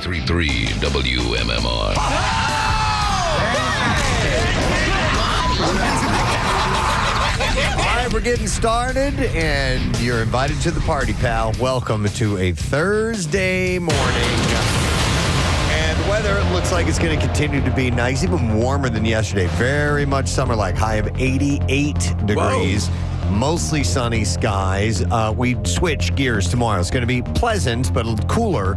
93.3 WMMR. All right, we're getting started, and you're invited to the party, pal. Welcome to a Thursday morning. And the weather, it looks like it's going to continue to be nice, even warmer than yesterday. Very much summer-like, high of 88 degrees. Whoa. Mostly sunny skies. We switch gears tomorrow. It's going to be pleasant, but cooler.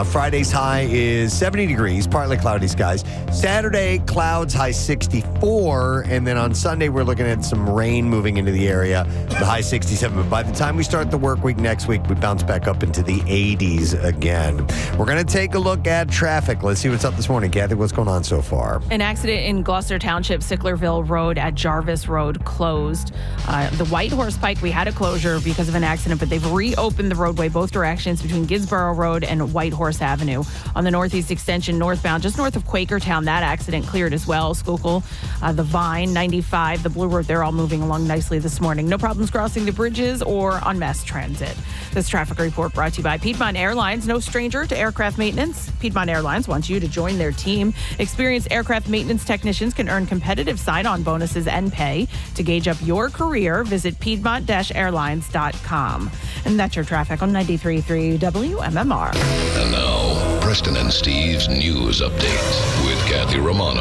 Friday's high is 70 degrees, partly cloudy skies. Saturday, clouds, high 64. And then on Sunday, we're looking at some rain moving into the area, the high 67. But by the time we start the work week next week, we bounce back up into the 80s again. We're going to take a look at traffic. Let's see what's up this morning. Kathy, what's going on so far? An accident in Gloucester Township, Sicklerville Road at Jarvis Road closed. The White Horse Pike, we had a closure because of an accident, but they've reopened the roadway both directions between Gidsborough Road and White Horse Avenue. On the northeast extension northbound, just north of Quakertown, that accident cleared as well. Schuylkill, the Vine, 95, the Blue Road, they're all moving along nicely this morning. No problems crossing the bridges or on mass transit. This traffic report brought to you by Piedmont Airlines, no stranger to aircraft maintenance. Piedmont Airlines wants you to join their team. Experienced aircraft maintenance technicians can earn competitive sign-on bonuses and pay. To gauge up your career, visit Piedmont-Airlines.com. And that's your traffic on 93.3 WMMR. And now, Preston and Steve's news update with Kathy Romano.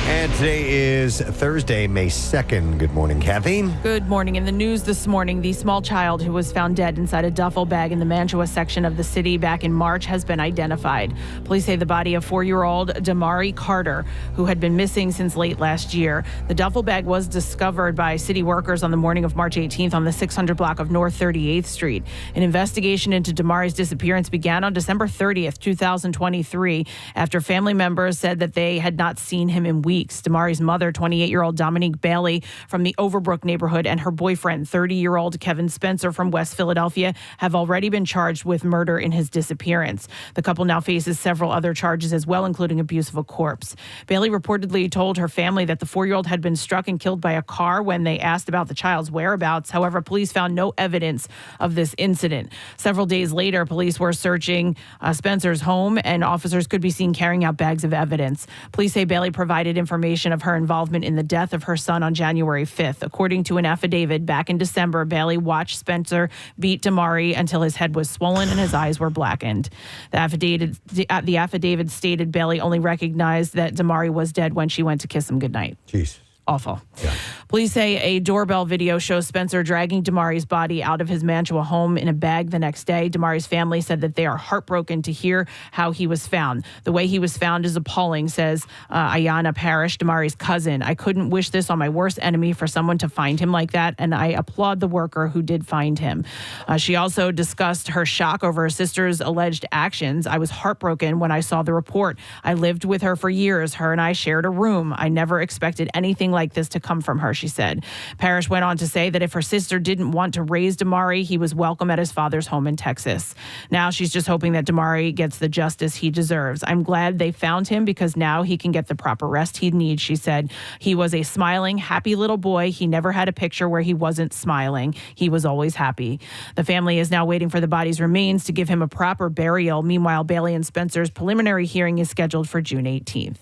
And today is Thursday, May 2nd. Good morning, Kathy. Good morning. In the news this morning, the small child who was found dead inside a duffel bag in the Mantua section of the city back in March has been identified. Police say the body of 4-year-old Damari Carter, who had been missing since late last year. The duffel bag was discovered by city workers on the morning of March 18th on the 600 block of North 38th Street. An investigation into Damari's disappearance began on December 30th, 2023, after family members said that they had not seen him in weeks. Damari's mother, 28-year-old Dominique Bailey from the Overbrook neighborhood, and her boyfriend, 30-year-old Kevin Spencer from West Philadelphia, have already been charged with murder in his disappearance. The couple now faces several other charges as well, including abuse of a corpse. Bailey reportedly told her family that the 4-year-old had been struck and killed by a car when they asked about the child's whereabouts. However, police found no evidence of this incident. Several days later, police were searching Spencer's home, and officers could be seen carrying out bags of evidence. Police say Bailey provided information of her involvement in the death of her son on January 5th. According to an affidavit, back in December, Bailey watched Spencer beat Damari until his head was swollen and his eyes were blackened. The affidavit stated Bailey only recognized that Damari was dead when she went to kiss him goodnight. Jeez. Awful. Yeah. Police say a doorbell video shows Spencer dragging Damari's body out of his Mantua home in a bag the next day. Damari's family said that they are heartbroken to hear how he was found. The way he was found is appalling, says Ayanna Parrish, Damari's cousin. I couldn't wish this on my worst enemy for someone to find him like that, and I applaud the worker who did find him. She also discussed her shock over her sister's alleged actions. I was heartbroken when I saw the report. I lived with her for years. Her and I shared a room. I never expected anything like this to come from her, she said. Parrish went on to say that if her sister didn't want to raise Damari, he was welcome at his father's home in Texas. Now she's just hoping that Damari gets the justice he deserves. I'm glad they found him because now he can get the proper rest he needs, she said. He was a smiling, happy little boy. He never had a picture where he wasn't smiling. He was always happy. The family is now waiting for the body's remains to give him a proper burial. Meanwhile, Bailey and Spencer's preliminary hearing is scheduled for June 18th.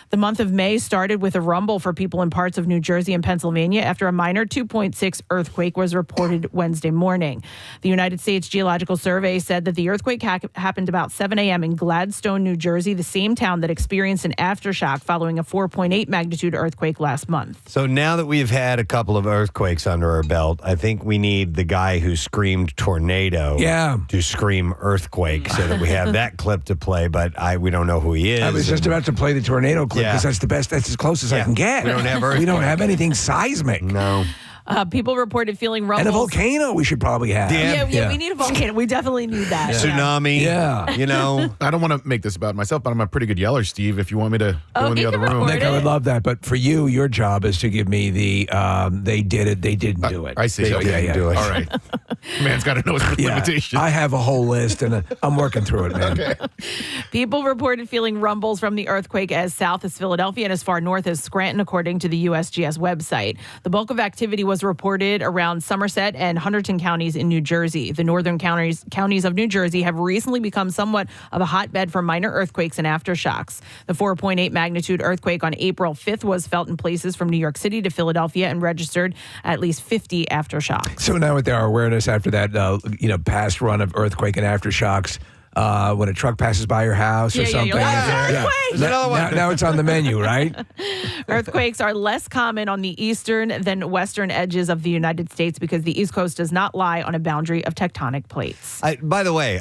The month of May started with a rumble for people in parts of New Jersey and Pennsylvania after a minor 2.6 earthquake was reported Wednesday morning. The United States Geological Survey said that the earthquake happened about 7 a.m. in Gladstone, New Jersey, the same town that experienced an aftershock following a 4.8 magnitude earthquake last month. So now that we've had a couple of earthquakes under our belt, I think we need the guy who screamed tornado to scream earthquake so that we have that clip to play, but we don't know who he is. I was just about to play the tornado clip. Because that's the best. That's as close as I can get. We don't have We don't have anything seismic. No. People reported feeling rumbles. And a volcano we should probably have. Yeah, we need a volcano. We definitely need that. Tsunami. Yeah. You know. I don't want to make this about myself, but I'm a pretty good yeller, Steve, if you want me to go in the other room. Nick, I would love that. But for you, your job is to give me the they did it, they didn't do it. I see. They didn't do it. All right. Man's got to know his limitations. I have a whole list, and I'm working through it, man. Okay. People reported feeling rumbles from the earthquake as south as Philadelphia and as far north as Scranton, according to the USGS website. The bulk of activity was was reported around Somerset and Hunterdon counties in New Jersey. The northern counties of New Jersey have recently become somewhat of a hotbed for minor earthquakes and aftershocks. The 4.8 magnitude earthquake on April 5th was felt in places from New York City to Philadelphia and registered at least 50 aftershocks. So now with our awareness after that, past run of earthquake and aftershocks, when a truck passes by your house or something. There's another one. Now it's on the menu, right? Earthquakes are less common on the eastern than western edges of the United States because the East Coast does not lie on a boundary of tectonic plates. By the way,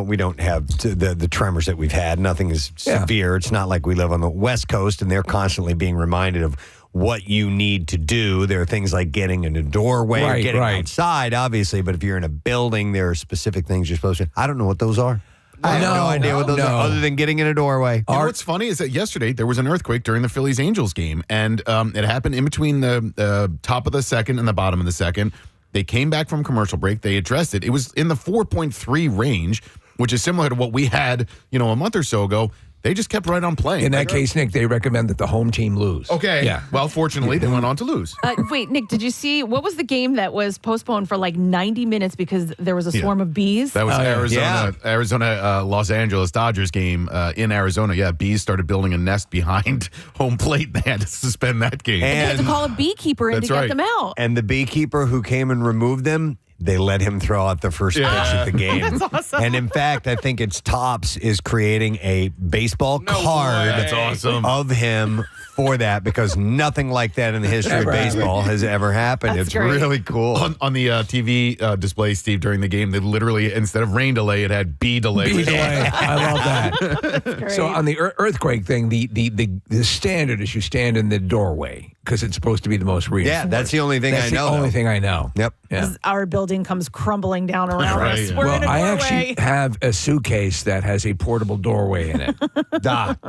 we don't have the tremors that we've had. Nothing is severe. It's not like we live on the West Coast and they're constantly being reminded of what you need to do. There are things like getting in a doorway or getting outside, obviously, but if you're in a building, there are specific things you're supposed to. I don't know what those are. I have no idea what those are, other than getting in a doorway. You know what's funny is that yesterday there was an earthquake during the Phillies-Angels game, and it happened in between the top of the second and the bottom of the second. They came back from commercial break. They addressed it. It was in the 4.3 range, which is similar to what we had, a month or so ago. They just kept right on playing. In that case, Nick, they recommend that the home team lose. Okay. Yeah. Well, fortunately, they went on to lose. Wait, Nick, did you see what was the game that was postponed for like 90 minutes because there was a swarm of bees? That was Arizona, Los Angeles Dodgers game in Arizona. Yeah, bees started building a nest behind home plate. They had to suspend that game. And they had to call a beekeeper in to get them out. And the beekeeper who came and removed them, they let him throw out the first pitch at the game. That's awesome. And in fact, I think it's Topps is creating a baseball card That's awesome. of him for that because nothing like that in the history of baseball has ever happened. That's it's great. really cool. On the TV display, Steve, during the game, they literally, instead of rain delay, it had bee delay. Bee delay. I love that. So on the earthquake thing, the standard is you stand in the doorway because it's supposed to be the most reinforced. Yeah, that's the only thing I know. That's the only thing I know. Yep. Yeah. Our building comes crumbling down around us. Yeah. We're Well, in a I doorway. actually have a suitcase that has a portable doorway in it.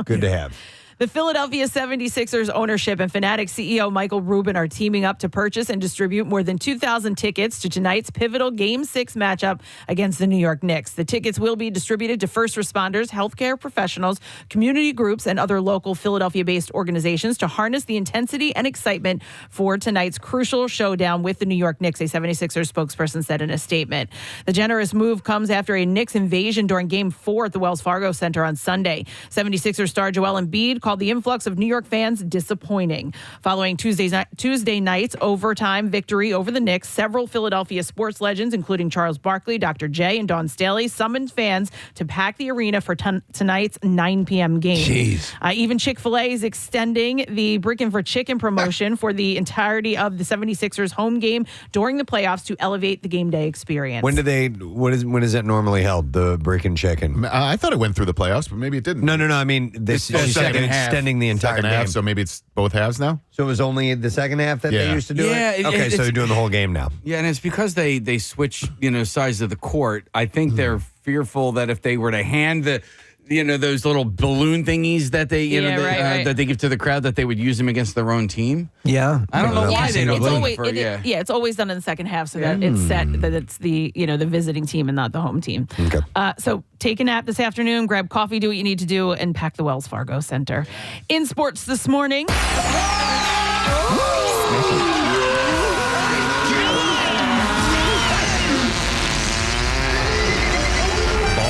Good to have. The Philadelphia 76ers ownership and Fanatic CEO Michael Rubin are teaming up to purchase and distribute more than 2,000 tickets to tonight's pivotal Game 6 matchup against the New York Knicks. The tickets will be distributed to first responders, healthcare professionals, community groups, and other local Philadelphia-based organizations to harness the intensity and excitement for tonight's crucial showdown with the New York Knicks, a 76ers spokesperson said in a statement. The generous move comes after a Knicks invasion during Game 4 at the Wells Fargo Center on Sunday. 76ers star Joel Embiid called the influx of New York fans disappointing. Following Tuesday night's overtime victory over the Knicks, several Philadelphia sports legends, including Charles Barkley, Dr. J, and Dawn Staley, summoned fans to pack the arena for tonight's 9 p.m. game. Jeez. Even Chick-fil-A is extending the Brickin' for Chicken promotion for the entirety of the 76ers home game during the playoffs to elevate the game day experience. When is that normally held, the Brickin' Chicken? I thought it went through the playoffs, but maybe it didn't. No. I mean, this It's is extending the entire second game. half, so maybe it's both halves now? So it was only the second half that they Yeah. used to do Yeah, it? Okay, so they're doing the whole game now. Yeah, and it's because they switch, size of the court. I think they're fearful that if they were to hand the, those little balloon thingies that they, right. that they give to the crowd, that they would use them against their own team. Yeah. I don't know why they don't it's do always, it for it's always done in the second half so that it's set that it's the the visiting team and not the home team. Okay. So take a nap this afternoon, grab coffee, do what you need to do, and pack the Wells Fargo Center. In sports this morning. Ball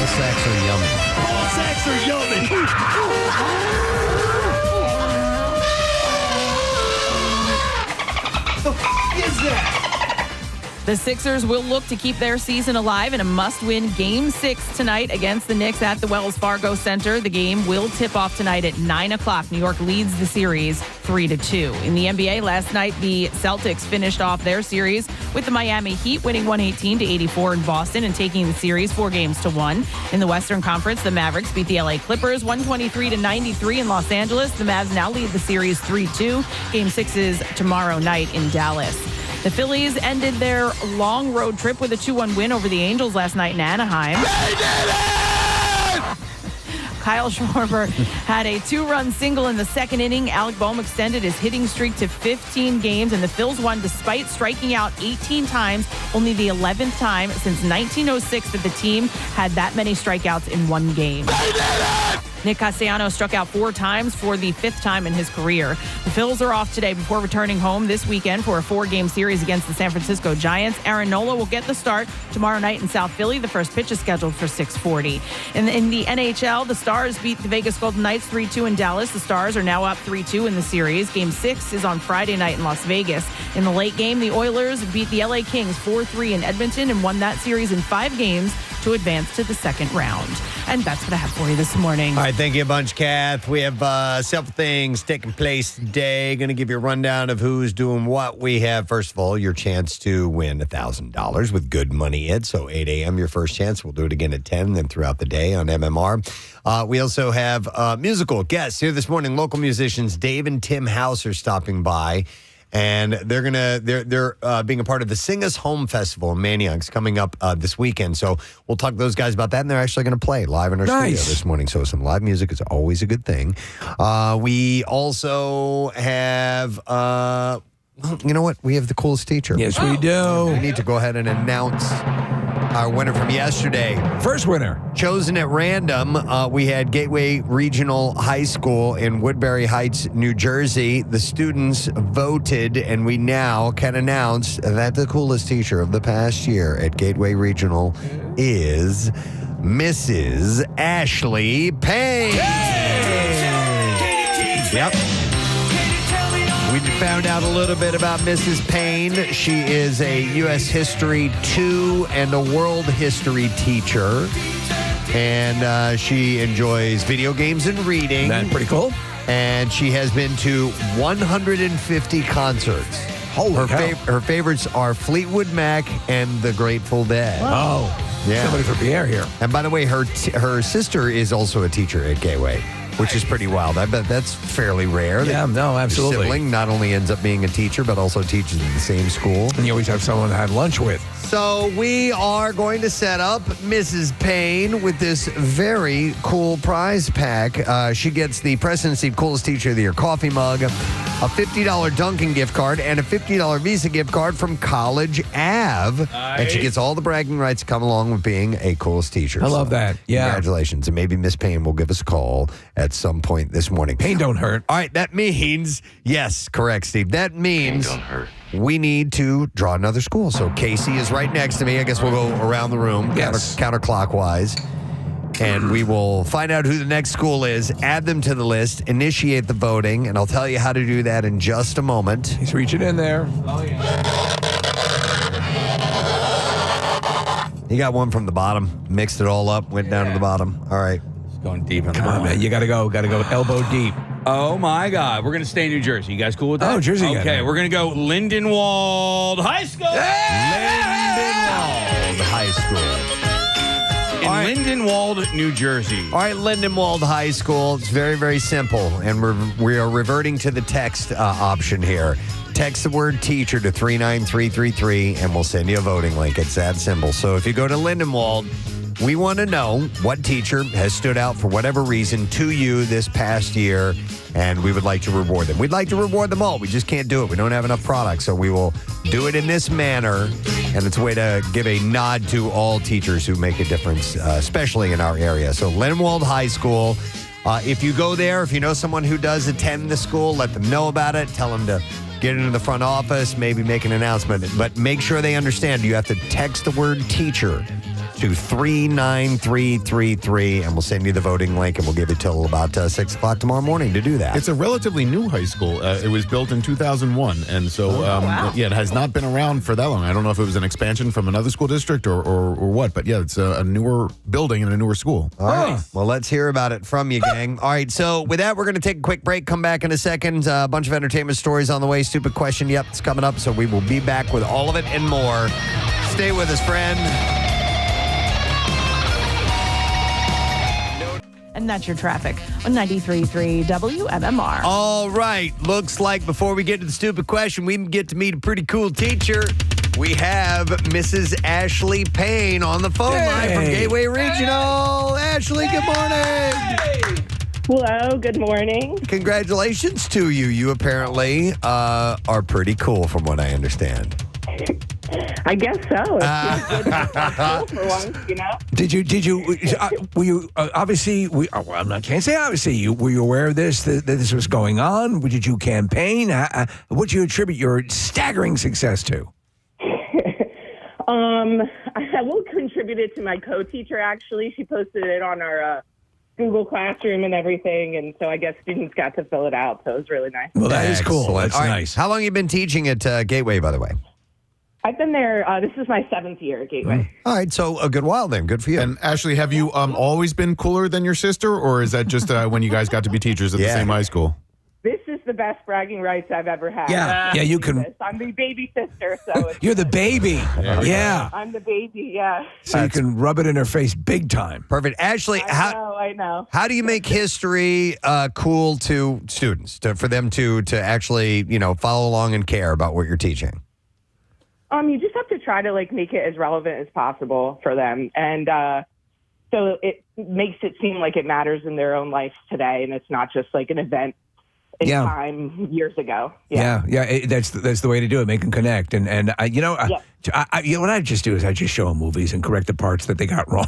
sacks are yummy. Ball sacks are yummy. The Sixers will look to keep their season alive in a must-win Game 6 tonight against the Knicks at the Wells Fargo Center. The game will tip off tonight at 9 o'clock. New York leads the series 3-2. In the NBA last night, the Celtics finished off their series with the Miami Heat winning 118-84 in Boston and taking the series 4-1. In the Western Conference, the Mavericks beat the LA Clippers 123-93 in Los Angeles. The Mavs now lead the series 3-2. Game 6 is tomorrow night in Dallas. The Phillies ended their long road trip with a 2-1 win over the Angels last night in Anaheim. They did it! Kyle Schwarber had a 2-run single in the second inning. Alec Boehm extended his hitting streak to 15 games, and the Phils won despite striking out 18 times, only the 11th time since 1906 that the team had that many strikeouts in one game. They did it! Nick Castellanos struck out 4 times for the 5th time in his career. The Phils are off today before returning home this weekend for a 4-game series against the San Francisco Giants. Aaron Nola will get the start tomorrow night in South Philly. The first pitch is scheduled for 6:40. In the NHL, the Stars beat the Vegas Golden Knights 3-2 in Dallas. The Stars are now up 3-2 in the series. Game 6 is on Friday night in Las Vegas. In the late game, the Oilers beat the LA Kings 4-3 in Edmonton and won that series in 5 games to advance to the second round. And that's what I have for you this morning. All right, thank you a bunch, Kath. We have several things taking place today. Going to give you a rundown of who's doing what. We have, first of all, your chance to win $1,000 with Good Money It. So 8 a.m., your first chance. We'll do it again at 10, then throughout the day on MMR. We also have musical guests here this morning. Local musicians Dave and Tim House are stopping by. And they're being a part of the Sing Us Home Festival in Manayunk coming up this weekend. So we'll talk to those guys about that, and they're actually going to play live in our studio this morning. So some live music is always a good thing. We also have, you know what? We have the coolest teacher. Yes, we do. We need to go ahead and announce our winner from yesterday. First winner. Chosen at random, we had Gateway Regional High School in Woodbury Heights, New Jersey. The students voted, and we now can announce that the coolest teacher of the past year at Gateway Regional is Mrs. Ashley Payne. Yep. We found out a little bit about Mrs. Payne. She is a U.S. History 2 and a World History teacher. And she enjoys video games and reading. That's pretty cool. And she has been to 150 concerts. Holy cow. Her favorites are Fleetwood Mac and the Grateful Dead. Oh, yeah. Somebody for Pierre here. And by the way, her sister is also a teacher at Gateway, which is pretty wild. I bet that's fairly rare. Yeah, no, absolutely. Your sibling not only ends up being a teacher, but also teaches in the same school. And you always have someone to have lunch with. So we are going to set up Mrs. Payne with this very cool prize pack. She gets the Preston and Steve Coolest Teacher of the Year coffee mug, a $50 Dunkin' gift card, and a $50 Visa gift card from College Ave. Nice. And she gets all the bragging rights to come along with being a coolest teacher. I love that. Yeah. Congratulations. And maybe Miss Payne will give us a call at some point this morning. Pain don't hurt. All right, that means, yes, correct, Steve. That means we need to draw another school. So Casey is right next to me. I guess we'll go around the room counterclockwise. And we will find out who the next school is, add them to the list, initiate the voting, and I'll tell you how to do that in just a moment. He's reaching in there. Oh, yeah. You got one from the bottom, mixed it all up, went down to the bottom. All right. It's going deep in the Come on, man. You got to go elbow deep. Oh, my God. We're going to stay in New Jersey. You guys cool with that? Oh, Jersey. Okay, we're going to go Lindenwold High School. Lindenwold High School. In Lindenwold, New Jersey. All right, Lindenwold High School. It's very, very simple, and we are reverting to the text option here. Text the word teacher to 39333, and we'll send you a voting link. It's that simple. So if you go to Lindenwold, we want to know what teacher has stood out for whatever reason to you this past year, and we would like to reward them. We'd like to reward them all. We just can't do it. We don't have enough products, so we will do it in this manner, and it's a way to give a nod to all teachers who make a difference, especially in our area. So Lindenwold High School, if you go there, if you know someone who does attend the school, let them know about it. Tell them to get into the front office, maybe make an announcement, but make sure they understand you have to text the word teacher to 39333, and we'll send you the voting link, and we'll give it till about 6 o'clock tomorrow morning to do that. It's a relatively new high school. It was built in 2001, and so it has not been around for that long. I don't know if it was an expansion from another school district or what, but yeah, it's a newer building and a newer school. All right. Well, let's hear about it from you, gang. All right. So with that, we're going to take a quick break. Come back in a second. A bunch of entertainment stories on the way. Stupid question. Yep, it's coming up. So we will be back with all of it and more. Stay with us, friend. And that's your traffic on 93.3 WMMR. All right. Looks like before we get to the stupid question, we get to meet a pretty cool teacher. We have Mrs. Ashley Payne on the phone line from Gateway Regional. Ashley, good morning. Hello, good morning. Congratulations to you. You apparently are pretty cool from what I understand. I guess so. It's good for once, you know? Did you, were you, obviously, can't say obviously, were you aware of this, that this was going on? Did you campaign? What do you attribute your staggering success to? I will contribute it to my co-teacher, actually. She posted it on our Google Classroom and everything, and so I guess students got to fill it out, so it was really nice. Well, that is cool. Excellent. That's All right. nice. How long have you been teaching at Gateway, by the way? I've been there, this is my 7th year at Gateway. All right, so a good while then. Good for you. And Ashley, have you always been cooler than your sister, or is that just when you guys got to be teachers at the same high school? This is the best bragging rights I've ever had. Yeah, you can. I'm the baby sister, so it's, You're the baby. Yeah. I'm the baby, yeah. So you can rub it in her face big time. Perfect. Ashley, I know. how do you make history cool to students, for them to actually, follow along and care about what you're teaching? You just have to try to make it as relevant as possible for them, and so it makes it seem like it matters in their own life today, and it's not just an event in time years ago. Yeah. That's the way to do it. Make them connect, and what I just do is I just show them movies and correct the parts that they got wrong.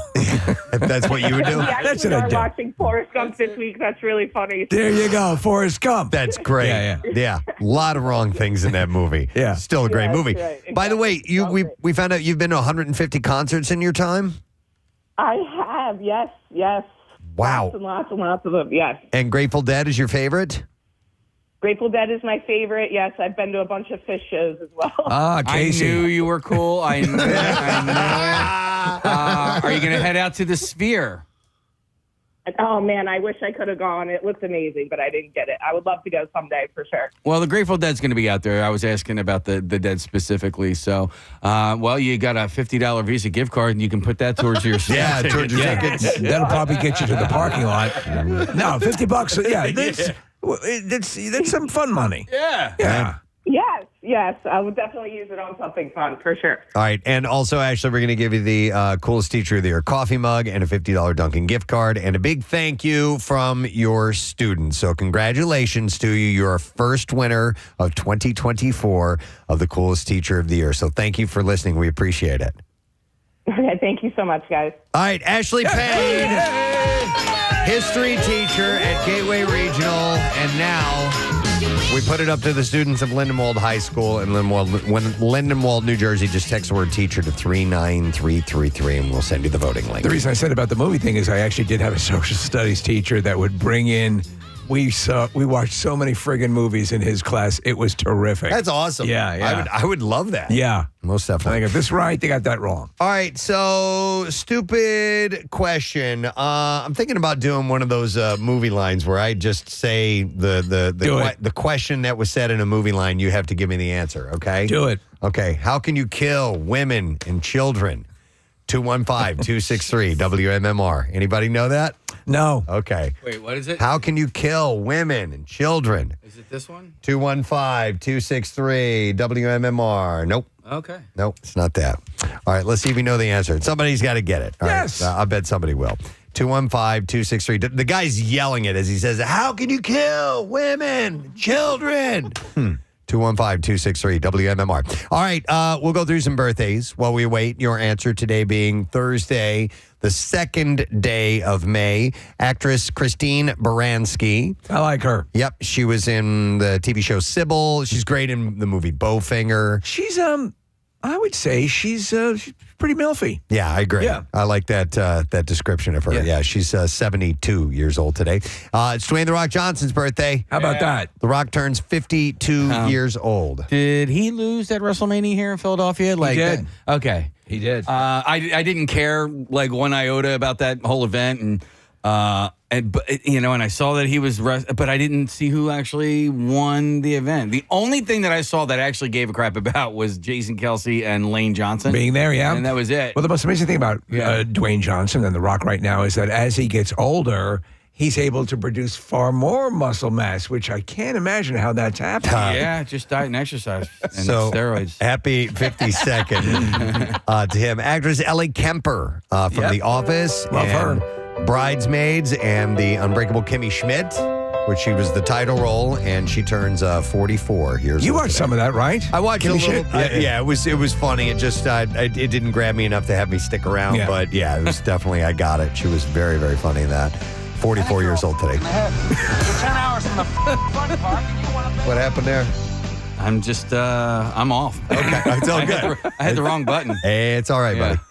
That's what you would do. We That's actually what I are do. watching Forrest Gump this week. That's really funny. There you go, Forrest Gump. That's great. Yeah. A lot of wrong things in that movie. Yeah. Still a great Yeah, movie. that's right. By the way, Exactly. we found out you've been to 150 concerts in your time? I have, yes. Wow. Lots and lots and lots of them, yes. And Grateful Dead is your favorite? Grateful Dead is my favorite. Yes, I've been to a bunch of Fish shows as well. I Casey. knew you were cool. I knew it. Are you going to head out to the Sphere? Oh, man, I wish I could have gone. It looked amazing, but I didn't get it. I would love to go someday for sure. Well, the Grateful Dead's going to be out there. I was asking about the Dead specifically. So, you got a $50 Visa gift card, and you can put that towards your Yeah, towards your tickets. That'll probably get you to the parking lot. No, $50. Yeah, that's some fun money. Yeah. Yes, I would definitely use it on something fun for sure. All right. And also, Ashley, we're going to give you the coolest teacher of the year coffee mug and a $50 Dunkin' gift card and a big thank you from your students. So congratulations to you. You're our first winner of 2024 of the coolest teacher of the year. So thank you for listening. We appreciate it. Okay, thank you so much, guys. All right. Ashley Payne, history teacher at Gateway Regional. And now we put it up to the students of Lindenwold High School in Lindenwold, New Jersey. Just text the word teacher to 39333 and we'll send you the voting link. The reason I said about the movie thing is I actually did have a social studies teacher that would bring in. We watched so many friggin' movies in his class. It was terrific. That's awesome. Yeah. I would love that. Yeah. Most I definitely. got this right. They got that wrong. All right, so stupid question. I'm thinking about doing one of those movie lines where I just say the question that was said in a movie line. You have to give me the answer, okay? Do it. Okay, how can you kill women and children? 215-263 WMMR. Anybody know that? No. Okay. Wait, what is it? How can you kill women and children? Is it this one? 215-263 WMMR. Nope. Okay. Nope, it's not that. All right, let's see if we know the answer. Somebody's got to get it. All right, Yes. I bet somebody will. 215-263. The guy's yelling it as he says, how can you kill women, children? 215-263 WMMR. All right, we'll go through some birthdays while we wait your answer today being Thursday, the 2nd day of May. Actress Christine Baranski. I like her. Yep, she was in the TV show Sybil. She's great in the movie Bowfinger. She's I would say she's pretty milfy. Yeah, I agree. Yeah. I like that description of her. Yeah, she's 72 years old today. It's Dwayne "The Rock" Johnson's birthday. How about that? The Rock turns 52 years old. Did he lose at WrestleMania here in Philadelphia? He did. Okay. He did. I didn't care one iota about that whole event, and I saw that he was, but I didn't see who actually won the event. The only thing that I saw that I actually gave a crap about was Jason Kelsey and Lane Johnson Being there, yeah. and that was it. Well, the most amazing thing about Dwayne Johnson and The Rock right now is that as he gets older, he's able to produce far more muscle mass, which I can't imagine how that's happening. Yeah, just diet and exercise and So steroids. happy 52nd to him. Actress Ellie Kemper from The Office. Love and Bridesmaids and the Unbreakable Kimmy Schmidt which she was the title role, and she turns 44 years You old. watched today. some of that, right? I watched Give a me little. shit. Yeah, it was funny. It just it didn't grab me enough to have me stick around. Yeah. But yeah, it was definitely I got it. She was very, very funny in that. 44 years old today. You're 10 hours from the fun park and you want to What happened there? I'm just, I'm off. Okay, it's all good. I had the wrong button. Hey, it's all right, Yeah. buddy.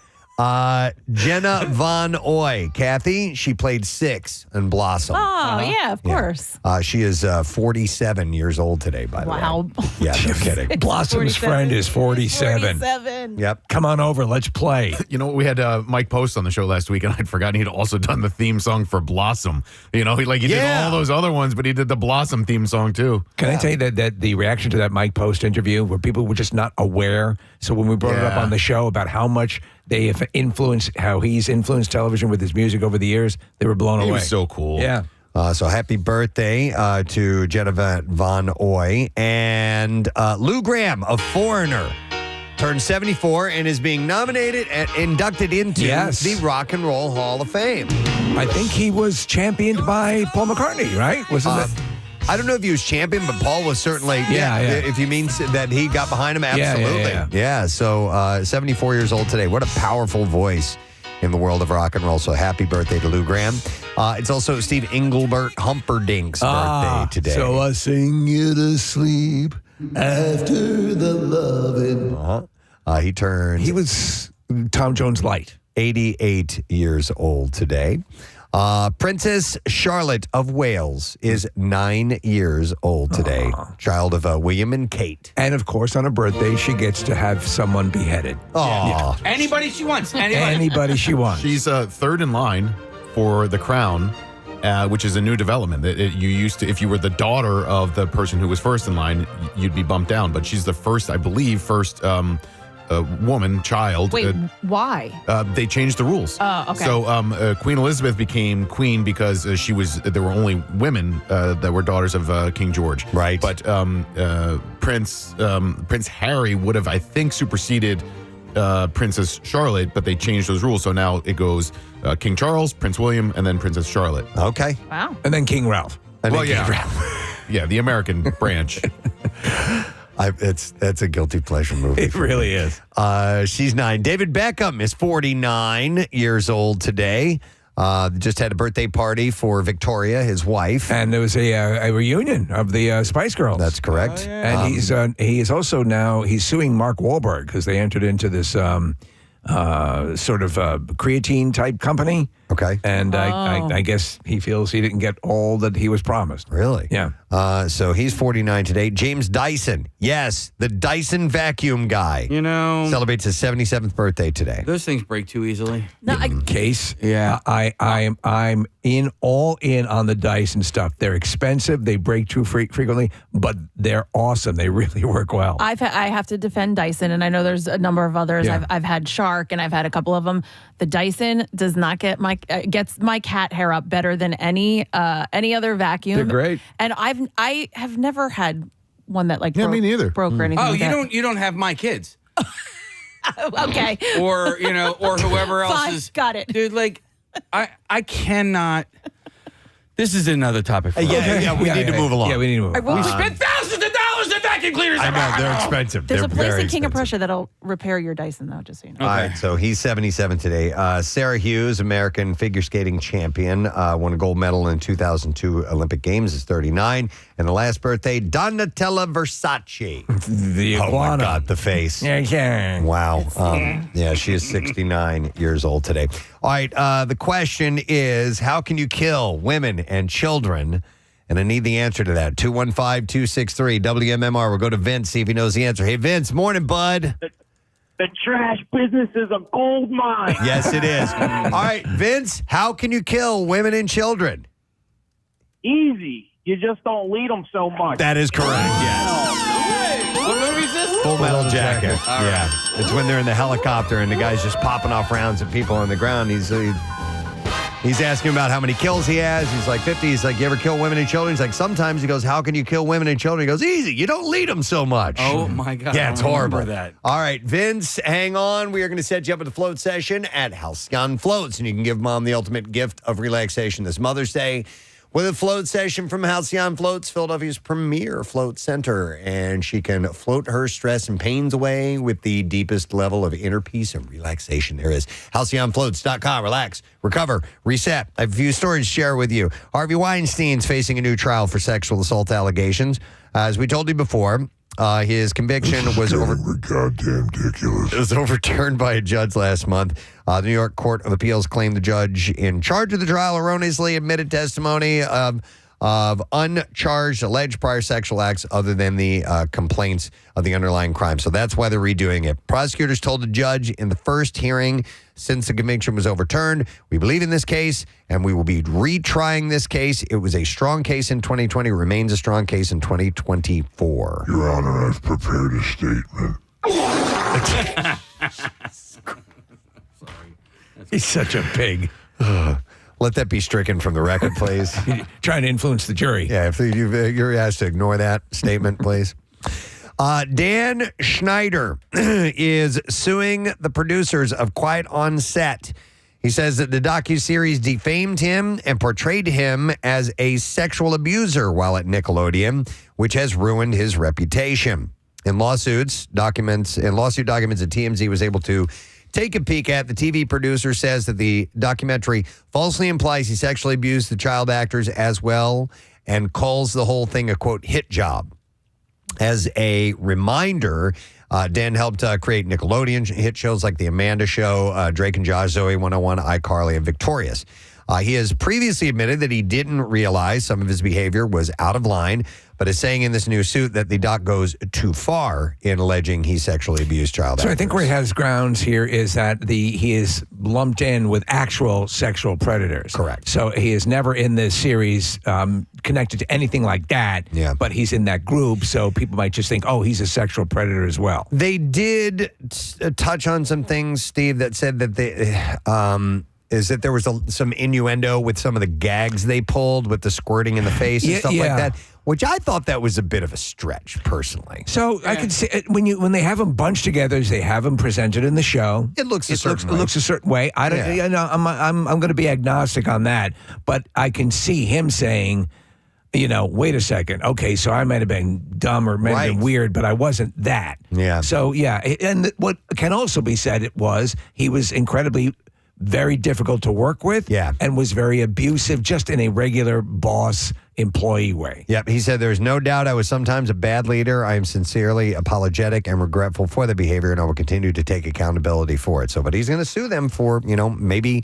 Jenna Von Oy. Kathy, she played 6 in Blossom. Oh, yeah, of course. She is 47 years old today, by the way. Wow. Yeah, no kidding. Blossom's 47. friend is 47. 47. Yep. Come on over. Let's play. You know, we had Mike Post on the show last week, and I'd forgotten he'd also done the theme song for Blossom. You know, he did Yeah. all those other ones, but he did the Blossom theme song too. Can I tell you that the reaction to that Mike Post interview where people were just not aware? So when we brought it up Yeah. on the show about how much they have influenced, how he's influenced television with his music over the years, they were blown He away. was so cool. Yeah. So happy birthday to Jenna Von Oy. And Lou Gramm of Foreigner turned 74 and is being nominated and inducted into Yes. the Rock and Roll Hall of Fame. I think he was championed by Paul McCartney, right? Wasn't that? I don't know if he was champion, but Paul was certainly. Yeah. If you mean that he got behind him, absolutely. Yeah. So 74 years old today. What a powerful voice in the world of rock and roll. So happy birthday to Lou Gramm. It's also Steve Engelbert Humperdinck's birthday today. So I sing you to sleep after the loving. He turned. He was Tom Jones Light. 88 years old today. Princess Charlotte of Wales is 9 years old today. Child of William and Kate. And of course, on her birthday, she gets to have someone beheaded. Oh, Anybody she wants. Anybody. Anybody she wants. She's third in line for the crown, which is a new development. You used to, if you were the daughter of the person who was first in line, you'd be bumped down. But she's the first, I believe, woman, child. Wait, why? They changed the rules. Oh, okay. So Queen Elizabeth became queen because there were only women that were daughters of King George. Right. But Prince Harry would have, I think, superseded Princess Charlotte, but they changed those rules. So now it goes King Charles, Prince William, and then Princess Charlotte. okay. Wow. And then King Ralph. And Well, then yeah. King Ralph. Yeah, the American branch. That's a guilty pleasure movie. It really is. She's 9. David Beckham is 49 years old today. Just had a birthday party for Victoria, his wife. And there was a reunion of the Spice Girls. That's correct. And he is also now he's suing Mark Wahlberg because they entered into this sort of creatine type company. Okay. And I guess he feels he didn't get all that he was promised. Really? Yeah. So he's 49 today. James Dyson. Yes, the Dyson vacuum guy. You know, Celebrates his 77th birthday today. those things break too easily. No, Case. Yeah. I'm all in on the Dyson stuff. They're expensive. They break too frequently, but they're awesome. They really work well. I have to defend Dyson, and I know there's a number of others. Yeah. I've had Shark, and I've had a couple of them. The Dyson does not get gets my cat hair up better than any other vacuum. They're great. And I have never had one that Yeah, me neither. broke or anything. Oh, like that. you don't have my kids. Okay. Or whoever else Fine, is. got it. Dude, like, I cannot. This is another topic for Yeah, us. yeah, we need to move along. Yeah, we need to move. Well, We spent thousands of dollars in vacuum cleaners. I know, they're expensive. There's They're a place very in King of expensive. Prussia that'll repair your Dyson, though, just so you know. All right, so he's 77 today. Sarah Hughes, American figure skating champion, won a gold medal in 2002 Olympic Games, is 39. And the last birthday, Donatella Versace. The Oh, my iguana. God, the face. Yeah. Wow. Yeah, she is 69 years old today. All right, the question is, how can you kill women and children? And I need the answer to that. 215-263 WMMR. We'll go to Vince, see if he knows the answer. Hey, Vince, morning, bud. The trash business is a gold mine. Yes, it is. All right, Vince, how can you kill women and children? Easy. You just don't lead them so much. That is correct, yes. What movie is this? Full Metal Jacket. All Yeah. right. It's when they're in the helicopter and the guy's just popping off rounds at people on the ground. He's asking about how many kills he has. He's like 50. He's like, you ever kill women and children? He's like, sometimes. He goes, how can you kill women and children? He goes, easy. You don't lead them so much. Oh, my God. Yeah, I it's don't horrible. remember that. All right, Vince, hang on. We are going to set you up with a float session at Halcyon Floats, and you can give Mom the ultimate gift of relaxation this Mother's Day. with a float session from Halcyon Floats, Philadelphia's premier float center. And she can float her stress and pains away with the deepest level of inner peace and relaxation there is. HalcyonFloats.com. Relax, recover, reset. I have a few stories to share with you. Harvey Weinstein's facing a new trial for sexual assault allegations. As we told you before, his conviction was goddamn ridiculous. It was overturned by a judge last month. The New York Court of Appeals claimed the judge in charge of the trial erroneously admitted testimony of uncharged alleged prior sexual acts other than the complaints of the underlying crime. So that's why they're redoing it. Prosecutors told the judge in the first hearing, since the conviction was overturned, we believe in this case and we will be retrying this case. It was a strong case in 2020, remains a strong case in 2024. Your Honor, I've prepared a statement. He's such a pig. Let that be stricken from the record, please. Trying to influence the jury. Yeah, if you're asked to ignore that statement, please. Dan Schneider is suing the producers of Quiet on Set. He says that the docuseries defamed him and portrayed him as a sexual abuser while at Nickelodeon, which has ruined his reputation. In lawsuit documents that TMZ was able to take a peek at, the TV producer says that the documentary falsely implies he sexually abused the child actors as well and calls the whole thing a, quote, hit job. As a reminder, Dan helped create Nickelodeon hit shows like The Amanda Show, Drake and Josh, Zoe 101, iCarly, and Victorious. He has previously admitted that he didn't realize some of his behavior was out of line, but is saying in this new suit that the doc goes too far in alleging he sexually abused child actors. So I think where he has grounds here is that he is lumped in with actual sexual predators. Correct. So he is never in this series connected to anything like that. Yeah. But he's in that group, so people might just think, oh, he's a sexual predator as well. They did touch on some things, Steve, that said that there was some innuendo with some of the gags they pulled with the squirting in the face and stuff like that, which I thought that was a bit of a stretch, personally. So I can see when they have them bunched together, as they have them presented in the show. It looks a certain way. It looks a certain way. I don't. Yeah. I'm going to be agnostic on that, but I can see him saying, wait a second. Okay, so I might have been dumb or might have been weird, but I wasn't that. Yeah. So yeah, and what can also be said he was incredibly very difficult to work with, and was very abusive, just in a regular boss employee way. Yep, he said, there's no doubt I was sometimes a bad leader. I am sincerely apologetic and regretful for the behavior, and I will continue to take accountability for it. So, but he's going to sue them for, maybe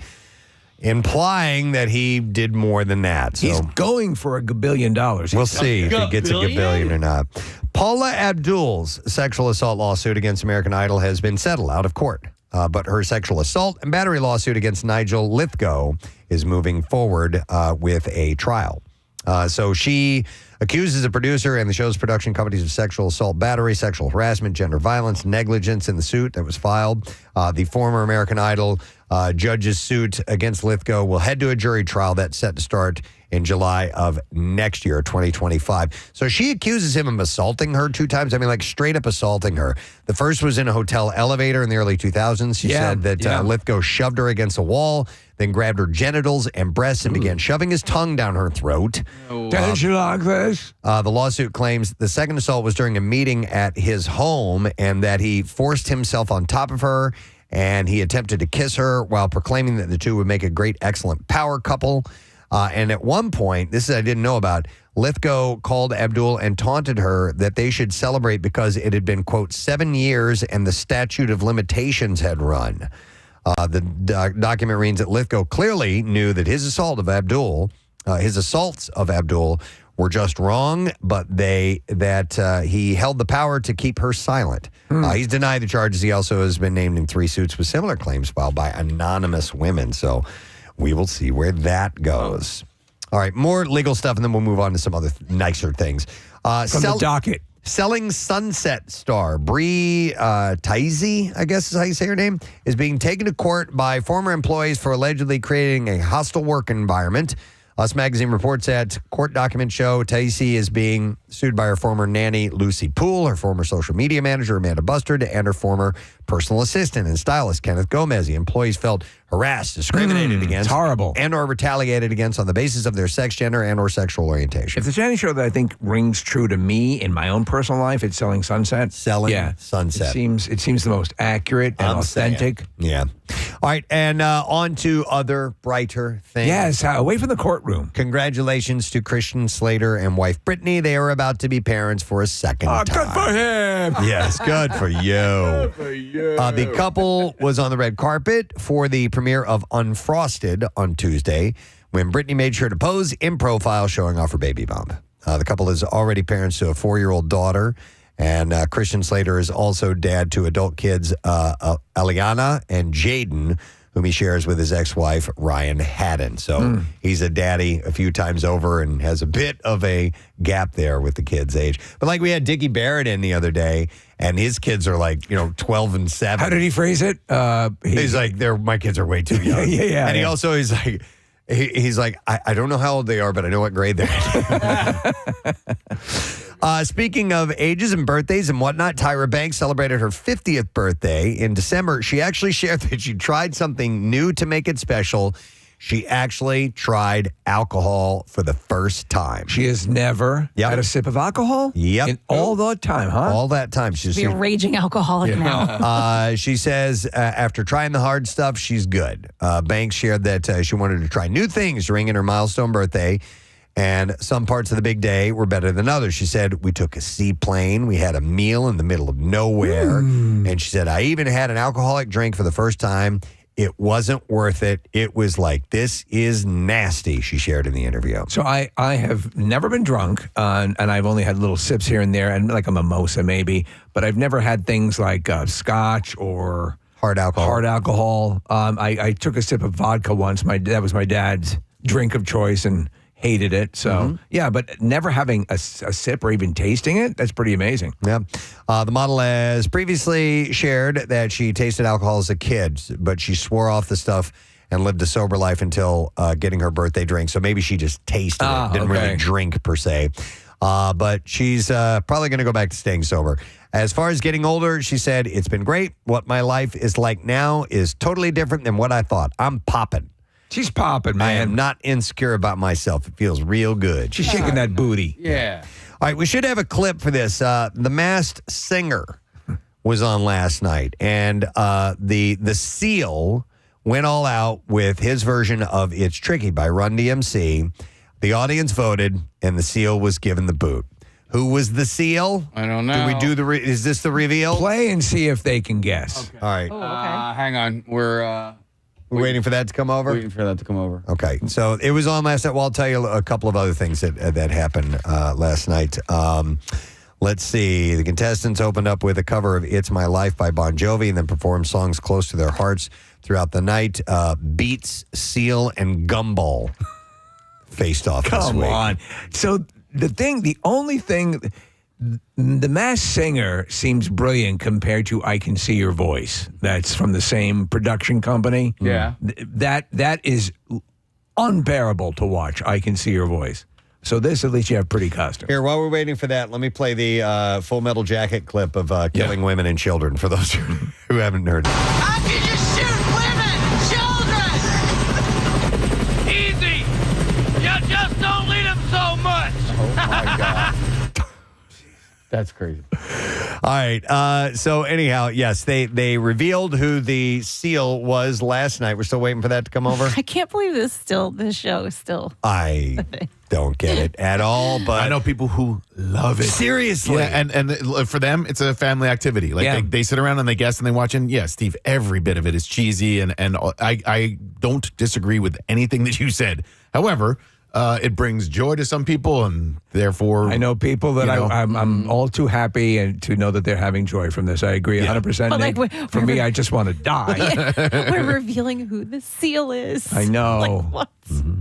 implying that he did more than that. So he's going for $1 billion. We'll see if he gets a billion or not. Paula Abdul's sexual assault lawsuit against American Idol has been settled out of court. But her sexual assault and battery lawsuit against Nigel Lithgow is moving forward with a trial. So she accuses the producer and the show's production companies of sexual assault, battery, sexual harassment, gender violence, negligence in the suit that was filed. The former American Idol judge's suit against Lithgow will head to a jury trial that's set to start in July of next year, 2025. So she accuses him of assaulting her 2 times. I mean, like straight up assaulting her. The first was in a hotel elevator in the early 2000s. She said that Lithgow shoved her against a wall, then grabbed her genitals and breasts and began shoving his tongue down her throat. Don't you like this? The lawsuit claims the second assault was during a meeting at his home and that he forced himself on top of her and he attempted to kiss her while proclaiming that the two would make a great, excellent power couple. And at one point, this is I didn't know about, Lithgow called Abdul and taunted her that they should celebrate because it had been, quote, 7 years and the statute of limitations had run. The document reads that Lithgow clearly knew that his assaults of Abdul were just wrong, but he held the power to keep her silent. He's denied the charges. He also has been named in 3 suits with similar claims filed by anonymous women. So we will see where that goes. All right, more legal stuff, and then we'll move on to some other nicer things. From the docket. Selling Sunset star Bree Taizi, I guess is how you say her name, is being taken to court by former employees for allegedly creating a hostile work environment. Us Magazine reports that court documents show Taizi is being sued by her former nanny, Lucy Poole, her former social media manager, Amanda Bustard, and her former personal assistant and stylist, Kenneth Gomez. The employees felt harassed, discriminated against, it's horrible. and or retaliated against on the basis of their sex, gender, and or sexual orientation. If there's any show that I think rings true to me in my own personal life, it's Selling Sunset. Sunset. It seems the most accurate and authentic. Yeah. All right, and on to other brighter things. Yes, away from the courtroom. Congratulations to Christian Slater and wife Brittany. They are about to be parents for a second time. Good for him. Yes, good for you. Good for you. The couple was on the red carpet for the premiere of Unfrosted on Tuesday when Brittany made sure to pose in profile showing off her baby bump. The couple is already parents to a 4-year-old daughter, and Christian Slater is also dad to adult kids Aliana and Jaden, whom he shares with his ex-wife, Ryan Haddon. So he's a daddy a few times over and has a bit of a gap there with the kids' age. But like we had Dickie Barrett in the other day, and his kids are like, 12 and 7. How did he phrase it? He's like, my kids are way too young. Yeah. And he also is like, he's like, I don't know how old they are, but I know what grade they're in. Speaking of ages and birthdays and whatnot, Tyra Banks celebrated her 50th birthday in December. She actually shared that she tried something new to make it special. She actually tried alcohol for the first time. She has never had a sip of alcohol? Yep. In all that time, huh? All that time. Be a raging alcoholic now. She says after trying the hard stuff, she's good. Banks shared that she wanted to try new things during her milestone birthday, and some parts of the big day were better than others. She said, we took a seaplane. We had a meal in the middle of nowhere. And she said, I even had an alcoholic drink for the first time. It wasn't worth it. It was like, this is nasty, she shared in the interview. So I have never been drunk, and I've only had little sips here and there, and like a mimosa maybe, but I've never had things like scotch or hard alcohol. I took a sip of vodka once. That was my dad's drink of choice, and hated it. So, yeah, but never having a sip or even tasting it, that's pretty amazing. Yeah. The model has previously shared that she tasted alcohol as a kid, but she swore off the stuff and lived a sober life until getting her birthday drink. So maybe she just tasted it, didn't really drink per se. But she's probably going to go back to staying sober. As far as getting older, she said, it's been great. What my life is like now is totally different than what I thought. I'm popping. She's popping, man. I am not insecure about myself. It feels real good. She's shaking that booty. Yeah. All right, we should have a clip for this. The Masked Singer was on last night, and the Seal went all out with his version of It's Tricky by Run DMC. The audience voted, and the Seal was given the boot. Who was the Seal? I don't know. Do we do is this the reveal? Play and see if they can guess. Okay. All right. Oh, okay. Hang on. We're waiting for that to come over? Waiting for that to come over. Okay. So it was on last night. Well, I'll tell you a couple of other things that happened last night. Let's see. The contestants opened up with a cover of It's My Life by Bon Jovi and then performed songs close to their hearts throughout the night. Beats, Seal, and Gumball faced off this week. Come on. So the only thing... The Masked Singer seems brilliant compared to I Can See Your Voice. That's from the same production company. Yeah. That is unbearable to watch, I Can See Your Voice. So this, at least you have pretty costume. Here, while we're waiting for that, let me play the Full Metal Jacket clip of killing women and children for those who haven't heard it. How can you shoot women, children? Easy. You just don't lead them so much. Oh, my God. That's crazy. All right. So anyhow, yes, they revealed who the Seal was last night. We're still waiting for that to come over. I can't believe this show is still. I don't get it at all, but I know people who love it. Seriously. Yeah, and for them, it's a family activity. Like they sit around and they guess and they watch. And yeah, Steve, every bit of it is cheesy, and I don't disagree with anything that you said. However, it brings joy to some people, and therefore... I know people that I'm all too happy and to know that they're having joy from this. I agree 100%. But Nick. For me, I just want to die. Yeah, we're revealing who the Seal is. I know. Like, what? Mm-hmm.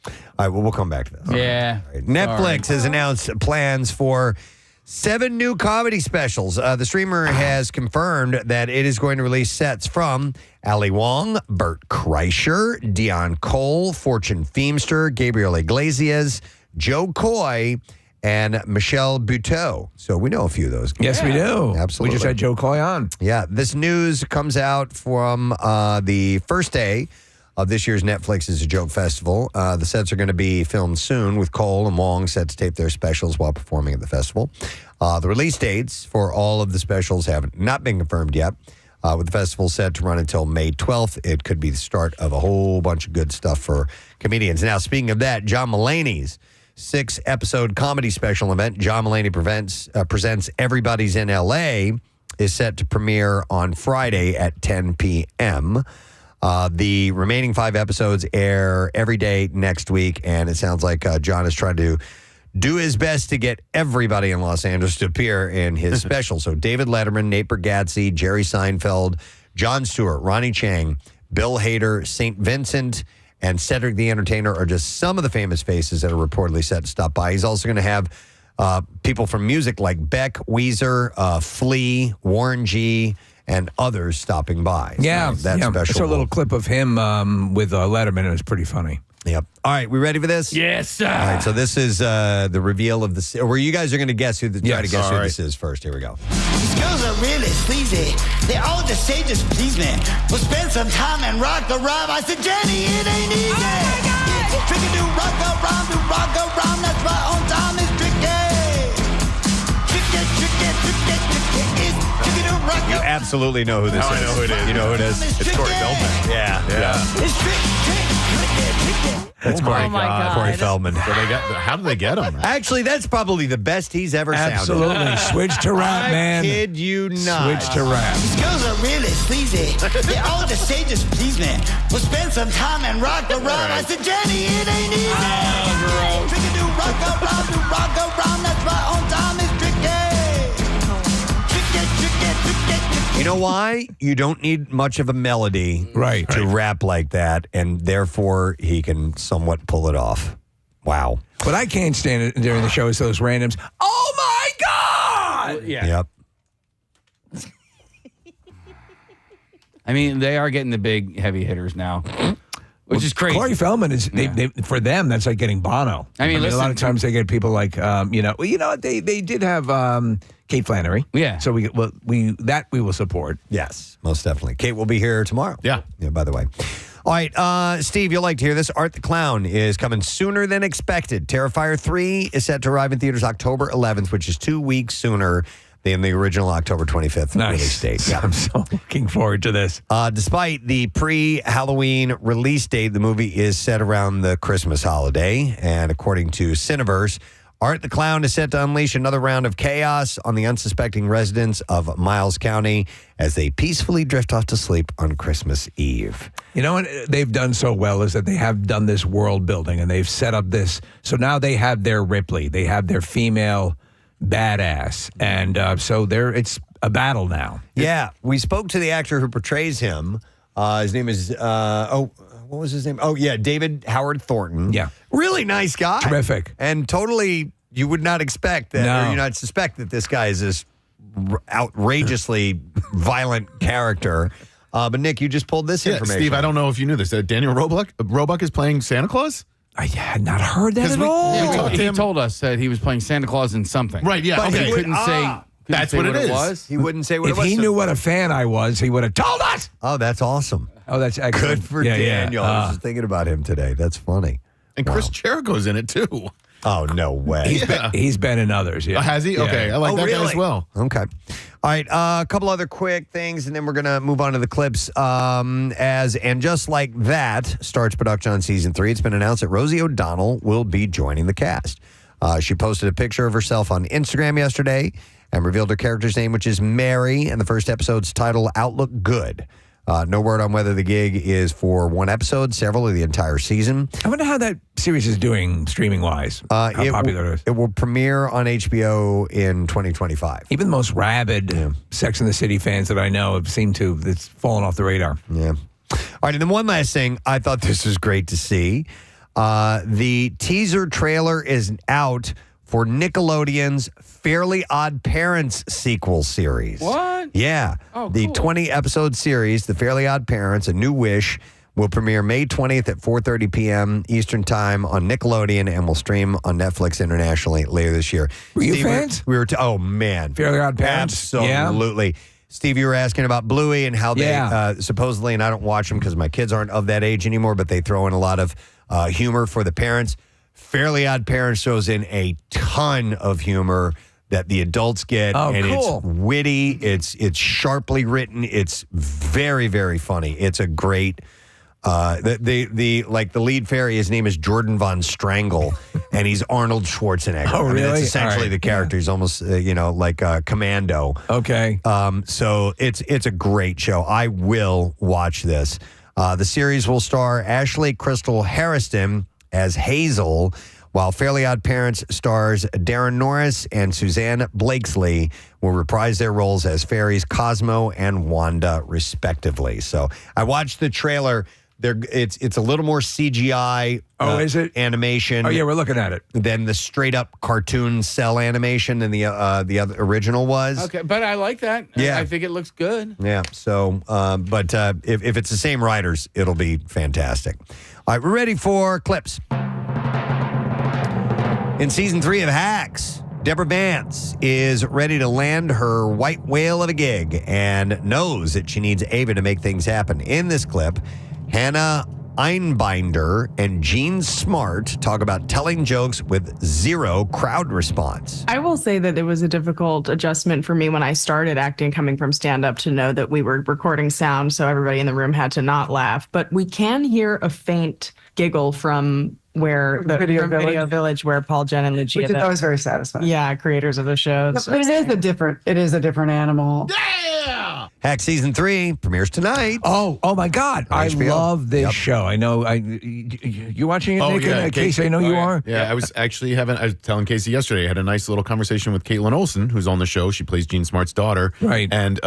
All right, well, we'll come back to this. Yeah. All right. Netflix has announced plans for 7 new comedy specials. The streamer has confirmed that it is going to release sets from Ali Wong, Bert Kreischer, Dion Cole, Fortune Feimster, Gabriel Iglesias, Joe Coy, and Michelle Buteau. So we know a few of those. Yes, we do. Absolutely. We just had Joe Coy on. Yeah, this news comes out from the first day of this year's Netflix is a Joke Festival. The sets are going to be filmed soon with Cole and Wong set to tape their specials while performing at the festival. The release dates for all of the specials have not been confirmed yet. With the festival set to run until May 12th, it could be the start of a whole bunch of good stuff for comedians. Now, speaking of that, John Mulaney's 6-episode comedy special event, John Mulaney presents Everybody's in L.A., is set to premiere on Friday at 10 p.m. The remaining 5 episodes air every day next week, and it sounds like John is trying to do his best to get everybody in Los Angeles to appear in his special. So David Letterman, Nate Bargatze, Jerry Seinfeld, Jon Stewart, Ronnie Chang, Bill Hader, St. Vincent, and Cedric the Entertainer are just some of the famous faces that are reportedly set to stop by. He's also going to have people from music like Beck, Weezer, Flea, Warren G., and others stopping by. Yeah, So that special. I saw a little clip of him with Letterman. It was pretty funny. Yep. All right, we ready for this? Yes, sir. All right, so this is the reveal of the... Where you guys are going to guess try to guess who this is first. Here we go. These girls are really sleazy. They all just say, just please me. We'll spend some time and rock around. I said, Jenny, it ain't easy. Oh my God. Tricky do rock around. That's my own time is tricky. Tricky. It's tricky to rock You absolutely know who this is. I know who it is. You know who it is? It's Corey Feldman. Yeah. It's tricky. That's Corey, Oh, my God. Corey Feldman. How did they get him? Actually, that's probably the best he's ever Absolutely. sounded. Switch to rap, man. I kid you not. Switch to rap. These girls are really sleazy. They all just say, just please me. We'll spend some time and rock around. I said, Jenny, it ain't easy. Tricky do rock around. That's my own time is tricky. You know why? You don't need much of a melody to rap like that, and therefore he can somewhat pull it off. Wow. What I can't stand it during the show is those randoms. Oh, my God! Yeah. Yep. I mean, they are getting the big heavy hitters now, which is crazy. Corey Feldman is they, for them. That's like getting Bono. I mean, a lot of times they get people like they did have Kate Flannery. Yeah. So we will support. Yes, most definitely. Kate will be here tomorrow. Yeah. By the way. All right, Steve, you'll like to hear this. Art the Clown is coming sooner than expected. Terrifier 3 is set to arrive in theaters October 11th, which is 2 weeks sooner than the original October 25th release date. Yeah. I'm so looking forward to this. Despite the pre-Halloween release date, the movie is set around the Christmas holiday. And according to Cineverse, Art the Clown is set to unleash another round of chaos on the unsuspecting residents of Miles County as they peacefully drift off to sleep on Christmas Eve. You know what they've done so well is that they have done this world building and they've set up this. So now they have their Ripley. They have their female badass. And so it's a battle now. Yeah. We spoke to the actor who portrays him. His name is, what was his name? Oh, yeah, David Howard Thornton. Yeah. Really nice guy. Terrific. And totally, you would not expect that, or you not suspect that this guy is this outrageously violent character. But Nick, you just pulled this information. Steve, I don't know if you knew this. Daniel Roebuck is playing Santa Claus? I had not heard that at all. He told us that he was playing Santa Claus in something. Right, yeah. But Okay. he couldn't say... That's what it is. Was. He wouldn't say what If it was. he knew what a fan I was, he would have told us. Oh, that's awesome. Oh, that's excellent. Good for Daniel. I was just thinking about him today. That's funny. And Chris Jericho's in it, too. Oh, no way. He's been in others. Yeah. Oh, has he? Yeah. Okay. I like that guy as well. Okay. All right. A couple other quick things, and then we're going to move on to the clips. And Just Like That starts production on season 3. It's been announced that Rosie O'Donnell will be joining the cast. She posted a picture of herself on Instagram yesterday and revealed her character's name, which is Mary, and the first episode's title, Outlook Good. No word on whether the gig is for one episode, several, or the entire season. I wonder how that series is doing streaming-wise. How popular it is. It will premiere on HBO in 2025. Even the most rabid Sex and the City fans that I know have seemed to, it's fallen off the radar. Yeah. All right, and then one last thing. I thought this was great to see. The teaser trailer is out for Nickelodeon's Fairly Odd Parents sequel series. What? Yeah. Oh, the cool. 20-episode series, The Fairly Odd Parents, A New Wish, will premiere May 20th at 4:30 p.m. Eastern Time on Nickelodeon and will stream on Netflix internationally later this year. Were you Steve, fans? We were. Oh man, Fairly Odd Parents? Absolutely. Yeah. Steve, you were asking about Bluey and how they Yeah. supposedly, and I don't watch them because my kids aren't of that age anymore, but they throw in a lot of humor for the parents. Fairly Odd Parents throws in a ton of humor that the adults get, Oh, and cool. it's witty, it's sharply written, it's very, very funny. It's a great. The lead fairy, his name is Jordan Von Strangle, and he's Arnold Schwarzenegger. Oh, I mean, really? that's essentially All right, the character. He's almost like Commando. Okay. So it's a great show. I will watch this. The series will star Ashley Crystal Harrison as Hazel, while Fairly Odd Parents stars Darren Norris and Suzanne Blakesley will reprise their roles as fairies Cosmo and Wanda, respectively. So I watched the trailer. It's a little more CGI. Is it? Animation? Oh, yeah, we're looking at it. Than the straight up cartoon cell animation than the other original was. Okay, but I like that. Yeah. I think it looks good. Yeah. So, but if it's the same writers, it'll be fantastic. All right, we're ready for clips. In season 3 of Hacks, Deborah Vance is ready to land her white whale of a gig and knows that she needs Ava to make things happen. In this clip, Hannah Einbinder and Gene Smart talk about telling jokes with zero crowd response. I will say that it was a difficult adjustment for me when I started acting, coming from stand-up, to know that we were recording sound, so everybody in the room had to not laugh. But we can hear a faint giggle from Video Village, where Paul, Jen, and Lucia. That was very satisfying. Yeah, creators of the show. But it is a different animal. Hack season 3 premieres tonight. Oh my God! I HBO. love this show. I know. You watching it, Nick? yeah, Casey, I know you are. Yeah, I was telling Casey yesterday. I had a nice little conversation with Caitlin Olsen, who's on the show. She plays Gene Smart's daughter. Right. And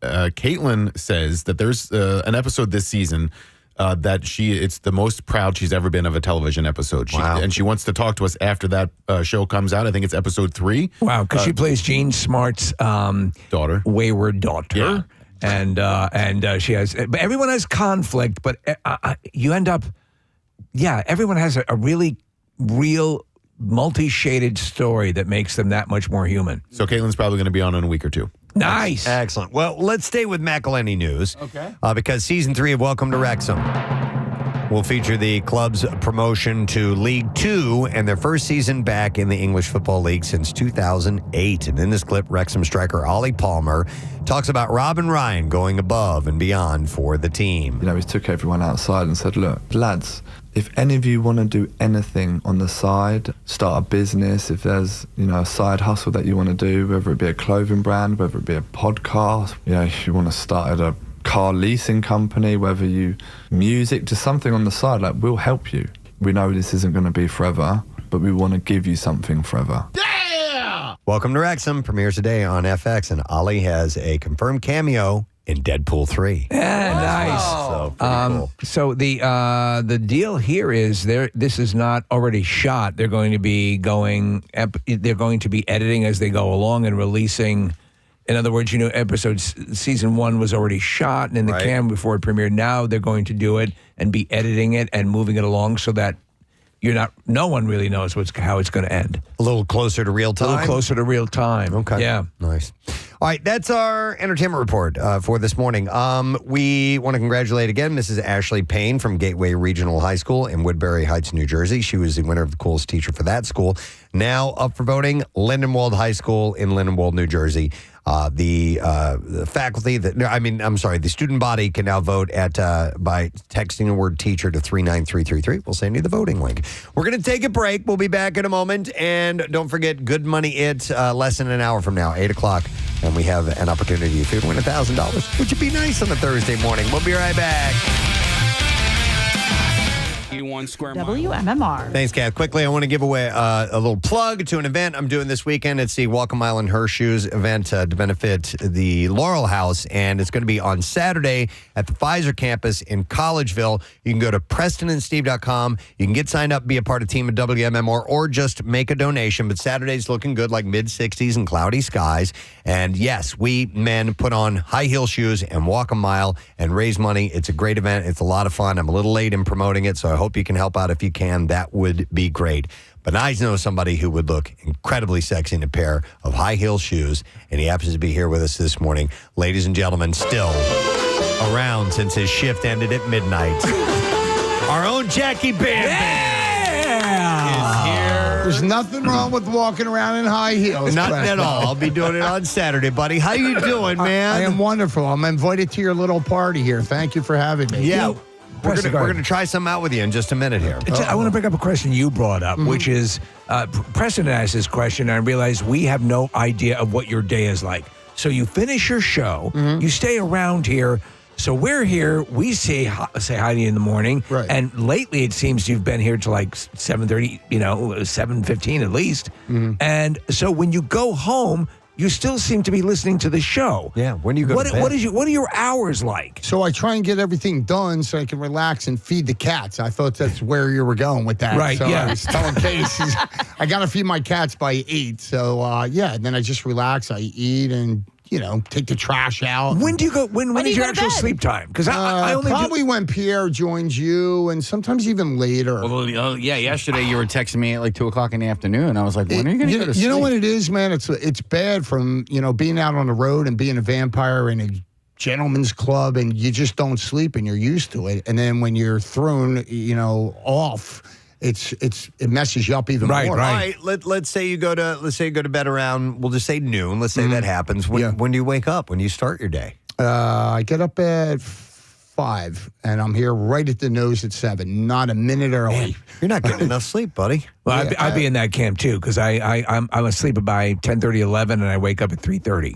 Caitlin says that there's an episode this season that it's the most proud she's ever been of a television episode. And she wants to talk to us after that show comes out. I think it's episode 3. Wow, because she plays Gene Smart's daughter, wayward daughter. Yeah. And she has, but everyone has conflict, but you end up, everyone has a really real multi-shaded story that makes them that much more human. So Caitlin's probably going to be on in a week or two. Nice. Excellent. Well, let's stay with McElhenney news. Okay. Because season 3 of Welcome to Wrexham will feature the club's promotion to League 2 and their first season back in the English Football League since 2008. And in this clip, Wrexham striker Ollie Palmer talks about Rob and Ryan going above and beyond for the team. He took everyone outside and said, look, lads, if any of you want to do anything on the side, start a business, if there's, a side hustle that you want to do, whether it be a clothing brand, whether it be a podcast, if you want to start at a car leasing company, whether you music, just something on the side, we'll help you. We know this isn't going to be forever, but we want to give you something forever. Welcome to Wrexham premieres today on FX, and Ollie has a confirmed cameo in Deadpool 3. Yeah, nice. So, pretty cool. So the deal here is this is not already shot. They're going to be editing as they go along and releasing. In other words, season 1 was already shot and in the cam before it premiered. Now they're going to do it and be editing it and moving it along so that no one really knows how it's going to end. A little closer to real time? A little closer to real time. Okay. Yeah. Nice. All right, that's our entertainment report for this morning. We want to congratulate again Mrs. Ashley Payne from Gateway Regional High School in Woodbury Heights, New Jersey. She was the winner of the coolest teacher for that school. Now up for voting, Lindenwold High School in Lindenwold, New Jersey. The faculty the student body can now vote by texting the word teacher to 39333. We'll send you the voting link. We're going to take a break. We'll be back in a moment. And don't forget, Good Money less than an hour from now, 8 o'clock. And we have an opportunity to win $1,000, which would be nice on a Thursday morning. We'll be right back. 1 square miles. WMMR. Thanks, Kath. Quickly, I want to give away a little plug to an event I'm doing this weekend. It's the Walk a Mile in Her Shoes event to benefit the Laurel House, and it's going to be on Saturday at the Pfizer campus in Collegeville. You can go to PrestonandSteve.com. You can get signed up, be a part of team at WMMR, or just make a donation. But Saturday's looking good, like mid-60s and cloudy skies. And yes, we men put on high heel shoes and walk a mile and raise money. It's a great event. It's a lot of fun. I'm a little late in promoting it, so I hope you can help out if you can. That would be great. But I know somebody who would look incredibly sexy in a pair of high heel shoes, and he happens to be here with us this morning. Ladies and gentlemen, still around since his shift ended at midnight. Our own Jackie Bam is here. There's nothing wrong with walking around in high heels. Nothing at all. I'll be doing it on Saturday, buddy. How you doing, man? I am wonderful. I'm invited to your little party here. Thank you for having me. Yeah. We're going to try something out with you in just a minute here. I want to bring up a question you brought up, which is Preston asked this question, and I realized we have no idea of what your day is like. So you finish your show, you stay around here. So we're here. We say hi to you in the morning, Right. And lately it seems you've been here till like 7:30, 7:15 at least. And so when you go home, you still seem to be listening to the show. Yeah. When do you go to bed? What are your hours like? So I try and get everything done so I can relax and feed the cats. I thought that's where you were going with that. Right, So yeah. I was telling Casey, I got to feed my cats by 8. So, and then I just relax. I eat and, take the trash out. When do you go? When do is you your go to actual bed? sleep time? Because I only Probably when Pierre joins you and sometimes even later. Well, yesterday you were texting me at like 2 o'clock in the afternoon. I was like, when are you going to go to sleep? You know what it is, man? It's bad from, being out on the road and being a vampire in a gentleman's club and you just don't sleep and you're used to it. And then when you're thrown, off, it messes you up even more. All right, let's say you go to bed around, we'll just say noon. Let's say that happens. When do you wake up? When do you start your day? I get up at 5 and I'm here right at the nose at 7. Not a minute early. Man, you're not getting enough sleep, buddy. Well, I'd be in that camp too because I'm asleep by 10:30, 11, and I wake up at 3:30.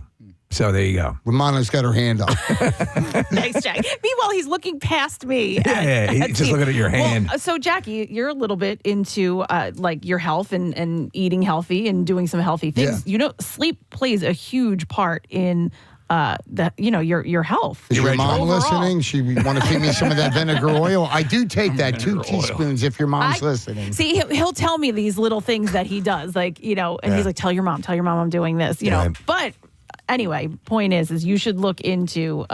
So there you go. Romana's got her hand up. Thanks, Jack. Meanwhile, he's looking past me. He's just looking at your hand. Well, so, Jackie, you're a little bit into your health and eating healthy and doing some healthy things. Yeah. Sleep plays a huge part in your health. Is your mom Overall. listening? She want to feed me some of that vinegar oil? I do take that 2 teaspoons if your mom's listening. See, he'll tell me these little things that he does, and he's like, tell your mom I'm doing this, But anyway, point is you should look into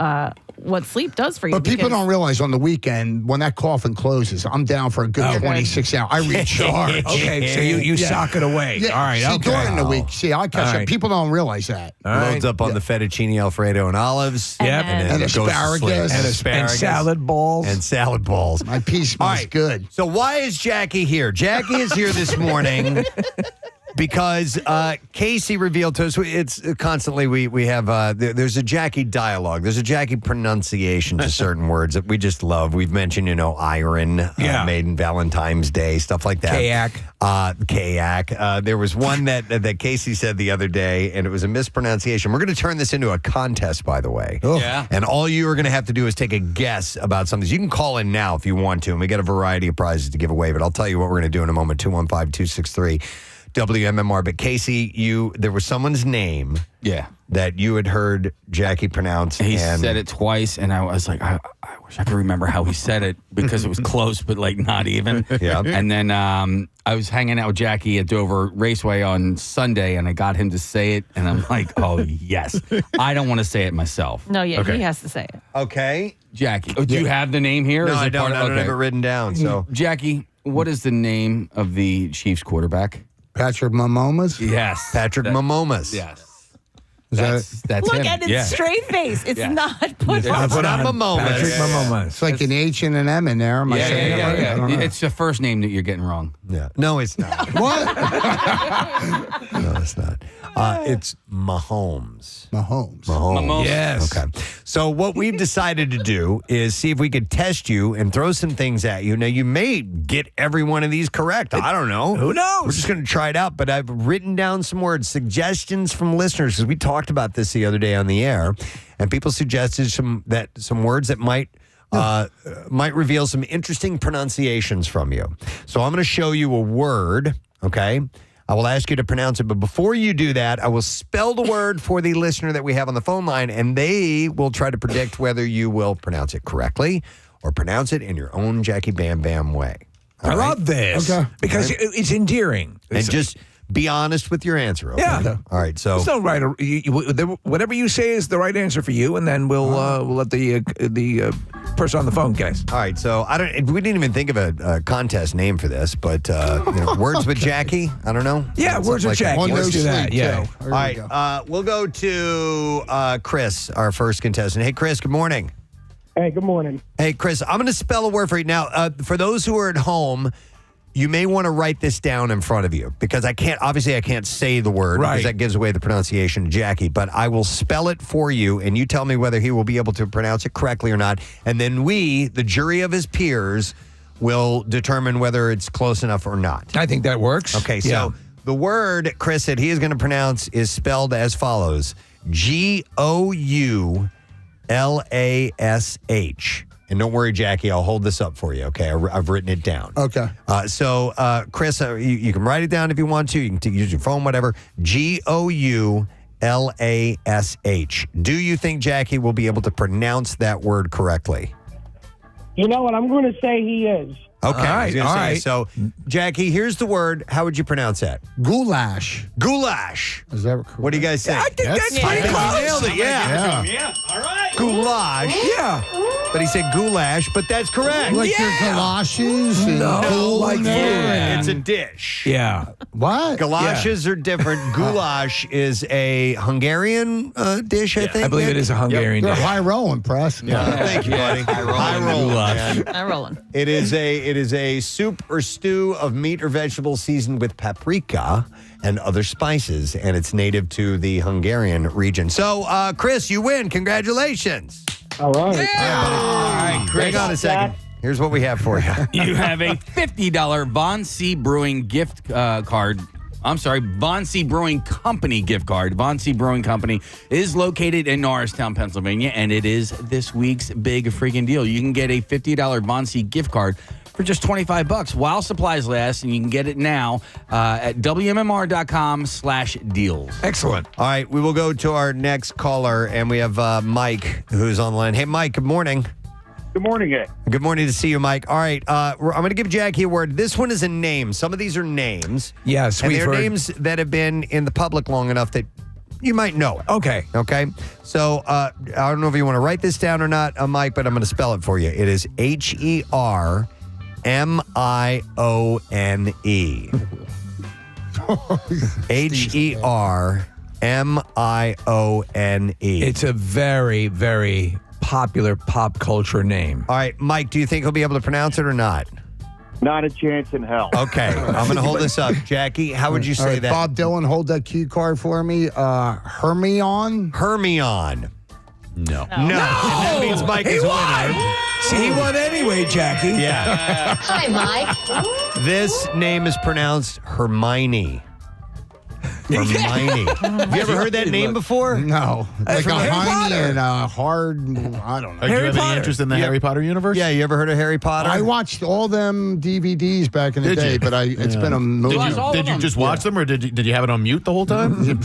what sleep does for you. But people don't realize on the weekend, when that coffin closes, I'm down for a good 26 hours. I recharge. Okay, so you sock it away. Yeah. All right, See, okay. during the week, I catch All up. right. People don't realize that. Loads up on the fettuccine Alfredo and olives. Yep. And And goes to sleep. asparagus. And And asparagus. salad balls. And salad balls. My pea smells good. So why is Jackie here? Jackie is here this morning because Casey revealed to us, it's constantly we have, there's a Jackie dialogue. There's a Jackie pronunciation to certain words that we just love. We've mentioned, iron, made in Valentine's Day, stuff like that. Kayak. There was one that Casey said the other day, and it was a mispronunciation. We're going to turn this into a contest, by the way. Yeah. And all you are going to have to do is take a guess about something. You can call in now if you want to, and we got a variety of prizes to give away, but I'll tell you what we're going to do in a moment, 215-263. WMMR. But Casey, there was someone's name that you had heard Jackie pronounce. He said it twice, and I was like, I wish I could remember how he said it because it was close, but like not even. Yeah. And then I was hanging out with Jackie at Dover Raceway on Sunday, and I got him to say it, and I'm like, oh, yes. I don't want to say it myself. No, he has to say it. Okay. Jackie. Do you have the name here? No, Is it I don't. part of- I don't have it written down. So, Jackie, what is the name of the Chiefs quarterback? Patrick Mahomes? Yes. Patrick Mahomes. Yes. Is That's Look him. at its straight face. It's not put It's on. not Mahomes. Patrick Mahomes. It's like an H and an M in there. Am I saying it right? I don't know. It's the first name that you're getting wrong. Yeah. No, it's not. What? No, it's not. It's Mahomes. Mahomes. Yes. Okay. So what we've decided to do is see if we could test you and throw some things at you. Now, you may get every one of these correct. I don't know. Who knows? We're just going to try it out. But I've written down some words, suggestions from listeners, because we talked about this the other day on the air, and people suggested some words that might might reveal some interesting pronunciations from you. So I'm going to show you a word, okay? I will ask you to pronounce it, but before you do that, I will spell the word for the listener that we have on the phone line, and they will try to predict whether you will pronounce it correctly or pronounce it in your own Jackie Bam Bam way. I love this. Okay. Because it's endearing. And just be honest with your answer, okay? Yeah. All right, so... There's no right or, whatever you say is the right answer for you, and then we'll let the person on the phone guess. All right, so we didn't even think of a contest name for this, but Words with Jackie, I don't know. Yeah, Words with Jackie. Let's do that. Yeah. All right, we'll go to Chris, our first contestant. Hey, Chris, good morning. Hey, good morning. Hey, Chris, I'm going to spell a word for you. Now, for those who are at home, you may want to write this down in front of you because I can't say the word because that gives away the pronunciation to Jackie, but I will spell it for you and you tell me whether he will be able to pronounce it correctly or not. And then we, the jury of his peers, will determine whether it's close enough or not. I think that works. Okay, so the word, Chris, that he is going to pronounce is spelled as follows. Goullash. And don't worry, Jackie, I'll hold this up for you, okay? I've written it down. Okay. So, Chris, you can write it down if you want to. You can use your phone, whatever. Goullash. Do you think Jackie will be able to pronounce that word correctly? You know what? I'm going to say he is. Okay. I was gonna all say, right. So, Jackie, here's the word. How would you pronounce that? Goulash. Goulash. Is that correct? What do you guys say? I think that's pretty close. Nailed it, yeah. Yeah, all right. Goulash. Yeah. But he said goulash, but that's correct. Like your galoshes? And like It's a dish. Yeah. What? Galoshes are different. Goulash is a Hungarian dish, I think. I believe it is a Hungarian They're dish. high rolling, Press. Thank you, buddy. High roll, man. I'm rolling. It is a soup or stew of meat or vegetables seasoned with paprika and other spices, and it's native to the Hungarian region. So, Chris, you win. Congratulations. All right. All right, Chris. Hang on a second. Here's what we have for you. You have a $50 Von C Brewing gift card. I'm sorry, Von C Brewing Company gift card. Von C Brewing Company is located in Norristown, Pennsylvania, and it is this week's big freaking deal. You can get a $50 Von C gift card for just $25 while supplies last, and you can get it now at WMMR.com/deals. Excellent. All right, we will go to our next caller, and we have Mike who's on the line. Hey, Mike, good morning. Good morning, Ed. Good morning to see you, Mike. All right, I'm going to give Jackie a word. This one is a name. Some of these are names. Yes, and we've they're heard. names that have been in the public long enough that you might know it. Okay. Okay? So I don't know if you want to write this down or not, Mike, but I'm going to spell it for you. It is HERMIONE. HERMIONE. It's a very, very popular pop culture name. All right, Mike, do you think he'll be able to pronounce it or not? Not a chance in hell. Okay, I'm going to hold this up. Jackie, how would you All say right, that? Bob Dylan, hold that cue card for me. Hermione. Hermione. No. No. And that means Mike is winner. See, he won anyway, Jackie. Yeah. Hi, Mike. This name is pronounced Hermione. Hermione. Have you ever heard that name before? No. Like from a Harry honey Potter. and a hard, I don't know. Do you Harry have any Potter. interest in the Harry Potter universe? Yeah, you ever heard of Harry Potter? I watched all them DVDs back in the Did day, you? but it's been a movie. Did Did you just watch them, or did you have it on mute the whole time?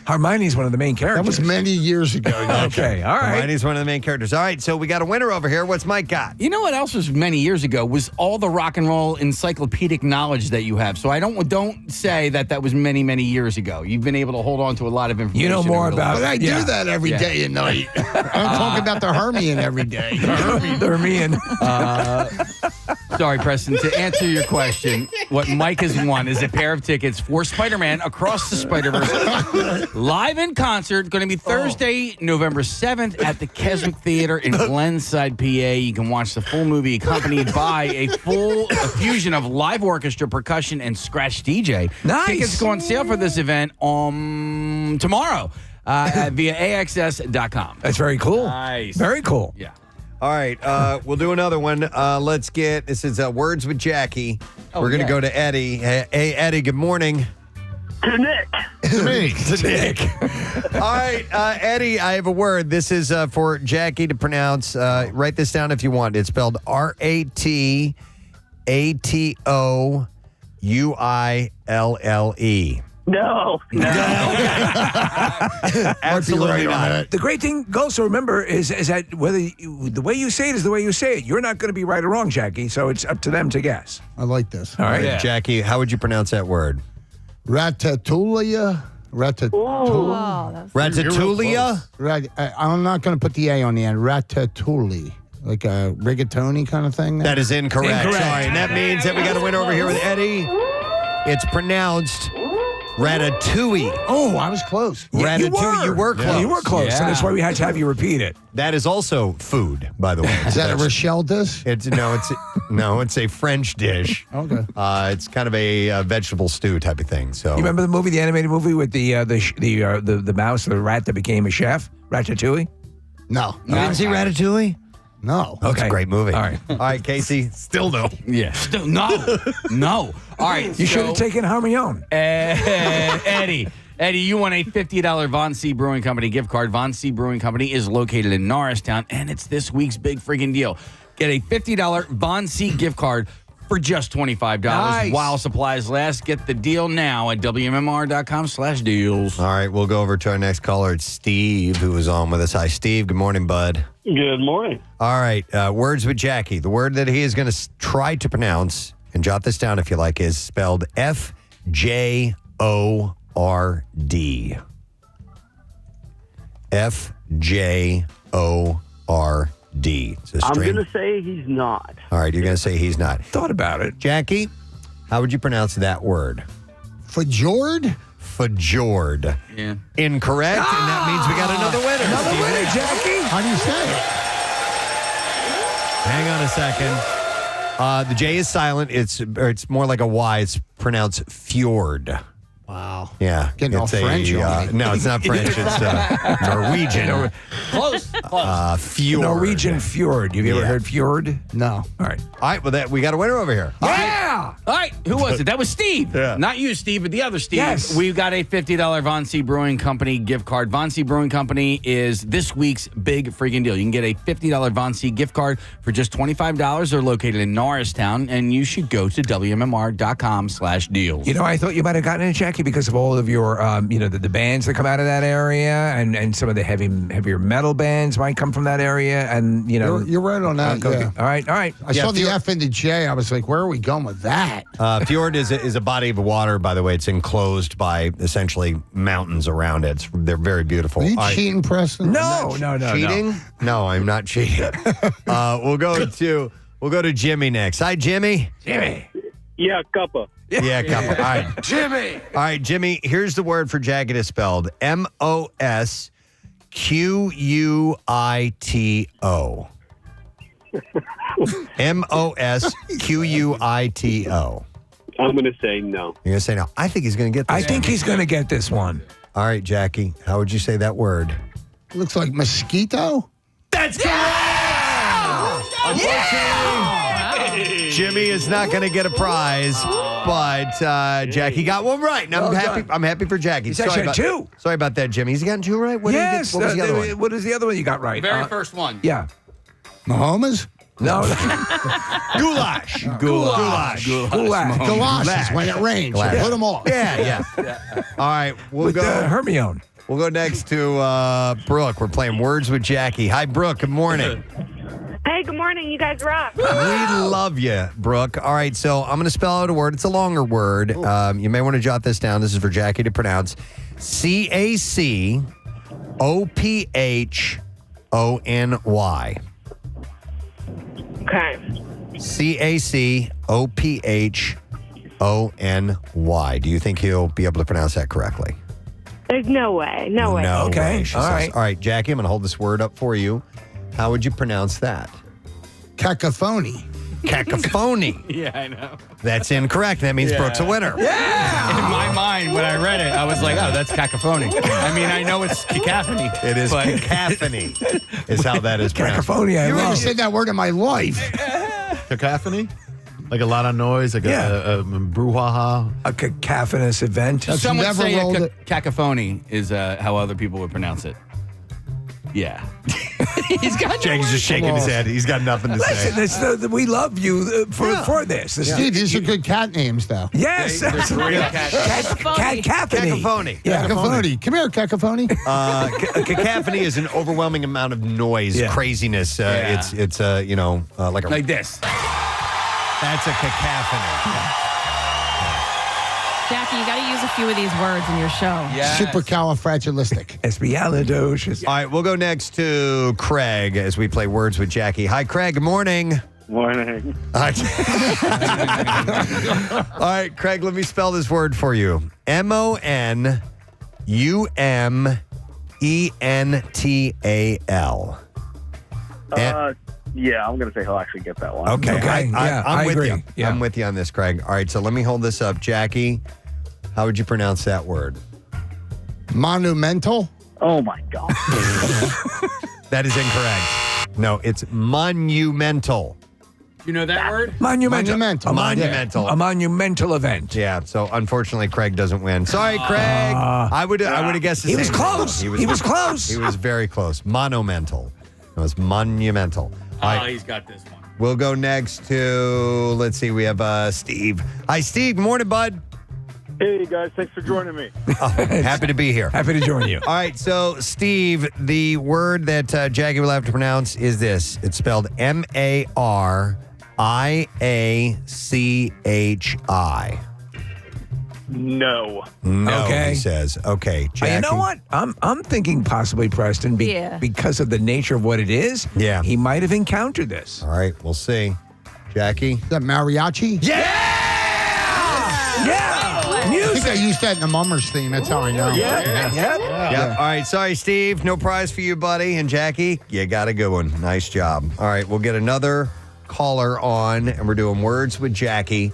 Hermione's one of the main That characters. was many years ago. Okay, all right. Hermione's one of the main characters. All right, so we got a winner over here. What's Mike got? You know what else was many years ago was all the rock and roll encyclopedic knowledge that you have. So I don't say that was many, many years ago. You've been able to hold on to a lot of information. You know more over the about But I last- do that every day and night. I'm talking about the Hermione every day. The Hermione. Sorry, Preston. To answer your question, what Mike has won is a pair of tickets for Spider-Man Across the Spider-Verse live in concert. Going to be Thursday, November 7th at the Keswick Theater in Glenside, PA. You can watch the full movie accompanied by a fusion of live orchestra, percussion, and scratch DJ. Nice. Tickets go on sale for this event tomorrow via AXS.com. That's very cool. Nice. Very cool. Yeah. All right, we'll do another one. Let's get, this is Words with Jackie. We're going to go to Eddie. Hey, Eddie, good morning. To Nick. To me. To Nick. All right, Eddie, I have a word. This is for Jackie to pronounce. Write this down if you want. It's spelled RATATOUILLE. No. Absolutely not. The great thing also remember is that the way you say it is the way you say it. You're not going to be right or wrong, Jackie. So it's up to them to guess. I like this. All right, Jackie, how would you pronounce that word? Ratatouille. Ratatouille? Right. I'm not going to put the A on the end. Ratatouille. Like a rigatoni kind of thing? That is incorrect. Incorrect. Sorry. And that means that we got a winner over here with Eddie. It's pronounced ratatouille. Oh, I was close. Ratatouille. You were close. Yeah, you were close. And that's why we had to have you repeat it. That is also food, by the way. Is that a Rochelle dish? It's a French dish. Okay. It's kind of a vegetable stew type of thing. So You remember the movie, the animated movie with the mouse, the rat that became a chef, Ratatouille? No. You didn't see Ratatouille? No. That's a great movie. All right. All right, Casey. Still no. Yeah. No. All right. You should have taken Hermione. Eddie, you won a $50 Von C Brewing Company gift card. Von C Brewing Company is located in Norristown, and it's this week's big freaking deal. Get a $50 Von C gift card for just $25 Nice. while supplies last. Get the deal now at WMMR.com/deals. All right, we'll go over to our next caller. It's Steve, who is on with us. Hi, Steve. Good morning, bud. Good morning. All right, words with Jackie. The word that he is going to try to pronounce, and jot this down if you like, is spelled FJORD. FJORD. It's a I'm string. going to say he's not. All right, you're going to say he's not. Thought about it. Jackie, how would you pronounce that word? Fajord? Fajord. Yeah. Incorrect, and that means we got another winner. Another winner, Jackie. How do you say it? Hang on a second. The J is silent. It's more like a Y. It's pronounced fjord. Wow. Yeah. Getting all French on me. No, it's not French. It's Norwegian. Close. Fjord. Norwegian fjord. Have you ever heard fjord? No. All right. All right, well, we got a winner over here. Yeah. All right, who was it? That was Steve. Yeah. Not you, Steve, but the other Steve. Yes. We got a $50 Von C Brewing Company gift card. Von C Brewing Company is this week's big freaking deal. You can get a $50 Von C gift card for just $25. They're located in Norristown, and you should go to WMMR.com/deals. You know, I thought you might have gotten it, Jackie, because of all of your, the bands that come out of that area, and some of the heavier metal bands might come from that area, and You're right on that. Yeah. All right. I saw the F and the J. I was like, where are we going with that? Fjord is a body of water, by the way. It's enclosed by essentially mountains around it. They're very beautiful. Are you cheating, Preston? No. Cheating? No, I'm not cheating. We'll go to Jimmy next. Hi, Jimmy. Jimmy. Yeah, cuppa. Yeah, couple. All right. Jimmy. All right, Jimmy, here's the word for jagged is spelled MOSQUITO. MOSQUITO. I'm going to say no. You're going to say no. I think he's going to get this. I think he's going to get this one. All right, Jackie, how would you say that word? Looks like mosquito. That's correct! Unfortunately, Jimmy is not going to get a prize, but Jackie got one right. And I'm happy. I'm happy for Jackie. He's actually two. Sorry about that, Jimmy. He's gotten two right. What did he Yes. get? What was the other one? What is the other one you got right? Very first one. Yeah. Mahomes? No. Goulash. Goulash. Galoshes when it rains. Glass. Put them on. Yeah. All right, we'll With go. Hermione. We'll go next to Brooke. We're playing Words with Jackie. Hi, Brooke. Good morning. Hey, good morning. You guys rock. We love you, Brooke. All right, so I'm going to spell out a word. It's a longer word. You may want to jot this down. This is for Jackie to pronounce. CACOPHONY. Okay. CACOPHONY. Do you think he'll be able to pronounce that correctly? There's no way. No way. Okay. All right. All right, Jackie, I'm going to hold this word up for you. How would you pronounce that? Cacophony. Cacophony. Yeah, I know. That's incorrect. That means Brooke's a winner. Yeah. In my mind, when I read it, I was like, oh, that's cacophony. I mean, I know it's cacophony. It is cacophony is how that is pronounced. Cacophony. I You never love. said that word in my life. Cacophony? Like a lot of noise, like a brouhaha. A cacophonous event. Some would never say rolled a it. cacophony is how other people would pronounce it. Yeah. He's got Jake's just shaking his head. He's got nothing to say. Listen, we love you for this. Steve, these are good cat names, though. Yes. Cacophony. Cacophony. Cacophony. Come here, cacophony. Cacophony is an overwhelming amount of noise, craziness. It's like a like this. That's a cacophony. Jackie, you got to use a few of these words in your show. Supercalifragilistic. Espialidocious. All right, we'll go next to Craig as we play Words with Jackie. Hi, Craig. Good morning. Morning. All right. All right, Craig, let me spell this word for you. Monummental. Yeah, I'm going to say he'll actually get that one. Okay. I'm with agree. you. Yeah. I'm with you on this, Craig. All right, so let me hold this up. Jackie, how would you pronounce that word? Monumental. Oh, my God. That is incorrect. No, it's monumental. You know that word? Monumental. A monumental. A monumental event. Yeah, so unfortunately, Craig doesn't win. Sorry, Craig. I would have guessed the He same was thing. close. He was close. He was very close. Monumental. It was monumental. All right, He's got this one. we'll go next to, let's see, we have Steve. Hi, Steve. Good morning, bud. Hey, guys. Thanks for joining me. Happy to be here. Happy to join you. All right, so Steve, the word that Jackie will have to pronounce is this. It's spelled Mariachi. No. No, Okay. he says. Okay, Jackie. You know what? I'm thinking possibly Preston because of the nature of what it is. Yeah. He might have encountered this. All right, we'll see. Jackie? Is that mariachi? Yeah! I think I used that in the Mummers theme. That's how I know. Yeah. All right, sorry, Steve. No prize for you, buddy. And Jackie, you got a good one. Nice job. All right, we'll get another caller on, and we're doing Words with Jackie.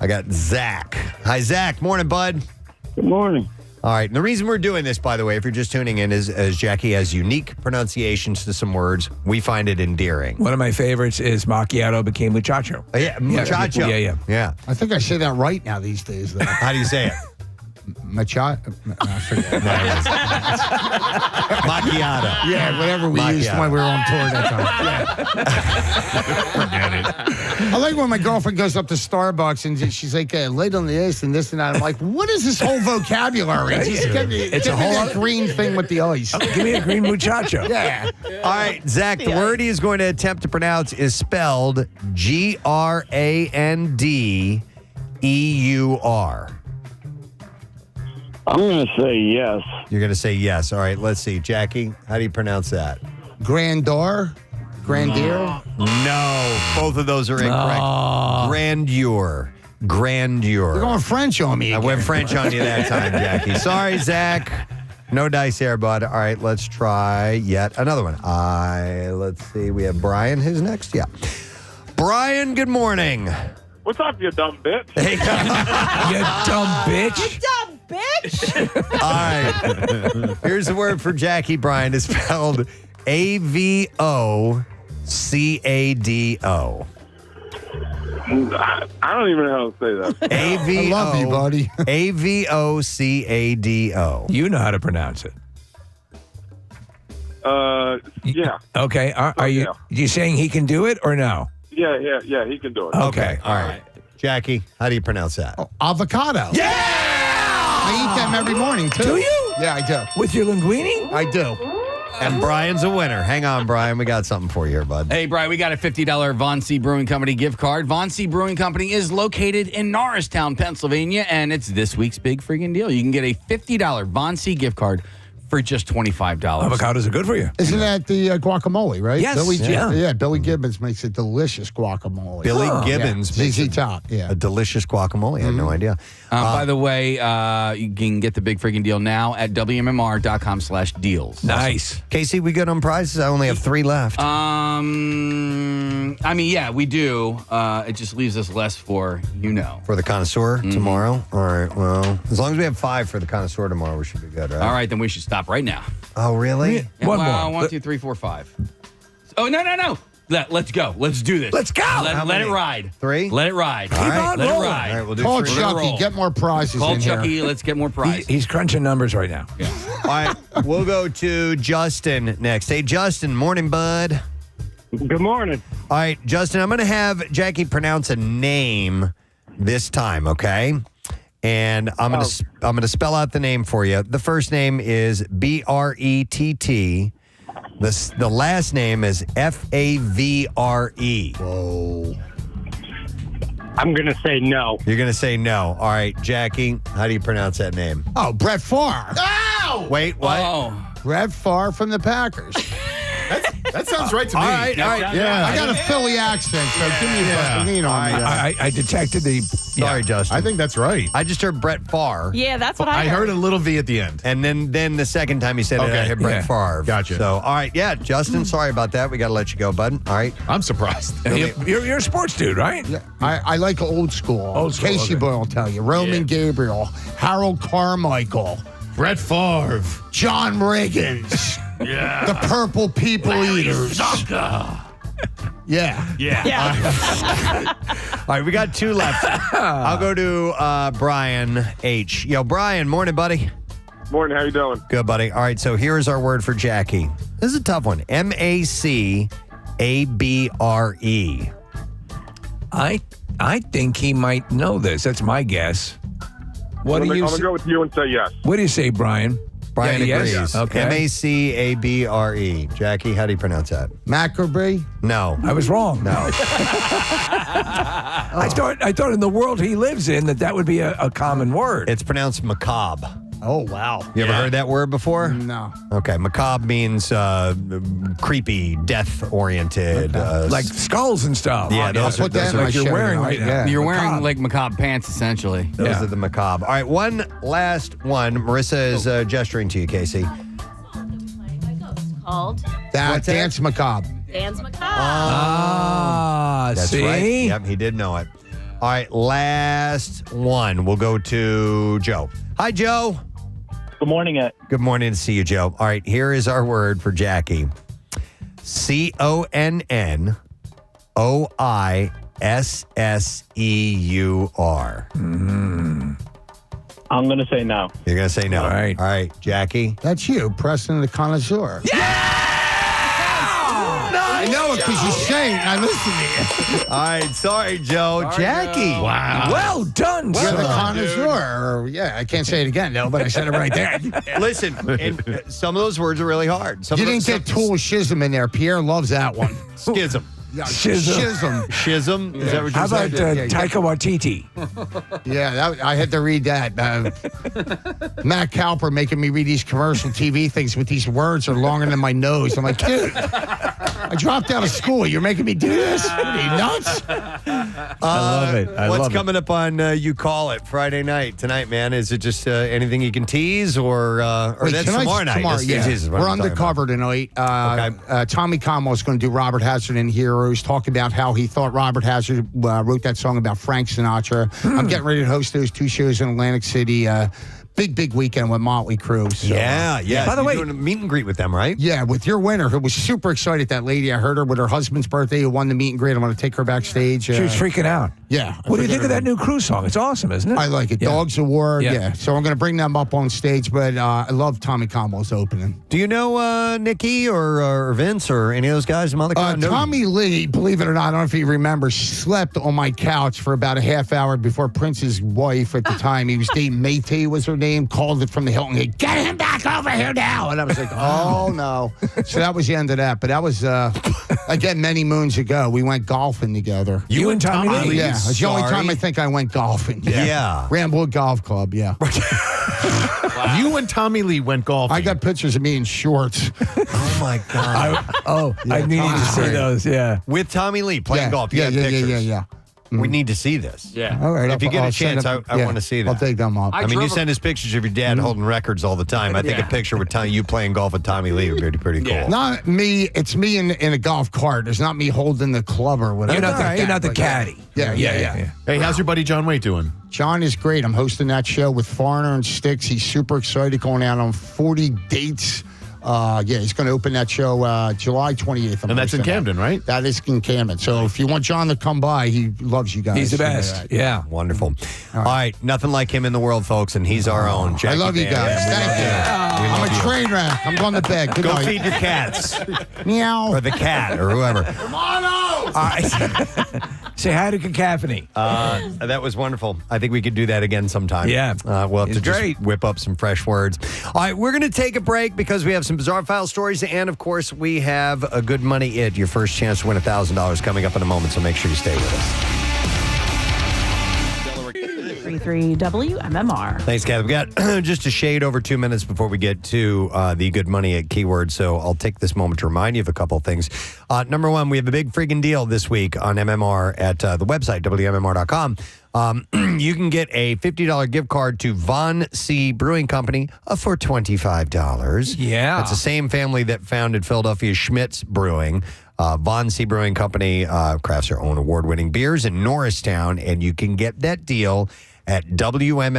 I got Zach. Hi, Zach. Morning, bud. Good morning. All right. And the reason we're doing this, by the way, if you're just tuning in, is as Jackie has unique pronunciations to some words. We find it endearing. One of my favorites is macchiato became muchacho. Yeah, muchacho. Yeah. I think I say that right now these days, though. How do you say it? Machato. I forget. Macchiato. Yeah, whatever we used when we were on tour that time. Forget it. I like when my girlfriend goes up to Starbucks and she's like, late on the ice and this and that. I'm like, what is this whole vocabulary? Just give me that green thing with the ice. Give me a green muchacho. Yeah. All right, Zach, the word he is going to attempt to pronounce is spelled Grandeur. I'm going to say yes. You're going to say yes. All right, let's see. Jackie, how do you pronounce that? Grandeur? No, both of those are incorrect. Grandeur. You're going French on me again. I went French on you that time, Jackie. Sorry, Zach. No dice here, bud. All right, let's try yet another one. Let's see. We have Brian. Who's next? Yeah. Brian, good morning. What's up, you dumb bitch? Hey, You dumb bitch. Dumb bitch. all right. Here's the word for Jackie, Brian. It's spelled AVOCADO. I don't even know how to say that. I love you, buddy. AVOCADO. You know how to pronounce it. Yeah. Okay. Are you saying he can do it or no? Yeah, he can do it. Okay. All right. Jackie, how do you pronounce that? Avocado. Yeah! I eat them every morning, too. Do you? Yeah, I do. With your linguine? I do. And Brian's a winner. Hang on, Brian. We got something for you here, bud. Hey, Brian, we got a $50 Von C Brewing Company gift card. Von C Brewing Company is located in Norristown, Pennsylvania, and it's this week's big freaking deal. You can get a $50 Von C gift card for just $25. Avocados are good for you. Isn't that the guacamole, right? Yes. Billy Gibbons makes a delicious guacamole. Billy Gibbons makes ZZ Top, a delicious guacamole. I had no idea. By the way, you can get the big freaking deal now at WMMR.com/deals. Nice. Casey, we good on prizes? I only have 3 left. I mean, yeah, we do. It just leaves us less for For the connoisseur tomorrow? All right, well, as long as we have 5 for the connoisseur tomorrow, we should be good, right? All right, then we should stop right now. Oh, really? Yeah, One more. 1, 2, 3, 4, 5. Oh, no. Let's go. Let's do this. Let's go. Let it ride. 3? Let it ride. All right. Let it rolling. ride. All right, we'll do Call 3. Chucky. Get more prizes Call in Chucky. here. Let's get more prize. He's crunching numbers right now. All right, we'll go to Justin next. Hey, Justin, morning, bud. Good morning. All right, Justin, I'm going to have Jackie pronounce a name this time, okay? And I'm going to spell out the name for you. The first name is Brett. The last name is Favre. Whoa. I'm going to say no. You're going to say no. All right, Jackie, how do you pronounce that name? Oh, Brett Favre. Ow! Wait, what? Oh. Brett Favre from the Packers. That sounds right to me. All right. Yeah. I got a Philly accent, so give me a fucking lean on me. I detected the. Sorry, Justin. I think that's right. I just heard Brett Favre. Yeah, that's what I I heard a little V at the end. And then the second time he said it, I heard Brett Favre. Gotcha. So, all right, yeah, Justin, sorry about that. We got to let you go, bud. All right. I'm surprised. You're a sports dude, right? Yeah, I like old school. Old school, Casey okay. Boyle will tell you. Roman Gabriel, Harold Carmichael, Brett Favre. John Riggins. Yeah. The Purple People Eaters. Yeah. All right, we got 2 left. I'll go to Brian H. Yo, Brian, morning, buddy. Morning, how you doing? Good, buddy. All right, so here's our word for Jackie. This is a tough one. Macabre. I think he might know this. That's my guess. What I'm do you going to say? go with you and say yes. What do you say, Brian? Brian Yeah, agrees. yes? Okay. Macabre. Jackie, how do you pronounce that? Macabre? No. I was wrong. No. I thought in the world he lives in that would be a common word. It's pronounced macabre. Oh, wow. You ever heard that word before? No. Okay, macabre means creepy, death-oriented. like skulls and stuff. Yeah, those are Put that in my like you're show wearing tonight, right now. yeah. You're wearing Macabre. like macabre pants, essentially. Those are the macabre. All right, one last one. Marissa is gesturing to you, Casey. Called That Dance Macabre. Dance Macabre. That's see? right. Yep, he did know it. All right, last one. We'll go to Joe. Hi, Joe. Good morning. Good morning to see you, Joe. All right, here is our word for Jackie. CONNOISSEUR. I'm going to say no. You're going to say no. All right. All right, Jackie. That's you, Preston the Connoisseur. I know it because you sang. I listen to you. All right, sorry, Joe. Jackie. Wow. Well done, You're the sir. connoisseur. Yeah, I can't say it again, though, but I said it right there. Listen, and some of those words are really hard. Some You of didn't them- get Tool Schism in there. Pierre loves that one. Schism. Yeah, Schism. Schism? Is that what How you're about saying? Taika Waititi? Yeah, I had to read that. Matt Cowper making me read these commercial TV things with these words are longer than my nose. I'm like, dude, I dropped out of school. You're making me do this? What are you nuts? I love it. What's coming up on You Call It Friday night tonight, man? Is it just anything you can tease or Wait, that's tonight's tomorrow night? Tomorrow, That's- yeah. this is what We're I'm talking undercover tonight. Okay. Tommy Como is going to do Robert Hazard in Heroes, talk about how he thought Robert Hazard wrote that song about Frank Sinatra. I'm getting ready to host those 2 shows in Atlantic City. Big weekend with Motley Crue. So, Yeah. By the way, doing a meet and greet with them, right? yeah, with your winner, who was super excited. That lady, I heard her with her husband's birthday, who won the meet and greet. I'm going to take her backstage. She was freaking out. Yeah. What do you think of that new Crew song? It's awesome, isn't it? I like it. Yeah. Dogs of War. Yeah. Yeah. So I'm going to bring them up on stage, but I love Tommy Como's opening. Do you know Nikki or Vince or any of those guys? Tommy Lee, believe it or not, I don't know if you remember, slept on my couch for about a half hour before Prince's wife at the time, he was dating Mayte was her name, called it from the Hilton. Hey, get him back over here now. And I was like, oh, no. So that was the end of that. But that was, again, many moons ago. We went golfing together. You and Tommy Lee? Yeah. It's the only time I think I went golfing. Yeah. Ramblewood Golf Club, yeah. Wow. You and Tommy Lee went golfing. I got pictures of me in shorts. Oh, my God. I needed to see those, yeah. With Tommy Lee playing golf. You have pictures. Yeah. We need to see this. Yeah. All right. If you get I'll a chance, send I want to see that. I'll take them up. I mean, you send us pictures of your dad holding records all the time. I think a picture with you playing golf with Tommy Lee would be pretty cool. Not me. It's me in a golf cart. It's not me holding the club or whatever. You're not the caddy. Yeah. Hey, how's your buddy John Waite doing? John is great. I'm hosting that show with Foreigner and Sticks. He's super excited, going out on 40 dates. he's going to open that show July 28th. And that's in Camden, right? That is in Camden. So if you want John to come by, he loves you guys. He's the best. That. Yeah. Wonderful. All right. Nothing like him in the world, folks, and he's our own. Jackie I love you Van. guys. Thank you. I'm a train wreck. I'm going to bed. Good Go night. feed your cats. Meow. Or the cat or whoever. Romano! All right. Say hi to Cacophony. That was wonderful. I think we could do that again sometime. Yeah. We'll have It's to just great. whip up some fresh words. All right, we're going to take a break because we have some bizarre file stories, and of course, we have a Good Money Your first chance to win $1,000 coming up in a moment, so make sure you stay with us. 33 WMMR. Thanks, Kathy. We got just a shade over 2 minutes before we get to the Good Money keyword, so I'll take this moment to remind you of a couple of things. Number one, we have a big freaking deal this week on MMR at the website, WMMR.com. You can get a $50 gift card to Von C Brewing Company for $25. Yeah. It's the same family that founded Philadelphia Schmidt's Brewing. Von C Brewing Company crafts their own award-winning beers in Norristown, and you can get that deal at WMMR.com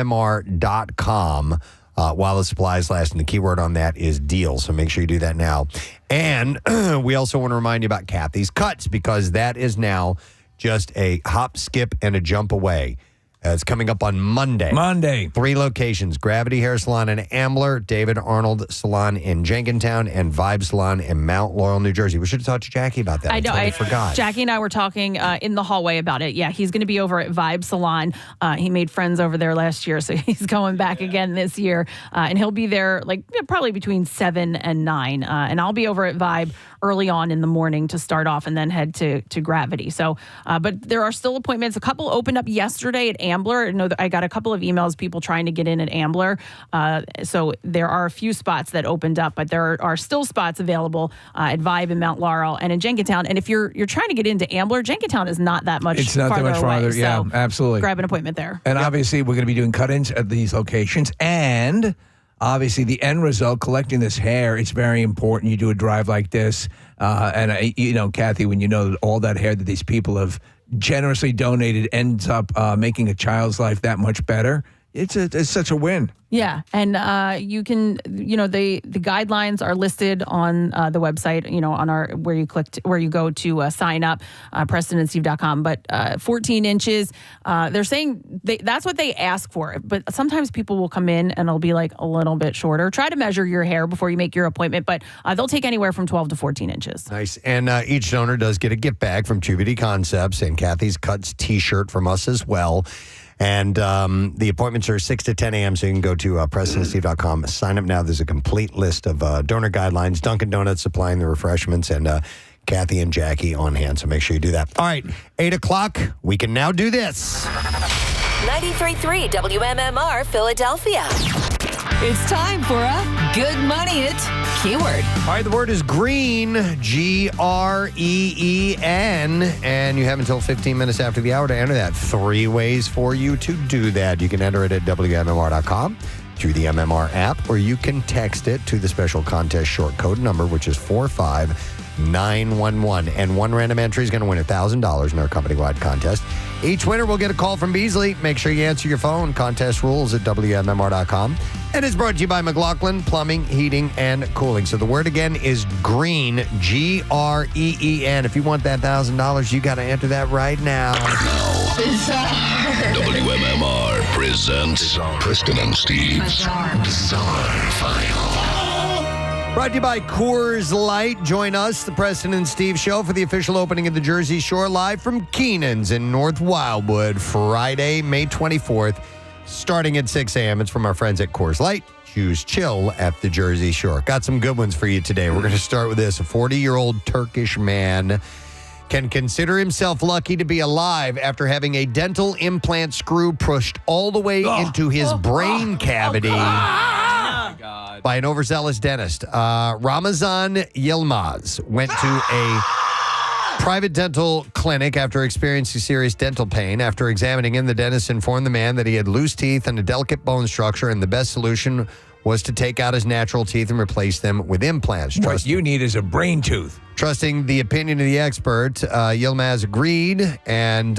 while the supplies last, and the keyword on that is deal, so make sure you do that now. And we also want to remind you about Kathy's Cuts, because that is now just a hop, skip, and a jump away. It's coming up on Monday. 3 locations: Gravity Hair Salon in Ambler, David Arnold Salon in Jenkintown, and Vibe Salon in Mount Laurel, New Jersey. We should have talked to Jackie about that. I know. I forgot. Jackie and I were talking in the hallway about it. Yeah, he's going to be over at Vibe Salon. He made friends over there last year, so he's going back again this year. And he'll be there probably between 7 and 9. And I'll be over at Vibe early on in the morning to start off, and then head to Gravity. So, but there are still appointments. A couple opened up yesterday at Ambler. I know that I got a couple of emails, people trying to get in at Ambler. So there are a few spots that opened up, but there are still spots available at Vibe in Mount Laurel and in Jenkintown. And if you're trying to get into Ambler, Jenkintown is not that much. It's not that much farther. Away, Yeah, so absolutely. Grab an appointment there. And obviously, we're going to be doing cut-ins at these locations. And obviously, the end result, collecting this hair, it's very important. You do a drive like this. Kathy, when you know that all that hair that these people have generously donated ends up making a child's life that much better, it's such a win. Yeah, and you can, the guidelines are listed on the website, on our where you go to sign up, PrestonandSteve.com. But 14 inches, they're saying that's what they ask for. But sometimes people will come in and it'll be like a little bit shorter. Try to measure your hair before you make your appointment, but they'll take anywhere from 12 to 14 inches. Nice. And each donor does get a gift bag from Tubity Concepts and Kathy's Cuts T-shirt from us as well. And the appointments are 6 to 10 a.m., so you can go to PrestonandSteve.com. Sign up now. There's a complete list of donor guidelines. Dunkin' Donuts supplying the refreshments, and Kathy and Jackie on hand, so make sure you do that. All right, 8 o'clock, we can now do this. 93.3 WMMR Philadelphia. It's time for a Good Money It keyword. All right, the word is green, Green, and you have until 15 minutes after the hour to enter that. 3 ways for you to do that. You can enter it at WMMR.com, through the MMR app, or you can text it to the special contest short code number, which is 45911. And one random entry is going to win $1,000 in our company-wide contest. Each winner will get a call from Beasley. Make sure you answer your phone. Contest rules at WMMR.com. And it's brought to you by McLaughlin Plumbing, Heating, and Cooling. So the word again is green, Green. If you want that $1,000, you got to enter that right now. WMMR presents Preston and Steve's Bizarre File. Brought to you by Coors Light. Join us, the Preston and Steve Show, for the official opening of the Jersey Shore, live from Keenan's in North Wildwood, Friday, May 24th, starting at 6 a.m. It's from our friends at Coors Light. Choose chill at the Jersey Shore. Got some good ones for you today. We're going to start with this. A 40-year-old Turkish man can consider himself lucky to be alive after having a dental implant screw pushed all the way into his brain cavity by an overzealous dentist. Ramazan Yilmaz went to a private dental clinic after experiencing serious dental pain. After examining him, the dentist informed the man that he had loose teeth and a delicate bone structure, and the best solution was to take out his natural teeth and replace them with implants. What you need is a brain tooth. Trusting the opinion of the expert, Yilmaz agreed, and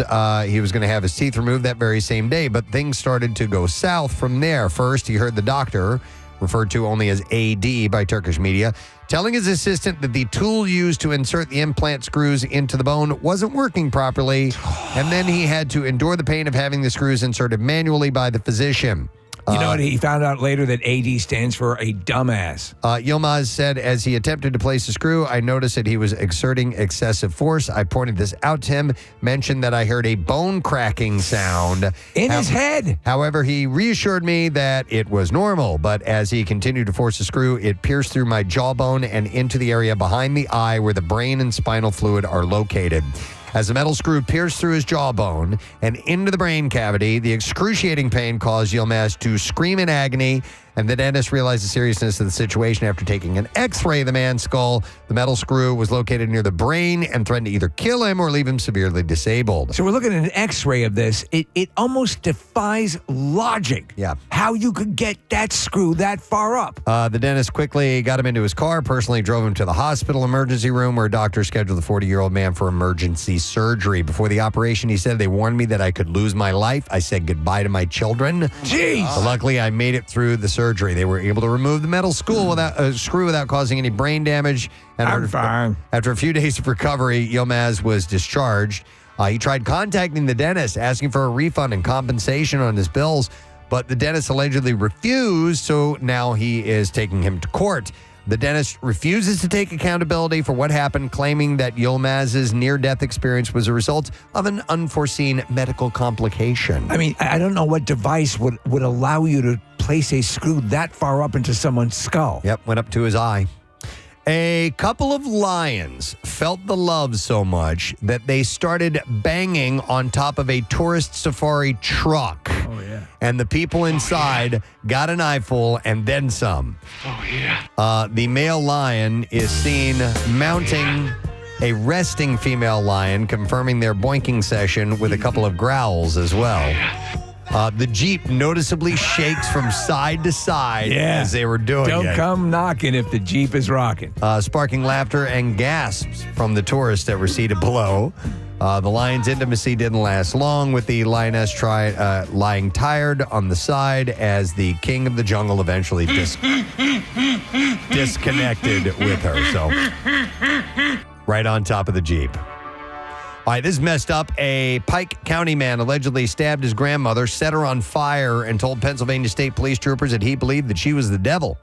he was going to have his teeth removed that very same day. But things started to go south from there. First, he heard the doctor referred to only as AD by Turkish media, telling his assistant that the tool used to insert the implant screws into the bone wasn't working properly, and then he had to endure the pain of having the screws inserted manually by the physician. You know what? He found out later that AD stands for a dumbass. Yilmaz said, as he attempted to place the screw, I noticed that he was exerting excessive force. I pointed this out to him, mentioned that I heard a bone cracking sound in his head. However, he reassured me that it was normal, but as he continued to force the screw, it pierced through my jawbone and into the area behind the eye where the brain and spinal fluid are located. As the metal screw pierced through his jawbone and into the brain cavity, the excruciating pain caused Yilmaz to scream in agony, and the dentist realized the seriousness of the situation after taking an x-ray of the man's skull. The metal screw was located near the brain and threatened to either kill him or leave him severely disabled. So we're looking at an x-ray of this. It almost defies logic. Yeah. How you could get that screw that far up. The dentist quickly got him into his car, personally drove him to the hospital emergency room where a doctor scheduled the 40-year-old man for emergency surgery. Before the operation, he said, they warned me that I could lose my life. I said goodbye to my children. Jeez. But luckily, I made it through the surgery. They were able to remove the metal screw without causing any brain damage. And after a few days of recovery, Yilmaz was discharged. He tried contacting the dentist, asking for a refund and compensation on his bills, but the dentist allegedly refused, so now he is taking him to court. The dentist refuses to take accountability for what happened, claiming that Yilmaz's near-death experience was a result of an unforeseen medical complication. I mean, I don't know what device would allow you to place a screw that far up into someone's skull. Yep, went up to his eye. A couple of lions felt the love so much that they started banging on top of a tourist safari truck. Oh, yeah. And the people inside got an eyeful and then some. Oh, yeah. The male lion is seen mounting a resting female lion, confirming their boinking session with a couple of growls as well. The Jeep noticeably shakes from side to side as they were doing it. Don't come knocking if the Jeep is rocking. Sparking laughter and gasps from the tourists that were seated below. The lion's intimacy didn't last long, with the lioness lying tired on the side as the king of the jungle eventually disconnected with her. So, right on top of the Jeep. All right, this is messed up. A Pike County man allegedly stabbed his grandmother, set her on fire, and told Pennsylvania State Police troopers that he believed that she was the devil.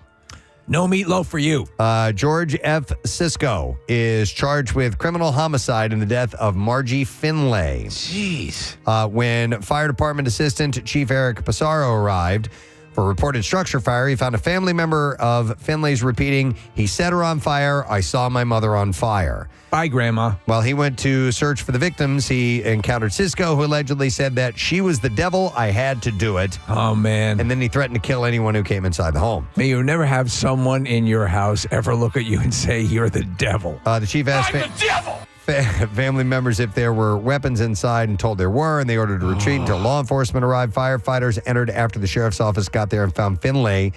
No meatloaf for you. George F. Cisco is charged with criminal homicide in the death of Margie Finlay. Jeez. When Fire Department Assistant Chief Eric Passaro arrived for a reported structure fire, he found a family member of Finlay's repeating, "He set her on fire. I saw my mother on fire." Bye, Grandma. While he went to search for the victims, he encountered Cisco, who allegedly said that she was the devil. I had to do it. Oh, man. And then he threatened to kill anyone who came inside the home. May you never have someone in your house ever look at you and say you're the devil. The chief asked family members if there were weapons inside and told there were, and they ordered to retreat until law enforcement arrived. Firefighters entered after the sheriff's office got there and found Finlay,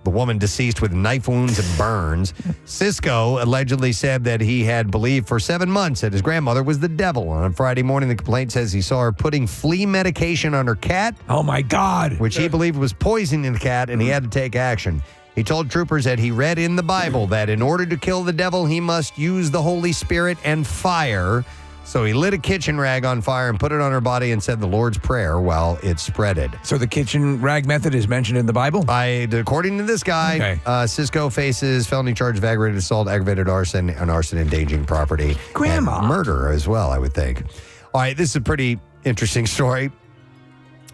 the woman, deceased with knife wounds and burns. Cisco allegedly said that he had believed for 7 months that his grandmother was the devil. On Friday morning, the complaint says he saw her putting flea medication on her cat. Oh, my God. Which he believed was poisoning the cat, and he had to take action. He told troopers that he read in the Bible that in order to kill the devil, he must use the Holy Spirit and fire. So he lit a kitchen rag on fire and put it on her body and said the Lord's Prayer while it spreaded. So the kitchen rag method is mentioned in the Bible? According to this guy, Cisco faces felony charge of aggravated assault, aggravated arson, and arson endangering property. Grandma. And murder as well, I would think. All right, this is a pretty interesting story.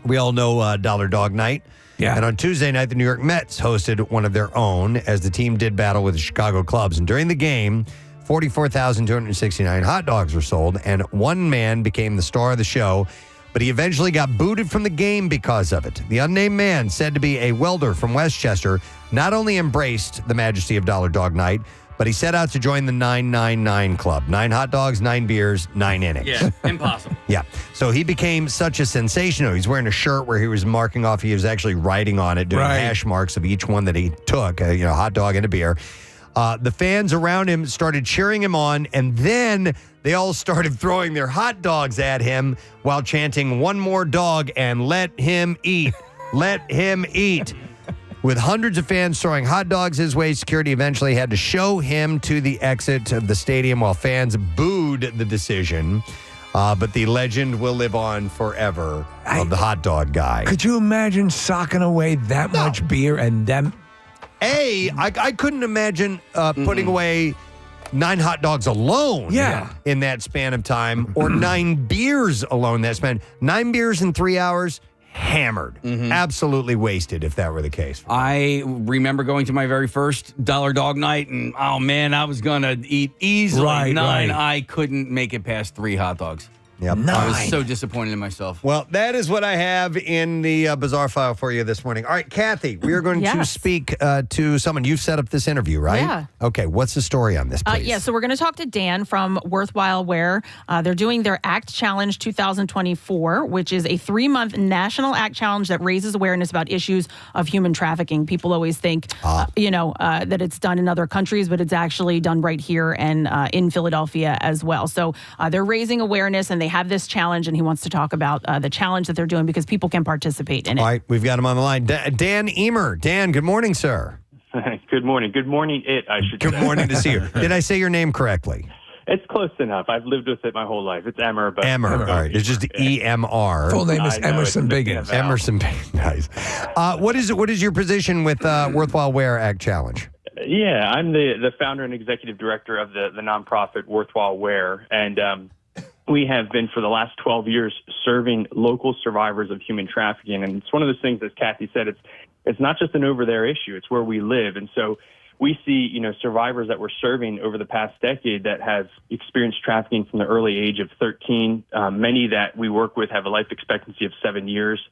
We all know Dollar Dog Night. Yeah. And on Tuesday night, the New York Mets hosted one of their own as the team did battle with the Chicago Cubs. And during the game, 44,269 hot dogs were sold, and one man became the star of the show, but he eventually got booted from the game because of it. The unnamed man, said to be a welder from Westchester, not only embraced the majesty of Dollar Dog Night, but he set out to join the 999 Club. 9 hot dogs, 9 beers, 9 innings. Yeah, impossible. Yeah. So he became such a sensation. He's wearing a shirt where he was marking off, he was actually writing on it, doing hash marks of each one that he took, hot dog and a beer. The fans around him started cheering him on, and then they all started throwing their hot dogs at him while chanting, "One more dog and let him eat. Let him eat." With hundreds of fans throwing hot dogs his way, security eventually had to show him to the exit of the stadium while fans booed the decision. But the legend will live on forever of the hot dog guy. Could you imagine socking away that much beer and them? I couldn't imagine putting away 9 hot dogs alone in that span of time, or 9 beers alone that span. 9 beers in 3 hours, hammered. Absolutely wasted if that were the case. I remember going to my very first Dollar Dog night, and oh man, I was gonna eat easily 9. I couldn't make it past 3 hot dogs. Yep. I was so disappointed in myself. Well, that is what I have in the bizarre file for you this morning. All right, Kathy, we are going to speak to someone. You've set up this interview, right? Yeah. Okay, what's the story on this, please? So we're going to talk to Dan from Worthwhile Wear. They're doing their ACT Challenge 2024, which is a 3-month national ACT challenge that raises awareness about issues of human trafficking. People always think, that it's done in other countries, but it's actually done right here and in Philadelphia as well. So they're raising awareness, and they have this challenge, and he wants to talk about the challenge that they're doing because people can participate in it. All right, we've got him on the line. Dan Emer. Dan, good morning, sir. Good morning. Good morning, I should say. Good morning to see you. Did I say your name correctly? It's close enough. I've lived with it my whole life. It's Emmer. But Emmer. All right. It's just EMR. Full name is Emerson Biggins. Emerson Biggins. Nice. What is your position with Worthwhile Wear Act Challenge? Yeah, I'm the founder and executive director of the nonprofit Worthwhile Wear, and we have been for the last 12 years serving local survivors of human trafficking. And it's one of those things, as Kathy said, it's not just an over there issue. It's where we live. And so we see, survivors that we're serving over the past decade that have experienced trafficking from the early age of 13. Many that we work with have a life expectancy of 7 years.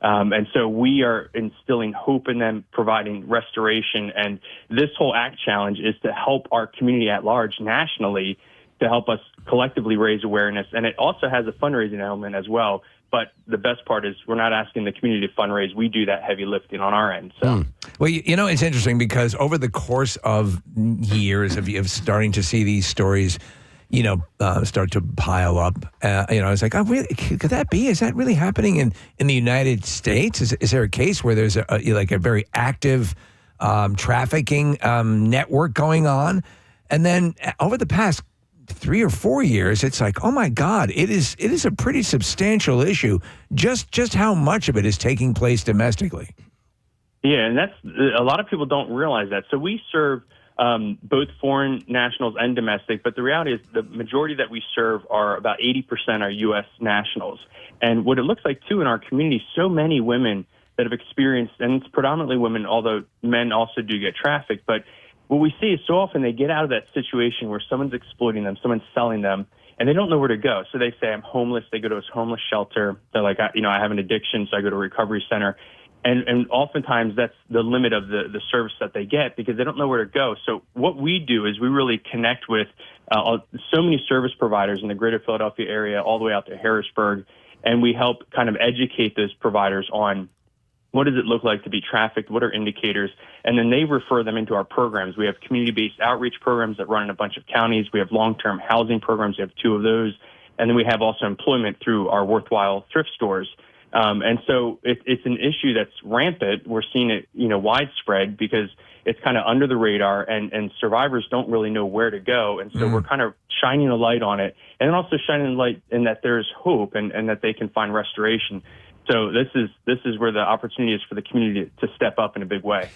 And so we are instilling hope in them, providing restoration. And this whole ACT challenge is to help our community at large nationally, to help us collectively raise awareness. And it also has a fundraising element as well. But the best part is we're not asking the community to fundraise. We do that heavy lifting on our end. So, Well, it's interesting because over the course of years of starting to see these stories, start to pile up, it's like, oh, really? Could that be? Is that really happening in the United States? Is there a case where there's a very active trafficking network going on? And then over the past 3 or 4 years, it's like, oh my God, it is a pretty substantial issue. Just how much of it is taking place domestically. Yeah, and that's a lot of people don't realize that. So we serve both foreign nationals and domestic, but the reality is the majority that we serve are about 80% are U.S. nationals. And what it looks like too in our community, so many women that have experienced, and it's predominantly women, although men also do get trafficked, but what we see is so often they get out of that situation where someone's exploiting them, someone's selling them, and they don't know where to go. So they say, I'm homeless. They go to a homeless shelter. They're like, I have an addiction, so I go to a recovery center. And oftentimes that's the limit of the service that they get because they don't know where to go. So what we do is we really connect with so many service providers in the greater Philadelphia area all the way out to Harrisburg, and we help kind of educate those providers on what does it look like to be trafficked? What are indicators? And then they refer them into our programs. We have community-based outreach programs that run in a bunch of counties. We have long-term housing programs. We have 2 of those. And then we have also employment through our Worthwhile thrift stores. And so it's an issue that's rampant. We're seeing it, widespread because it's kind of under the radar and survivors don't really know where to go. And so we're kind of shining a light on it and then also shining a light in that there's hope and that they can find restoration. So this is where the opportunity is for the community to step up in a big way.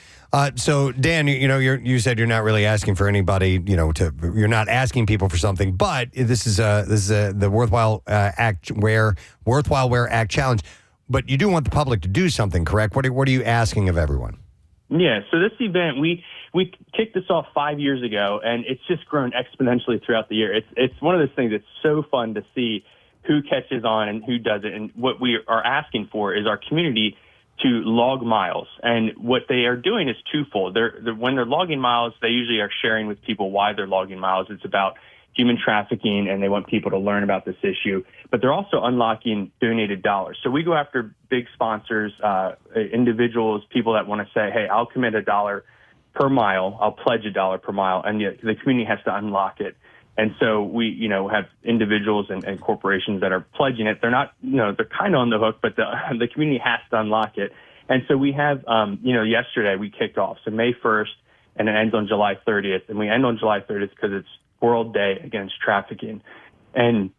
So Dan, you said you're not really asking for anybody, you're not asking people for something, but this is the Worthwhile Worthwhile Wear Act Challenge. But you do want the public to do something, correct? What are you asking of everyone? Yeah. So this event we kicked this off 5 years ago, and it's just grown exponentially throughout the year. It's one of those things that's so fun to see who catches on and who doesn't. And what we are asking for is our community to log miles. And what they are doing is twofold. When they're logging miles, they usually are sharing with people why they're logging miles. It's about human trafficking, and they want people to learn about this issue. But they're also unlocking donated dollars. So we go after big sponsors, individuals, people that want to say, hey, I'll commit $1 per mile. I'll pledge $1 per mile. And the community has to unlock it. And so we, have individuals and corporations that are pledging it. They're not, they're kind of on the hook, but the community has to unlock it. And so we have, yesterday we kicked off. So May 1st, and it ends on July 30th. And we end on July 30th because it's World Day Against Trafficking. And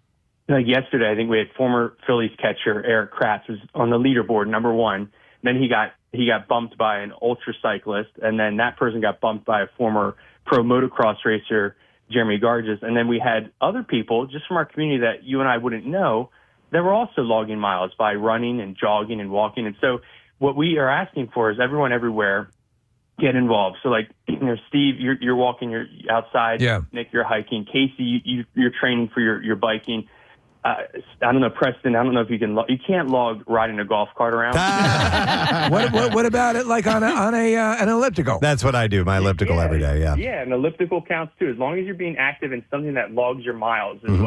like yesterday, I think we had former Phillies catcher Eric Kratz was on the leaderboard, number one. Then he got bumped by an ultra cyclist, and then that person got bumped by a former pro motocross racer, Jeremy Garges. And then we had other people just from our community that you and I wouldn't know that were also logging miles by running and jogging and walking. And so what we are asking for is everyone everywhere get involved. So like, Steve, you're walking, you're outside. Yeah. Nick, you're hiking. Casey, you're training for your biking. I don't know, Preston. I don't know if you can. You can't log riding a golf cart around. What about it like on an elliptical? That's what I do. My elliptical every day. Yeah. Yeah, an elliptical counts too. As long as you're being active in something that logs your miles is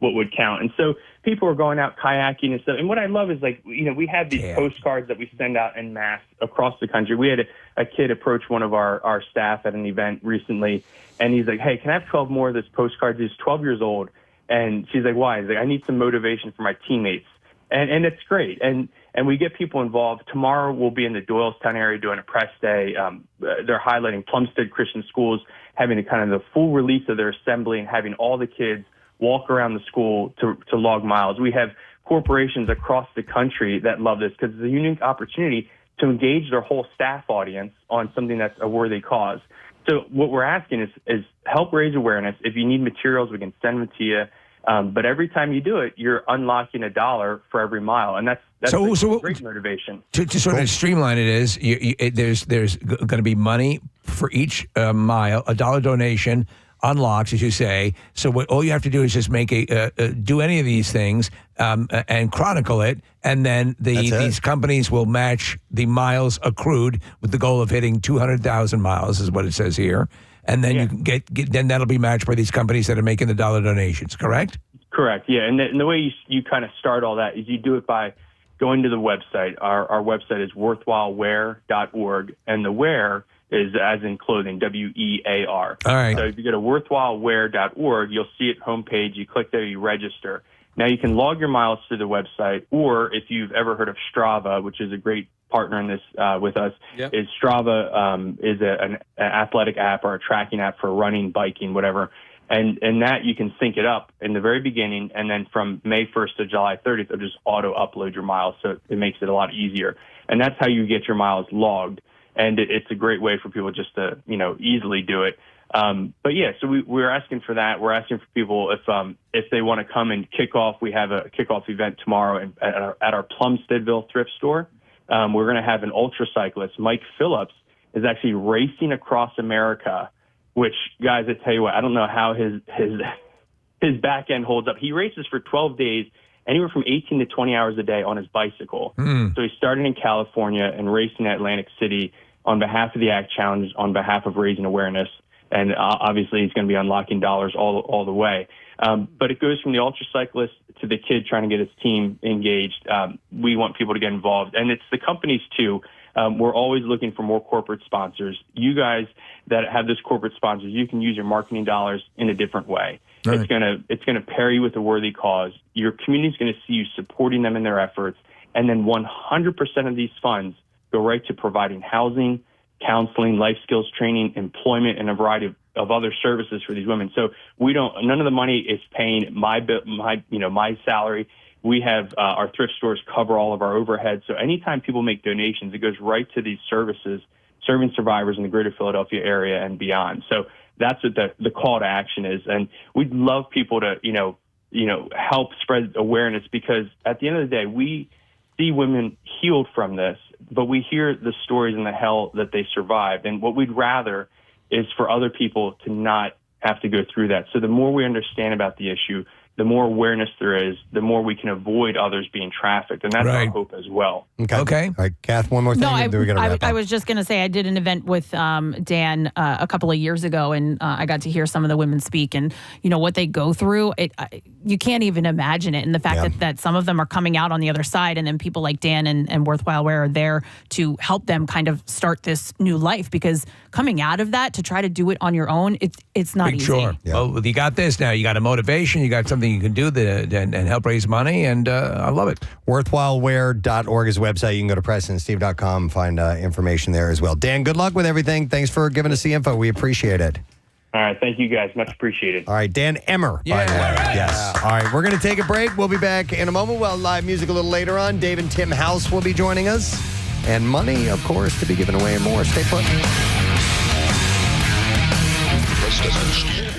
what would count. And so people are going out kayaking and stuff. And what I love is we have these postcards that we send out en masse across the country. We had a kid approach one of our staff at an event recently, and he's like, "Hey, can I have 12 more of those postcards?" He's 12 years old. And she's like, "Why?" He's like, "I need some motivation for my teammates." And it's great. And we get people involved. Tomorrow we'll be in the Doylestown area doing a press day. They're highlighting Plumstead Christian Schools having the full release of their assembly and having all the kids walk around the school to log miles. We have corporations across the country that love this because it's a unique opportunity to engage their whole staff audience on something that's a worthy cause. So what we're asking is help raise awareness. If you need materials, we can send them to you. But every time you do it, you're unlocking $1 for every mile, and that's great motivation. To sort of streamline it is, there's going to be money for each mile, $1 donation unlocks, as you say. So all you have to do is just make do any of these things and chronicle it, and then these companies will match the miles accrued with the goal of hitting 200,000 miles, is what it says here. And then you can get then that'll be matched by these companies that are making the dollar donations, correct? Correct, yeah. And the way you kind of start all that is you do it by going to the website. Our website is worthwhilewear.org, and the wear is as in clothing, WEAR. All right. So if you go to worthwhilewear.org, you'll see it homepage. You click there, you register. Now you can log your miles through the website, or if you've ever heard of Strava, which is a great partner in this with us, is Strava is an athletic app or a tracking app for running, biking, whatever. And that you can sync it up in the very beginning, and then from May 1st to July 30th, it'll just auto-upload your miles, so it makes it a lot easier. And that's how you get your miles logged. And it's a great way for people just to, easily do it. But yeah, so we're asking for that. We're asking for people if they want to come and kick off. We have a kickoff event tomorrow at our Plumsteadville thrift store. We're going to have an ultra cyclist, Mike Phillips, is actually racing across America. Which, guys, I tell you what, I don't know how his back end holds up. He races for 12 days, anywhere from 18 to 20 hours a day on his bicycle. So he started in California and racing at Atlantic City on behalf of the ACT Challenge, on behalf of raising awareness. And obviously he's going to be unlocking dollars all the way. But it goes from the ultra cyclist to the kid trying to get his team engaged. We want people to get involved. And it's the companies, too. We're always looking for more corporate sponsors. You guys that have this corporate sponsors, you can use your marketing dollars in a different way. Right. It's gonna pair you with a worthy cause. Your community's going to see you supporting them in their efforts, and then 100% of these funds go right to providing housing, counseling, life skills training, employment, and a variety of other services for these women. So none of the money is paying my salary. We have our thrift stores cover all of our overhead. So anytime people make donations, it goes right to these services, serving survivors in the greater Philadelphia area and beyond. So that's what the call to action is. And we'd love people to, help spread awareness, because at the end of the day, we see women healed from this, but we hear the stories and the hell that they survived. And what we'd rather is for other people to not have to go through that. So the more we understand about the issue, the more awareness there is, the more we can avoid others being trafficked. And that's our hope as well. Okay. All right, Kath, one more thing. No, I was just going to say I did an event with Dan a couple of years ago, and I got to hear some of the women speak, and what they go through. You can't even imagine it, and the fact that some of them are coming out on the other side, and then people like Dan and Worthwhile Wear are there to help them kind of start this new life, because coming out of that to try to do it on your own, it's not easy. Sure. Yeah. Well, you got this now. You got a motivation. You got something something you can do and help raise money, and I love it. Worthwhilewear.org is the website. You can go to PrestonandSteve.com and find information there as well. Dan, good luck with everything. Thanks for giving us the info. We appreciate it. All right. Thank you, guys. Much appreciated. All right, Dan Emmer, by the way. Yes. All right, we're going to take a break. We'll be back in a moment. Well, live music a little later on. Dave and Tim House will be joining us. And money, of course, to be given away and more. Stay put.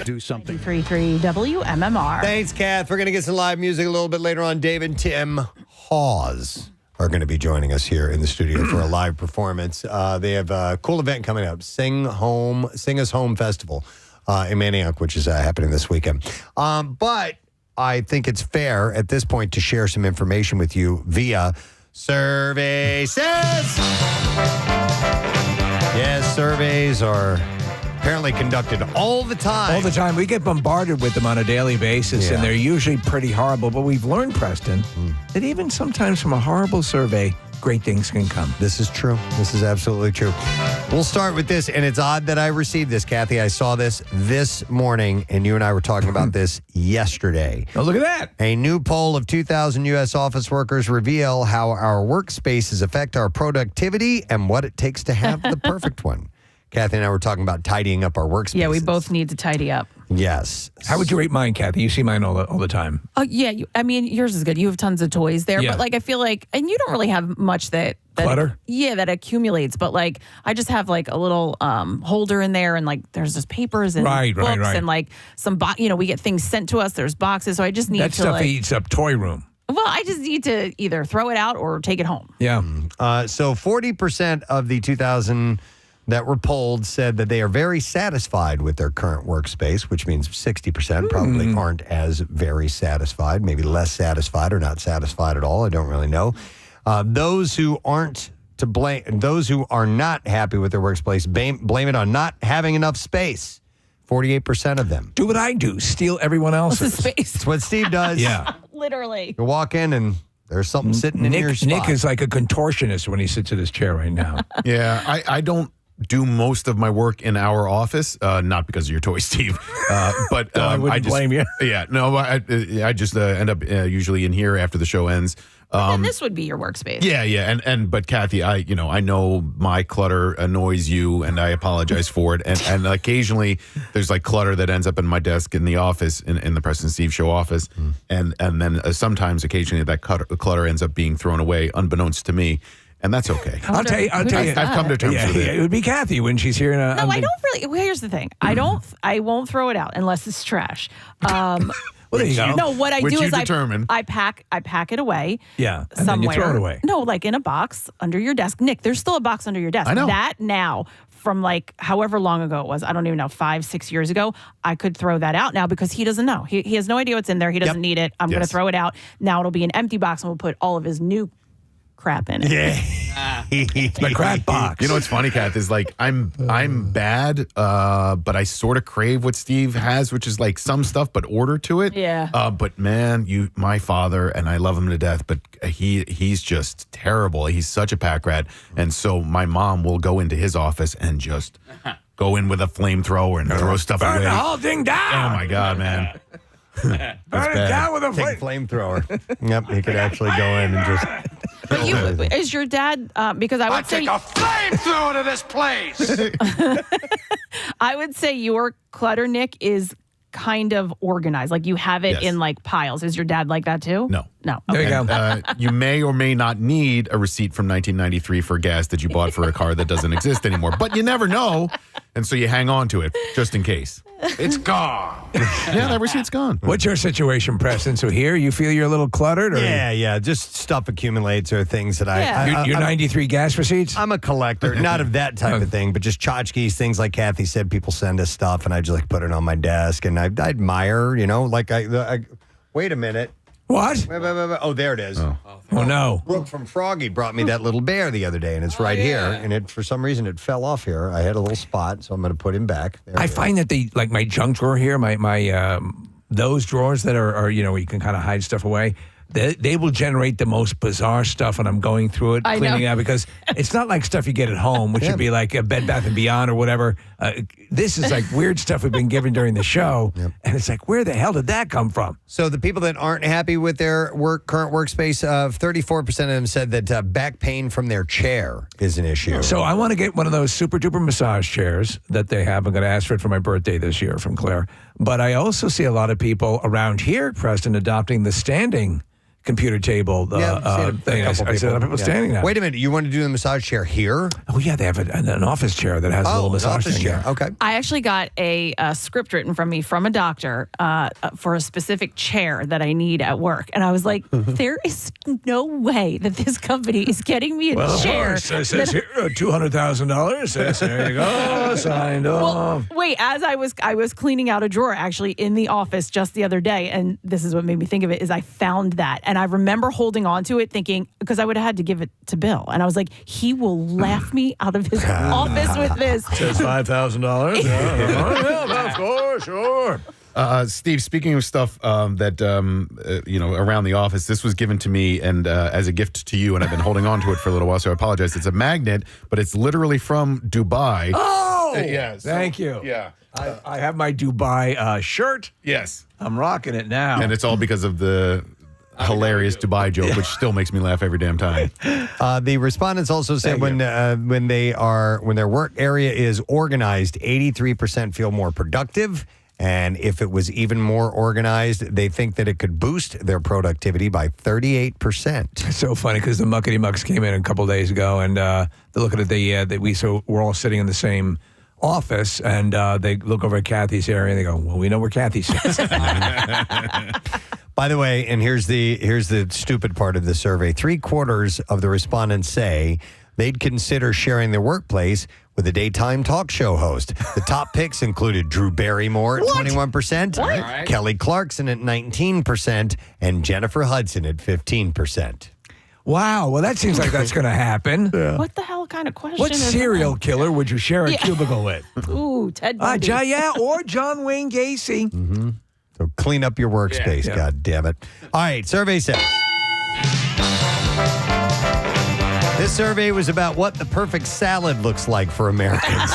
Do something. 33 WMMR. Thanks, Kath. We're going to get some live music a little bit later on. Dave and Tim Hawes are going to be joining us here in the studio for a live performance. They have a cool event coming up, Sing Us Home Festival in Manayunk, which is happening this weekend. But I think it's fair at this point to share some information with you via Survey Says. Yes, surveys are apparently conducted all the time. All the time. We get bombarded with them on a daily basis, and they're usually pretty horrible. But we've learned, Preston, that even sometimes from a horrible survey, great things can come. This is true. This is absolutely true. We'll start with this, and it's odd that I received this, Kathy. I saw this morning, and you and I were talking about this yesterday. Oh, look at that. A new poll of 2,000 U.S. office workers reveal how our workspaces affect our productivity and what it takes to have the perfect one. Kathy and I were talking about tidying up our workspaces. Yeah, we both need to tidy up. Yes. How would you rate mine, Kathy? You see mine all the time. Oh, yeah. I mean, yours is good. You have tons of toys there. Yeah. But, like, I feel like, and you don't really have much that clutter? That accumulates. But, like, I just have, like, a little holder in there, and, like, there's just papers and books and, like, some, we get things sent to us. There's boxes. So I just need that to, stuff like, eats up toy room. Well, I just need to either throw it out or take it home. Yeah. So 40% of the 2,000 that were polled said that they are very satisfied with their current workspace, which means 60% probably aren't as very satisfied, maybe less satisfied or not satisfied at all. I don't really know. Those who aren't to blame, those who are not happy with their workplace, blame it on not having enough space. 48% of them. Do what I do, steal everyone else's space. That's what Steve does. Yeah. Literally. You walk in and there's something sitting in your spot. Nick is like a contortionist when he sits in his chair right now. Yeah, I don't do most of my work in our office, not because of your toy, Steve, but I wouldn't blame you. Yeah, no, I just end up usually in here after the show ends. And this would be your workspace. Yeah, but Kathy, I know my clutter annoys you, and I apologize for it. And occasionally there's like clutter that ends up in my desk in the office, in the Preston and Steve Show office, and then sometimes occasionally that clutter ends up being thrown away unbeknownst to me. And that's okay. I'll tell you. I've come to terms with it. It would be Kathy when she's here. No, I don't really. Well, here's the thing. I won't throw it out unless it's trash. Well, there you go. No, what I do is determine. I pack it away. Yeah, and somewhere. then you throw it away. No, like in a box under your desk. Nick, there's still a box under your desk. I know. That now from like however long ago it was. I don't even know, 5-6 years ago. I could throw that out now because he doesn't know. He has no idea what's in there. He doesn't need it. I'm going to throw it out. Now it'll be an empty box, and we'll put all of his new crap in it. Yeah. It's my crap box. You know what's funny, Kath, is like I'm bad, but I sort of crave what Steve has, which is like some stuff, but order to it. Yeah. But man, my father, and I love him to death, but he's just terrible. He's such a pack rat, and so my mom will go into his office and just go in with a flamethrower and throw stuff Burn away. the whole thing down. Oh my God, man. Burn it down with a Take a flamethrower. Yep, he could actually go in and just. But is your dad? Because I would say take a flamethrower to this place. I would say your clutter, Nick, is kind of organized. Like you have it in like piles. Is your dad like that too? No. No. There you Okay. go. You may or may not need a receipt from 1993 for gas that you bought for a car that doesn't exist anymore. But you never know. And so you hang on to it just in case. It's gone. Yeah, that receipt's gone. What's your situation, Preston? So here, you feel you're a little cluttered? Or Yeah. Just stuff accumulates or things that Your 93 gas receipts? I'm a collector, not of that type of thing, but just tchotchkes, things like Kathy said. People send us stuff, and I just like put it on my desk, and I admire, like I wait a minute. What? Wait. Oh, there it is. Oh no. Brooke from Froggy brought me that little bear the other day, and it's right here. And for some reason, it fell off here. I had a little spot, so I'm going to put him back. There I find that they like my junk drawer here, my those drawers that are where you can kind of hide stuff away. they will generate the most bizarre stuff when I'm going through it, I cleaning know. out, because it's not like stuff you get at home, which would be like a Bed Bath & Beyond or whatever. This is like weird stuff we've been given during the show, and it's like, where the hell did that come from? So the people that aren't happy with their current workspace, 34% of them said that back pain from their chair is an issue. So I want to get one of those super duper massage chairs that they have. I'm going to ask for it for my birthday this year from Claire. But I also see a lot of people around here, Preston, adopting the standing computer table thing. I see a lot of people standing now. Wait a minute, you want to do the massage chair here? Oh yeah, they have an office chair that has a little massage office thing chair. there. Okay. I actually got a script written from me from a doctor for a specific chair that I need at work. And I was like, there is no way that this company is getting me a Well, of chair. course. It says here $200,000. There you go, signed off. Wait, as I was cleaning out a drawer actually in the office just the other day, and this is what made me think of it, is I found that. And I remember holding on to it thinking, because I would have had to give it to Bill. And I was like, he will laugh me out of his office with this. Says $5,000. Yeah, of course, sure. Steve, speaking of stuff that around the office, this was given to me and as a gift to you, and I've been holding on to it for a little while, so I apologize. It's a magnet, but it's literally from Dubai. Oh, yeah. Thank you. Yeah. I have my Dubai shirt. Yes. I'm rocking it now. And it's all because of the hilarious Dubai joke, which still makes me laugh every damn time. The respondents also said when their work area is organized, 83% feel more productive. And if it was even more organized, they think that it could boost their productivity by 38%. It's so funny because the Muckety Mucks came in a couple days ago, and they're looking at we're all sitting in the same office, and they look over at Kathy's area and they go, well, we know where Kathy sits. By the way, and here's the stupid part of the survey. 3/4 of the respondents say they'd consider sharing their workplace with a daytime talk show host. The top picks included Drew Barrymore at 21%, What? Kelly Clarkson at 19%, and Jennifer Hudson at 15%. Wow. Well, that seems like that's going to happen. What the hell kind of question What is serial that? killer would you share a Yeah. cubicle with? Ooh, Ted Bundy. Or John Wayne Gacy. Mm-hmm. So clean up your workspace, Yeah. God damn it. All right, survey says. This survey was about what the perfect salad looks like for Americans.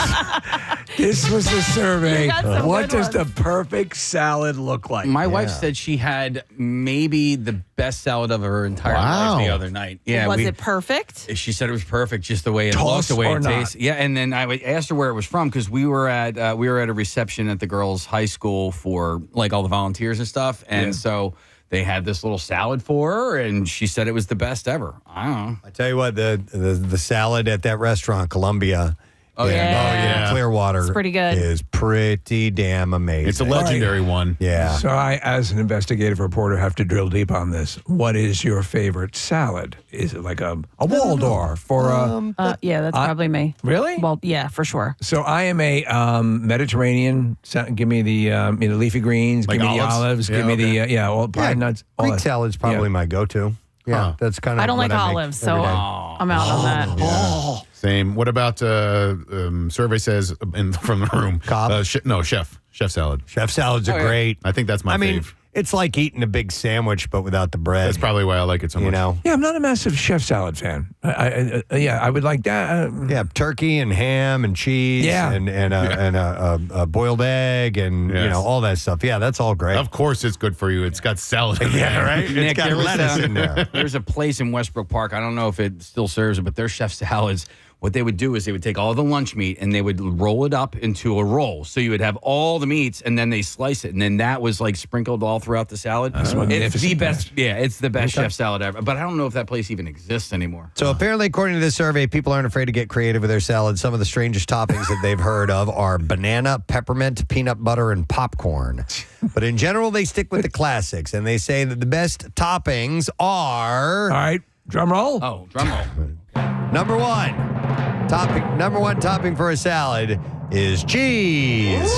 This was the survey. You got some What good does ones. the perfect salad look like? My wife said she had maybe the best salad of her entire life the other night. Yeah, Was it perfect? She said it was perfect, just the way it Toss looked, the way or it not? tasted. Yeah, and then I asked her where it was from because we were at a reception at the girls' high school for like all the volunteers and stuff, and so they had this little salad for her, and she said it was the best ever. I don't know. I tell you what, the salad at that restaurant, Columbia. Clearwater. It's pretty good. Is pretty damn amazing. It's a legendary one. Yeah. So I, as an investigative reporter, have to drill deep on this. What is your favorite salad? Is it like a Waldorf or a... Yeah, that's probably me. Really? Well, yeah, for sure. So I am a Mediterranean. Give me the leafy greens. Like give me olives? the olives. Yeah, Give me the all pine nuts. All Greek that. salad's probably my go-to. Yeah, that's kind of. I don't like what make olives, so every day. I'm out on that. Same. What about survey says from the room? Cobb? Chef salad. Chef salads are great. I think that's my I mean, fave. it's like eating a big sandwich, but without the bread. That's probably why I like it so much. You know. Yeah, I'm not a massive chef salad fan. I would like that. Yeah, turkey and ham and cheese. Yeah. and a boiled egg and all that stuff. Yeah, that's all great. Of course, it's good for you. It's got salad. Yeah, right. It's Nick, got there was, lettuce in there. There's a place in Westbrook Park. I don't know if it still serves it, but their chef salads, what they would do is they would take all the lunch meat and they would roll it up into a roll. So you would have all the meats and then they slice it. And then that was like sprinkled all throughout the salad. It's the best. Yeah, it's the best chef salad ever. But I don't know if that place even exists anymore. So apparently, according to this survey, people aren't afraid to get creative with their salads. Some of the strangest toppings that they've heard of are banana, peppermint, peanut butter, and popcorn. But in general, they stick with the classics, and they say that the best toppings are... All right, drum roll. Oh, drum roll. Number one topping for a salad is cheese.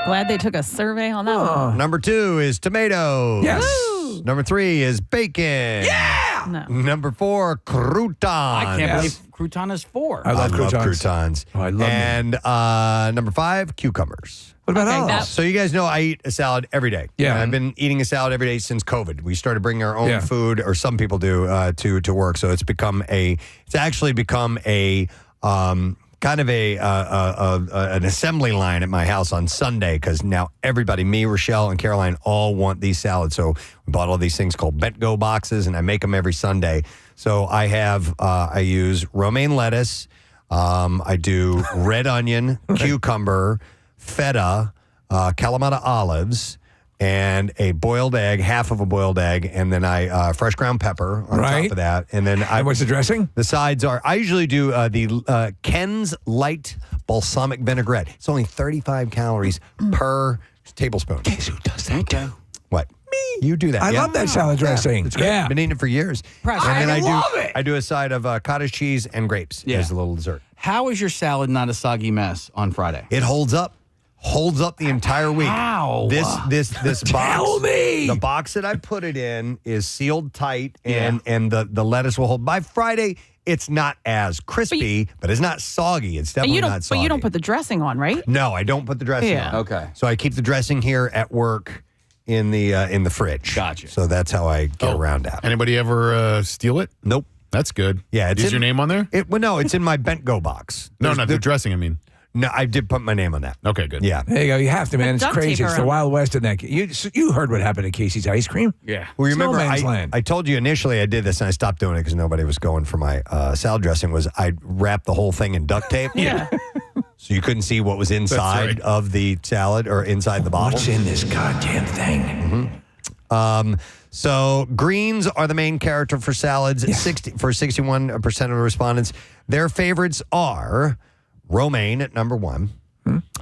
Glad they took a survey on that one. Number 2 is tomatoes. Yes. Woo! Number 3 is bacon. Yeah. No. Number 4, croutons. I can't believe crouton is 4. I love croutons. croutons. Oh, I love And number 5, cucumbers. What about Okay, olives? So you guys know I eat a salad every day. Yeah. And I've been eating a salad every day since COVID. We started bringing our own food, or some people do, to work. So it's actually become a kind of an assembly line at my house on Sunday, because now everybody, me, Rochelle, and Caroline, all want these salads. So we bought all these things called Bent-Go boxes, and I make them every Sunday. So I use romaine lettuce. I do red onion, cucumber, feta, Kalamata olives, and a boiled egg, half of a boiled egg, and then I fresh ground pepper on top of that. And then what's the dressing? The sides are, I usually do the Ken's Light Balsamic Vinaigrette. It's only 35 calories per tablespoon. Guess who does that too? What? Me. You do that. I yeah? love that salad dressing. It's great. I've been eating it for years. Preston. And then I love it. I do a side of cottage cheese and grapes as a little dessert. How is your salad not a soggy mess on Friday? It holds up. Holds up the entire week. How? This box. Tell me. The box that I put it in is sealed tight, and the lettuce will hold. By Friday, it's not as crispy, but it's not soggy. It's definitely not soggy. But you don't put the dressing on, right? No, I don't put the dressing on. Okay. So I keep the dressing here at work in the fridge. Gotcha. So that's how I get around that. Anybody ever steal it? Nope. That's good. Yeah, Is your name on there? No, it's in my Bent-Go box. No, the dressing, I mean. No, I did put my name on that. Okay, good. Yeah. There you go. You have to, man. It's duct crazy. tape It's the around. Wild West in that. You heard what happened to Casey's Ice Cream? Yeah. Well, remember, Snowman's Land. I told you initially I did this, and I stopped doing it because nobody was going for my salad dressing, was I wrapped the whole thing in duct tape. Yeah. So you couldn't see what was inside right. of the salad or inside the bottle. What's in this goddamn thing? So greens are the main character for salads. Yes. 61% of the respondents. Their favorites are romaine at number 1,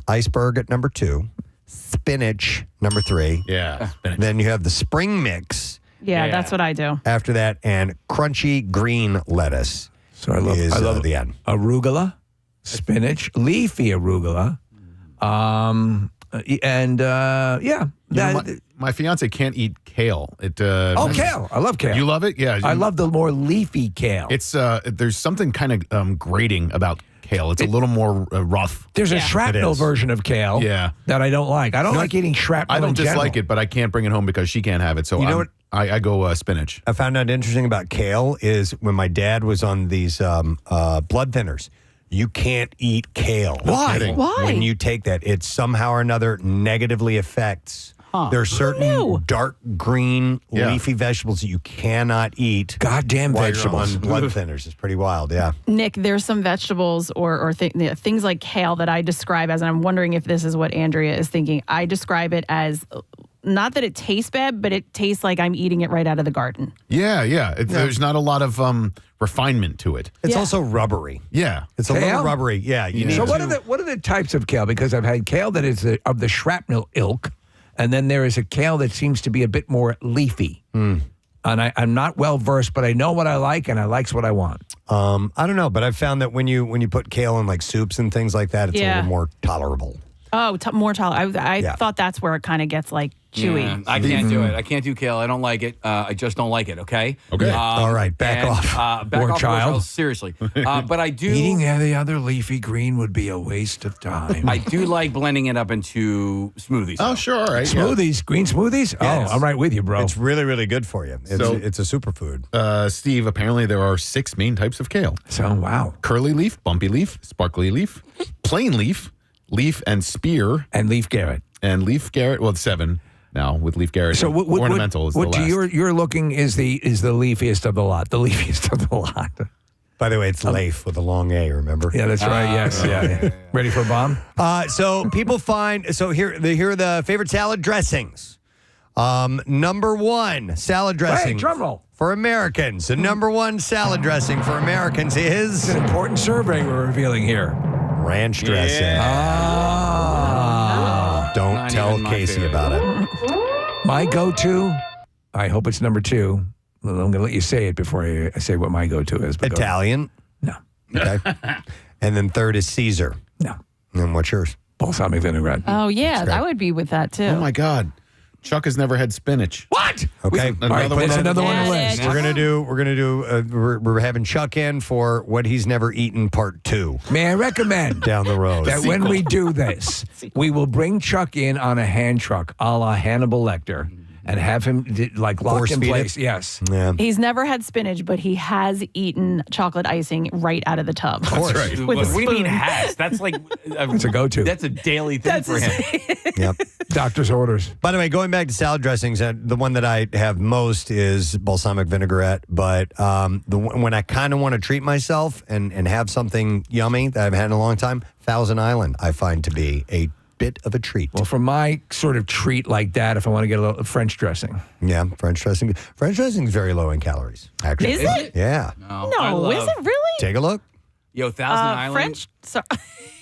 iceberg at number 2, spinach number 3. Yeah. Spinach. Then you have the spring mix Yeah, that's what I do. after that, and crunchy green lettuce. So I love the end. arugula, spinach, leafy arugula, My fiance can't eat kale. kale. I love kale. You love it? Yeah. I love the more leafy kale. It's there's something kind of grating about kale. It's a little more rough. There's a It shrapnel is. version of kale that I don't like. I don't like eating shrapnel I don't in dislike general. it, but I can't bring it home because she can't have it. So You know what? I go spinach. I found out interesting about kale is when my dad was on these blood thinners, you can't eat kale. Why? Why? When you take that, it somehow or another negatively affects. There are certain dark green leafy vegetables that you cannot eat. Goddamn while vegetables. You're on blood thinners. It's pretty wild, yeah. Nick, there's some vegetables or things like kale that I describe as, and I'm wondering if this is what Andrea is thinking. I describe it as not that it tastes bad, but it tastes like I'm eating it right out of the garden. Yeah. There's not a lot of refinement to it. It's also rubbery. Yeah. It's a little rubbery. Yeah. You need So to- what are the types of kale? Because I've had kale that is of the shrapnel ilk, and then there is a kale that seems to be a bit more leafy. And I'm not well versed, but I know what I like, and I likes what I want. I don't know, but I've found that when you put kale in like soups and things like that, it's a little more tolerable. Oh, more tolerant. I thought that's where it kind of gets like chewy. Yeah, I can't do it. I can't do kale. I don't like it. I just don't like it. Okay. Okay. All right, back off. Back Poor off, child. Rochelle, seriously. But I do. Eating the other leafy green would be a waste of time. I do like blending it up into smoothies. Oh, sure. All right. Smoothies, green smoothies? Yes. Oh, I'm right with you, bro. It's really, really good for you. It's a superfood. Steve, apparently there are 6 main types of kale. So, wow. Curly leaf, bumpy leaf, sparkly leaf, plain leaf, leaf and spear, And leaf Garrett. and leaf Garrett. Well, it's 7 now with leaf Garrett. So what, ornamental is the what last. you're looking is the leafiest of the lot. The leafiest of the lot. By the way, it's Leif with a long A, remember? Yeah, that's right. Yes. Yeah. Ready for a bomb? So people find, here are the favorite salad dressings. Number 1 salad dressing. Hey, drum roll. For Americans. The number 1 salad dressing for Americans is It's an important survey we're revealing here. ranch dressing. Don't Not tell even my Casey favorite. about it. My go-to, I hope it's number 2. I'm going to let you say it before I say what my go-to is. But go ahead. Italian. No. Okay. And then 3rd is Caesar. No. And what's yours? Balsamic vinaigrette. Oh, yeah, I would be with that too. Oh, my God. Chuck has never had spinach. What? Correct. Okay. All right, put another one on the list. We're having Chuck in for what he's never eaten part 2. May I recommend down the road that when we do this, we will bring Chuck in on a hand truck, a la Hannibal Lecter, and have him like locked Force in feed place. it? Yes. Yeah. He's never had spinach, but he has eaten chocolate icing right out of the tub. That's right. With What a do you mean spoon. has? That's like It's a go-to. That's a daily thing for him. Yep. Doctor's orders. By the way, going back to salad dressings, the one that I have most is balsamic vinaigrette. But when I kind of want to treat myself and have something yummy that I've had in a long time, Thousand Island I find to be a bit of a treat. Well, for my sort of treat like that, if I want to get a little French dressing. Yeah, French dressing. French dressing is very low in calories, actually. Is it? Yeah. No, is it really? Take a look. Yo, Thousand Island. French. Sorry.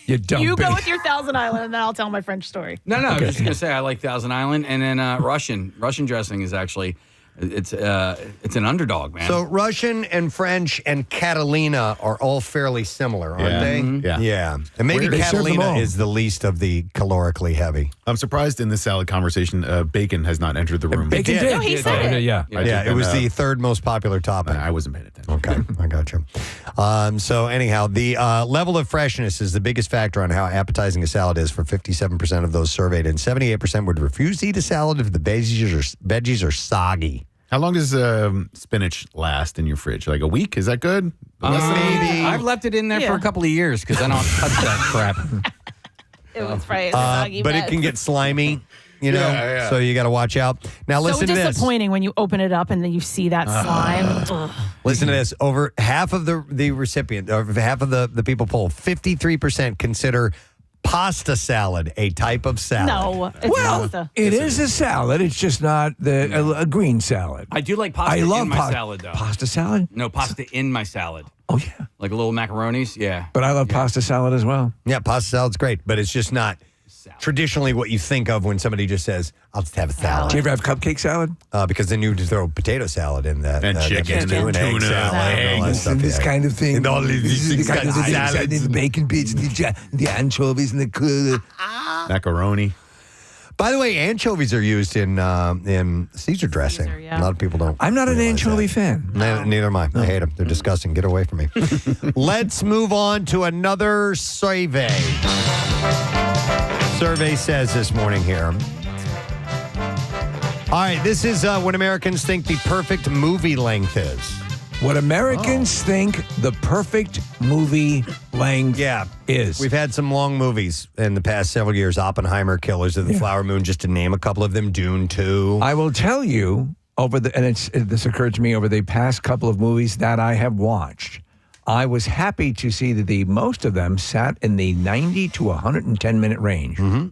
You dumb You go bitch. with your Thousand Island, and then I'll tell my French story. No, I was just gonna say I like Thousand Island, and then Russian dressing is actually it's an underdog, man. So Russian and French and Catalina are all fairly similar, aren't they? Yeah. Yeah. And maybe They serve them Catalina all. is the least of the calorically heavy. I'm surprised in the salad conversation, bacon has not entered the room. Bacon did. No, he said it. Yeah. Yeah, it was the third most popular topping. I wasn't paying attention. Okay, I got you. So anyhow, the level of freshness is the biggest factor on how appetizing a salad is for 57% of those surveyed, and 78% would refuse to eat a salad if the veggies are soggy. How long does spinach last in your fridge? Like a week? Is that good? Maybe. I've left it in there for a couple of years because I don't touch that crap. It was right. Soggy But it mess. can get slimy, you know, Yeah. so you got to watch out. Now so listen to this. disappointing when you open it up and then you see that slime. Ugh. Listen to this. Over half of the recipient, or half of the people polled, 53% consider pasta salad a type of salad. No, it's pasta. It is a salad. It's just not a green salad. I do like pasta I love in my salad, though. Pasta salad? No, pasta in my salad. Oh, yeah. Like a little macaronis, yeah. But I love pasta salad as well. Yeah, pasta salad's great, but it's just not traditionally what you think of when somebody just says, I'll just have a salad. Do you ever have cupcake salad? Because then you just throw potato salad in that. And chicken, stew and egg tuna, salad. And all that stuff. This Yeah. kind of thing. And all these kind of salads. the bacon bits, the anchovies, and the Macaroni. By the way, anchovies are used in Caesar dressing. Caesar, yeah. A lot of people don't. I'm not an realize anchovy that. fan. Neither am I. I hate them. They're disgusting. Get away from me. Let's move on to another survey. Survey says this morning here. All right, this is what Americans think the perfect movie length is. What Americans think the perfect movie length is. We've had some long movies in the past several years. Oppenheimer, Killers of the Flower Moon, just to name a couple of them. Dune 2. I will tell you, this occurred to me over the past couple of movies that I have watched. I was happy to see that most of them sat in the 90 to 110 minute range. Mm-hmm.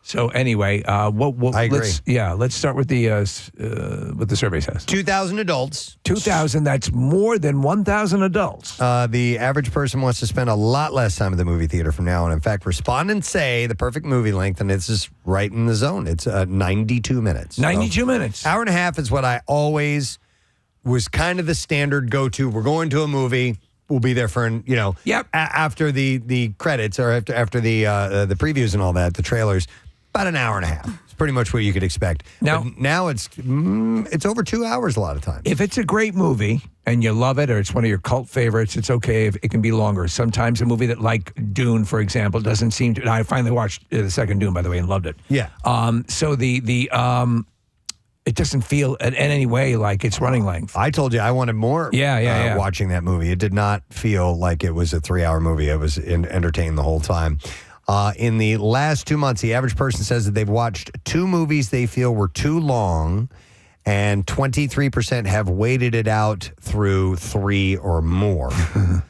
So anyway, I agree. Let's start with what the survey says. 2,000 adults. 2,000. That's more than 1,000 adults. The average person wants to spend a lot less time at the movie theater from now on. In fact, respondents say the perfect movie length, and this is right in the zone. It's 92 minutes. 92 minutes. Hour and a half is what I always was kind of the standard go-to. We're going to a movie. We'll be there for after the credits or after the previews and all that, the trailers. About an hour and a half. It's pretty much what you could expect. Now it's over 2 hours a lot of times. If it's a great movie and you love it, or it's one of your cult favorites, it's okay if it can be longer. Sometimes a movie that, like Dune, for example, doesn't seem to. I finally watched the second Dune, by the way, and loved it. Yeah. So it doesn't feel in any way like it's running length. I told you I wanted more. Watching that movie, it did not feel like it was a 3-hour movie. I was entertained the whole time. In the last 2 months, the average person says that they've watched 2 movies they feel were too long, and 23% have waited it out through 3 or more.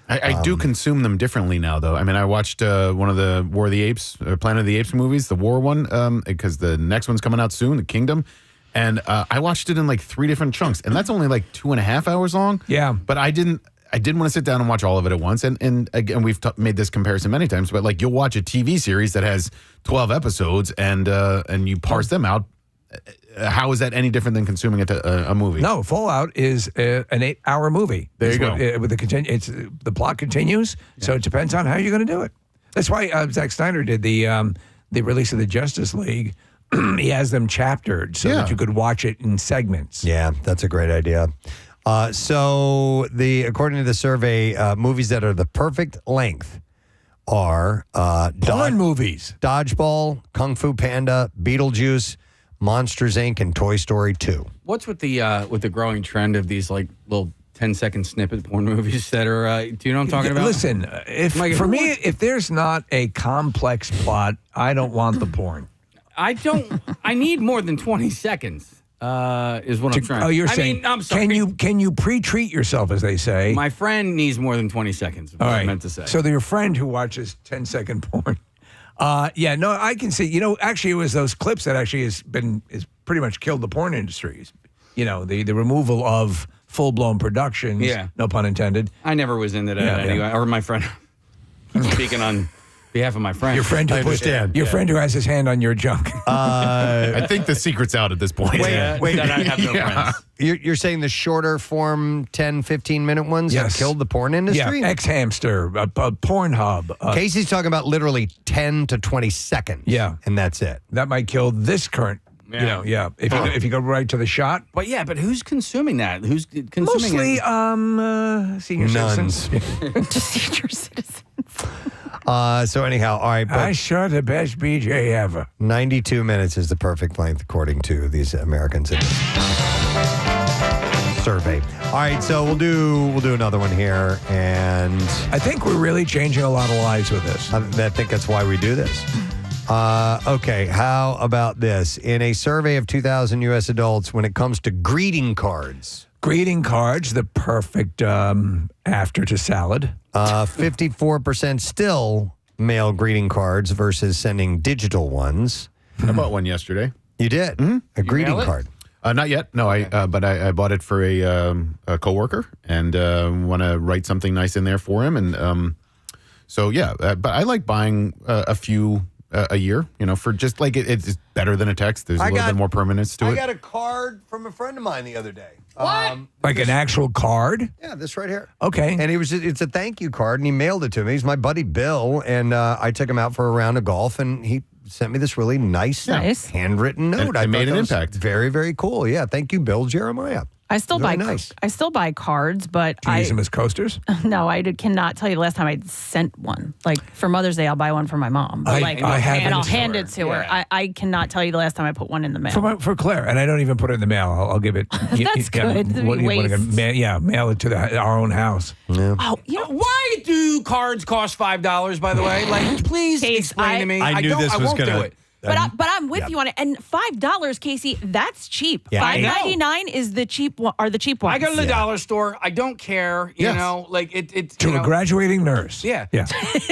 I do consume them differently now, though. I mean, I watched one of the War of the Apes, Planet of the Apes movies, the War one, because the next one's coming out soon, The Kingdom. And I watched it in like 3 different chunks, and that's only like 2.5 hours long. Yeah. But I didn't want to sit down and watch all of it at once. And again, we've made this comparison many times, but like you'll watch a TV series that has 12 episodes and you parse them out. How is that any different than consuming a movie? No, Fallout is an 8-hour movie. There you go. With the plot continues, so it depends on how you're going to do it. That's why Zack Snyder did the release of the Justice League he has them chaptered so that you could watch it in segments. Yeah, that's a great idea. So according to the survey, movies that are the perfect length are porn movies, Dodgeball, Kung Fu Panda, Beetlejuice, Monsters Inc., and Toy Story 2. What's with the growing trend of these like little 10-second snippet porn movies that are? Do you know what I'm talking about? Listen, if there's not a complex plot, I don't want the porn. I need more than 20 seconds. Is what I'm trying. Oh, you're saying? I'm sorry. Can you pre-treat yourself, as they say? My friend needs more than 20 seconds. Is what I meant to say. So your friend who watches 10-second porn. I can see. Actually, it was those clips that actually has pretty much killed the porn industry. The removal of full-blown productions. Yeah. No pun intended. I never was into that anyway. Or my friend. I'm speaking on behalf of my friend. Your friend who friend who has his hand on your junk. I think the secret's out at this point. Wait. That I have no friends. You're saying the shorter form 10, 15-minute ones have killed the porn industry? Yeah, X-Hamster, Pornhub. Casey's talking about literally 10 to 20 seconds. Yeah. And that's it. That might kill this current. If you go right to you go But who's consuming that? Who's consuming it? Mostly senior nuns. citizens. Senior citizens. So anyhow, all right. But I saw the best BJ ever. 92 minutes is the perfect length according to these Americans in this survey. All right, so we'll do another one here, and I think we're really changing a lot of lives with this. I think that's why we do this. Okay, how about this? In a survey of 2,000 U.S. adults, when it comes to greeting cards. Greeting cards, the perfect after to salad. 54% still mail greeting cards versus sending digital ones. I bought one yesterday. You did? Mm-hmm. A greeting card? Not yet. No, but I bought it for a coworker and want to write something nice in there for him. And but I like buying a few a year, for just like it's better than a text. There's a little bit more permanence to it. I got a card from a friend of mine the other day. What? Like an actual card? Yeah, this right here. Okay. And it's a thank you card, and he mailed it to me. He's my buddy Bill, and I took him out for a round of golf, and he sent me this really nice handwritten note. I made an impact. Very, very cool. Yeah, thank you, Bill Jeremiah. I still Very buy nice. I still buy cards, but Do you use them as coasters? No, I cannot tell you the last time I sent one. Like for Mother's Day, I'll buy one for my mom. But and I'll hand it to her. I cannot tell you the last time I put one in the mail. For Claire, and I don't even put it in the mail. I'll give it. That's good. Mail it to our own house. Yeah. Oh, why do cards cost $5? By the way, like please explain to me. I knew this was going to. But I'm with you on it. And $5, Casey, that's cheap. Yeah, $5.99 is the cheap one. Are the cheap ones? I go to the dollar store. I don't care. You know, like it's to a graduating nurse. Yeah. Yeah.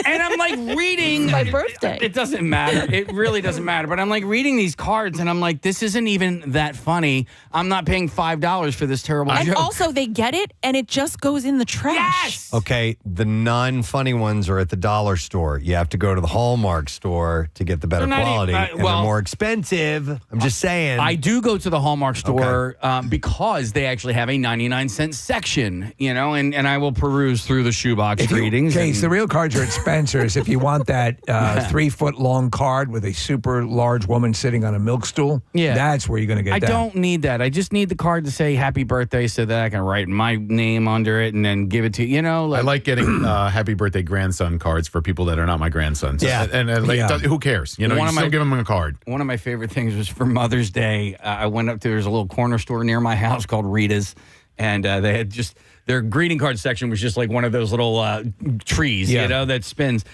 And I'm like reading my birthday. It doesn't matter. It really doesn't matter. But I'm like reading these cards, and I'm like, this isn't even that funny. I'm not paying $5 for this terrible and joke. also, they get it, and it just goes in the trash. Yes. Okay, the non-funny ones are at the dollar store. You have to go to the Hallmark store to get the better quality. And they're more expensive. I'm just saying. I do go to the Hallmark store because they actually have a 99-cent section, and I will peruse through the shoebox readings. Case, the real cards are at Spencer's. If you want that 3-foot-long card with a super large woman sitting on a milk stool, that's where you're going to get that. I don't need that. I just need the card to say happy birthday so that I can write my name under it and then give it to you. I like getting happy birthday grandson cards for people that are not my grandsons. Yeah. And who cares? You still give them a card. One of my favorite things was for Mother's Day. I went up to, there's a little corner store near my house called Rita's, and they had just, their greeting card section was just like one of those little trees, that spins.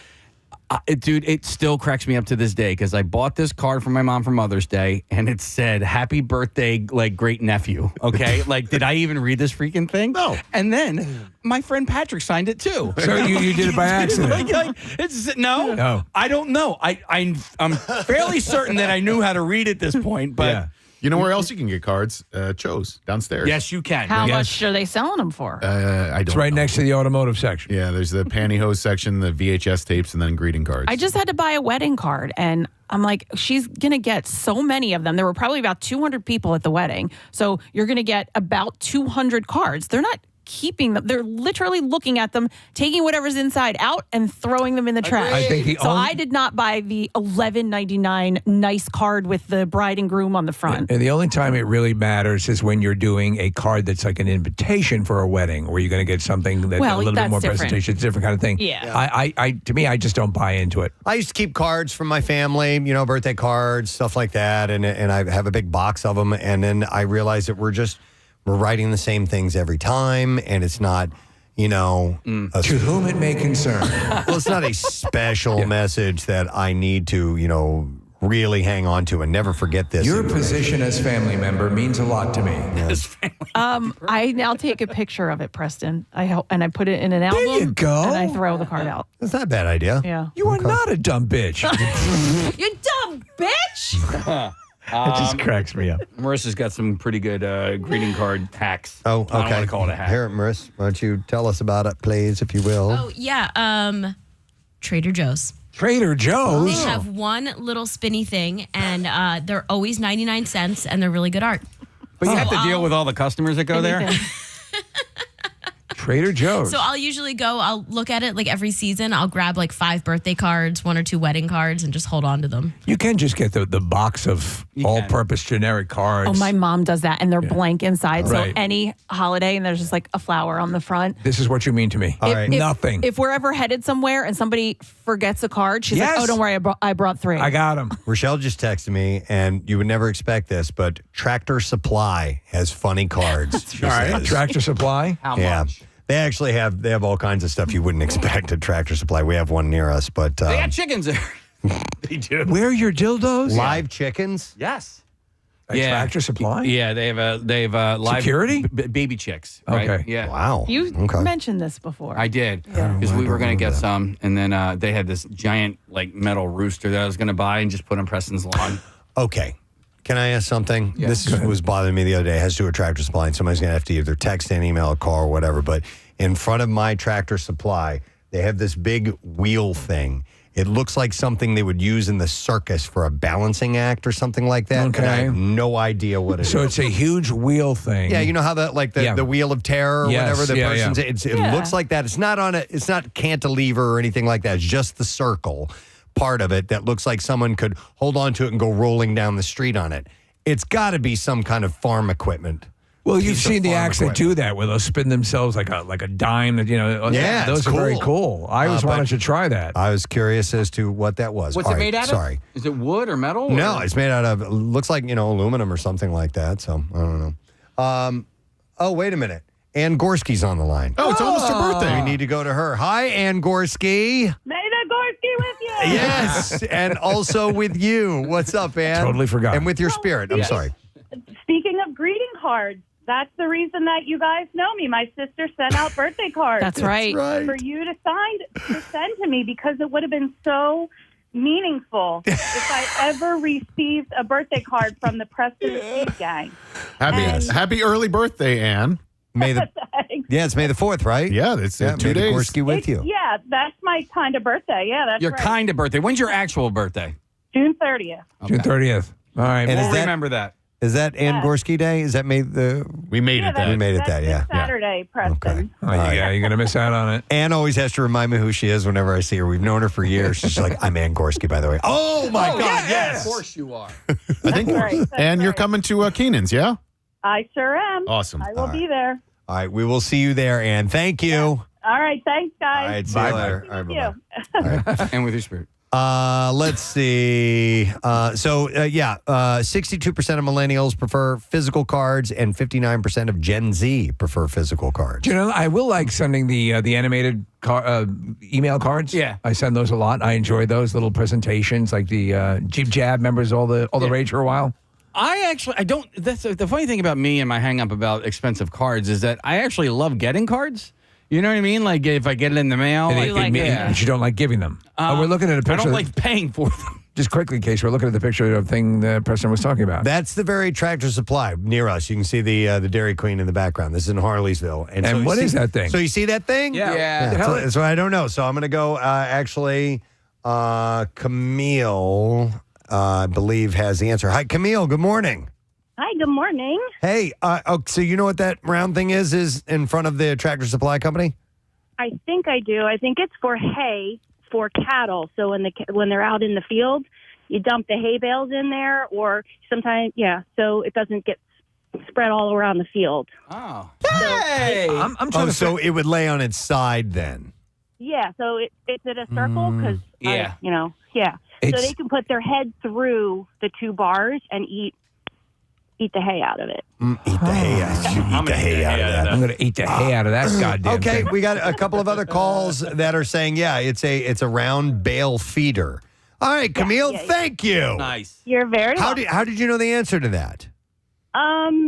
Dude, it still cracks me up to this day because I bought this card for my mom for Mother's Day, and it said, happy birthday, like, great nephew, okay? Like, did I even read this freaking thing? No. And then my friend Patrick signed it, too. So you did it by accident? No. I don't know. I'm fairly certain that I knew how to read at this point, but... Yeah. You know where else you can get cards? Cho's downstairs. Yes, you can. How much are they selling them for? I don't It's right know. next to the automotive section. Yeah, there's the pantyhose section, the VHS tapes, and then greeting cards. I just had to buy a wedding card, and I'm like, she's going to get so many of them. There were probably about 200 people at the wedding, so you're going to get about 200 cards. They're not keeping them. They're literally looking at them, taking whatever's inside out and throwing them in the trash. I think I did not buy the $11.99 nice card with the bride and groom on the front. And the only time it really matters is when you're doing a card that's like an invitation for a wedding, where you're going to get something that's a little bit more presentation. It's a different kind of thing. Yeah. To me, I just don't buy into it. I used to keep cards from my family, birthday cards, stuff like that, and I have a big box of them. And then I realized that we're writing the same things every time, and it's not, to whom it may concern. Well, it's not a special message that I need to, really hang on to and never forget this. Your position as family member means a lot to me. I now take a picture of it, Preston. And I put it in an album. There you go. And I throw the card out. That's not a bad idea. Yeah. You are not a dumb bitch. You dumb bitch! It just cracks me up. Marissa's got some pretty good greeting card hacks. Oh, okay. I don't want to call it a hack. Here, Marissa, why don't you tell us about it, please, if you will? Oh, yeah. Trader Joe's. Trader Joe's? They have one little spinny thing, and they're always 99 cents, and they're really good art. But you have to deal with all the customers that go there? Trader Joe's. So I'll usually I'll look at it like every season. I'll grab like 5 birthday cards, 1 or 2 wedding cards, and just hold on to them. You can just get the box of all-purpose generic cards. Oh, my mom does that, and they're blank inside. Right. So any holiday, and there's just like a flower on the front. This is what you mean to me. Nothing. If we're ever headed somewhere and somebody forgets a card, she's like, oh, don't worry, I brought 3. I got them. Rochelle just texted me, and you would never expect this, but Tractor Supply has funny cards. All right, Tractor Supply? How much? They actually have all kinds of stuff you wouldn't expect at Tractor Supply. We have one near us, but They got chickens there. they do. Where are your dildos? Live chickens? Yes. At Tractor Supply? Yeah, they have live security baby chicks. Right? Okay. Yeah. Wow. You mentioned this before. I did because we were going to get some, and then they had this giant like metal rooster that I was going to buy and just put on Preston's lawn. Okay. Can I ask something? Yeah, this was bothering me the other day. It has to do with Tractor Supply, and somebody's going to have to either text and email, a call, or whatever. But in front of my Tractor Supply, they have this big wheel thing. It looks like something they would use in the circus for a balancing act or something like that. Okay. And I have no idea what it is. So it's a huge wheel thing. Yeah, you know how that the wheel of terror or whatever the person's it looks like that. It's not cantilever or anything like that. It's just the circle part of it that looks like someone could hold on to it and go rolling down the street on it. It's got to be some kind of farm equipment. Well, you've seen the acts that do that, where they'll spin themselves like a dime. Yeah, those it's are cool. very cool. I always wanted to try that. I was curious as to what that was. What's All it right, made out of? Sorry. Is it wood or metal? No, it's made out of, looks like, aluminum or something like that. So, I don't know. Oh, wait a minute. Ann Gorski's on the line. Oh, it's almost her birthday. We need to go to her. Hi, Ann Gorski. May the Gorski with you. Yes, and also with you. What's up, Ann? Totally forgot. And with your spirit. I'm sorry. Speaking of greeting cards, that's the reason that you guys know me. My sister sent out birthday cards. That's right. For you to send to me, because it would have been so meaningful if I ever received a birthday card from the Preston and Steve gang. Happy early birthday, Ann. It's May the 4th, right? Yeah, it's 2 May the days. Gorski with you. Yeah, that's my kind of birthday. Yeah, that's Your right. kind of birthday. When's your actual birthday? June 30th. June 30th. All right. And We'll remember that. Is that Ann Yeah. Gorski Day? Is that May the? We made it that. We made it that. Yeah. Saturday, Preston. Oh, yeah, you're going to miss out on it. Ann always has to remind me who she is whenever I see her. We've known her for years. She's like, I'm Ann Gorski, by the way. Oh, my God, yes. Of course you are. I think. And you're coming to Keenan's, yeah? I sure am. Awesome. I will be there. All right, we will see you there, Ann. Thank you. All right, thanks, guys. All right, see you later. All right, bye-bye. And with your spirit. Let's see. 62% of millennials prefer physical cards, and 59% of Gen Z prefer physical cards. I will like sending the animated email cards. Yeah, I send those a lot. I enjoy those little presentations, like the Jib Jab. Members all the rage for a while. I don't. That's the funny thing about me and my hang up about expensive cards is that I actually love getting cards. You know what I mean? Like if I get it in the mail, but you don't like giving them. We're looking at a picture. I don't like paying for them. Just quickly, in case we're looking at the picture of the thing that Preston was talking about. That's the very Tractor Supply near us. You can see the Dairy Queen in the background. This is in Harleysville. And what is that thing? So you see that thing? Yeah. So I don't know. So I'm going to go. Camille, I believe, has the answer. Hi, Camille. Good morning. Hi, good morning. Hey, so you know what that round thing is in front of the Tractor Supply Company? I think I do. I think it's for hay for cattle. So when they're out in the field, you dump the hay bales in there, or sometimes, so it doesn't get spread all around the field. Oh. Hey! I'm trying to so it would lay on its side then. Yeah, so it's at a circle because, Yeah. So It's- they can put their head through the two bars and eat the hay out of it. Eat the hay out. Eat the hay out of that. I'm going to eat the hay out of that goddamn Okay, thing. we got a couple of other calls that are saying, it's a round bale feeder. All right, Camille, thank you. Nice. You're very How welcome. did you know the answer to that?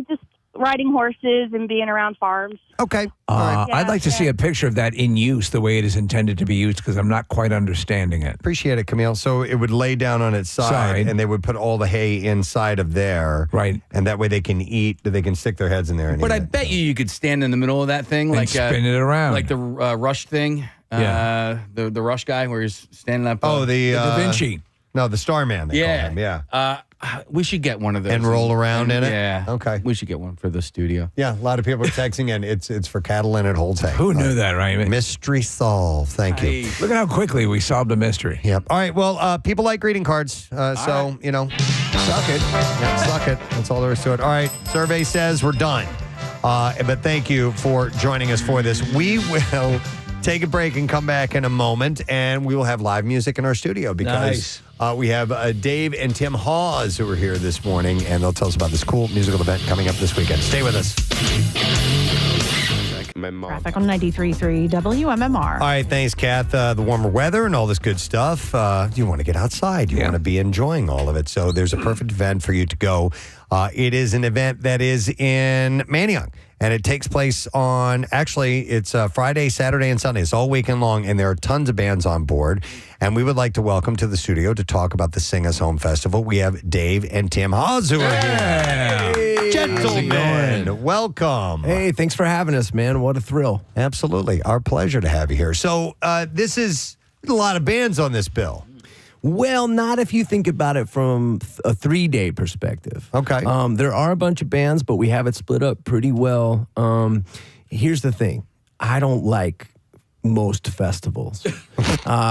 Just riding horses and being around farms. Okay. I'd like to see a picture of that in use the way it is intended to be used because I'm not quite understanding it. Appreciate it, Camille. So it would lay down on its side, and they would put all the hay inside of there. Right. And that way they can eat, they can stick their heads in there and But eat I it. bet you could stand in the middle of that thing, And like spin it around. like the Rush thing. Yeah. The Rush guy where he's standing up. The Da Vinci. No, the Starman. They call him. Yeah. We should get one of those And roll around in it? Yeah. Okay. We should get one for the studio. Yeah, a lot of people are texting in. It's for cattle and it holds hay. Who knew that, right? Mystery solved. Thank you. Look at how quickly we solved a mystery. Yep. All right. Well, people like greeting cards. So, suck it. Yeah, suck it. That's all there is to it. All right. Survey says we're done. But thank you for joining us for this. We will take a break and come back in a moment, and we will have live music in our studio because we have Dave and Tim Hawes who are here this morning, and they'll tell us about this cool musical event coming up this weekend. Stay with us. Traffic on 93.3 WMMR. All right, thanks, Kath. The warmer weather and all this good stuff. You want to get outside. You want to be enjoying all of it. So there's a perfect event for you to go. It is an event that is in Manayunk, and it takes place on, it's Friday, Saturday, and Sunday. It's all weekend long, and there are tons of bands on board. And we would like to welcome to the studio to talk about the Sing Us Home Festival. We have Dave and Tim Hawes who are here. Gentlemen, welcome. Hey, thanks for having us, man. What a thrill. Absolutely. Our pleasure to have you here. So this is a lot of bands on this bill. Well, not if you think about it from a 3-day perspective. Okay. There are a bunch of bands, but we have it split up pretty well. Here's the thing. I don't like most festivals.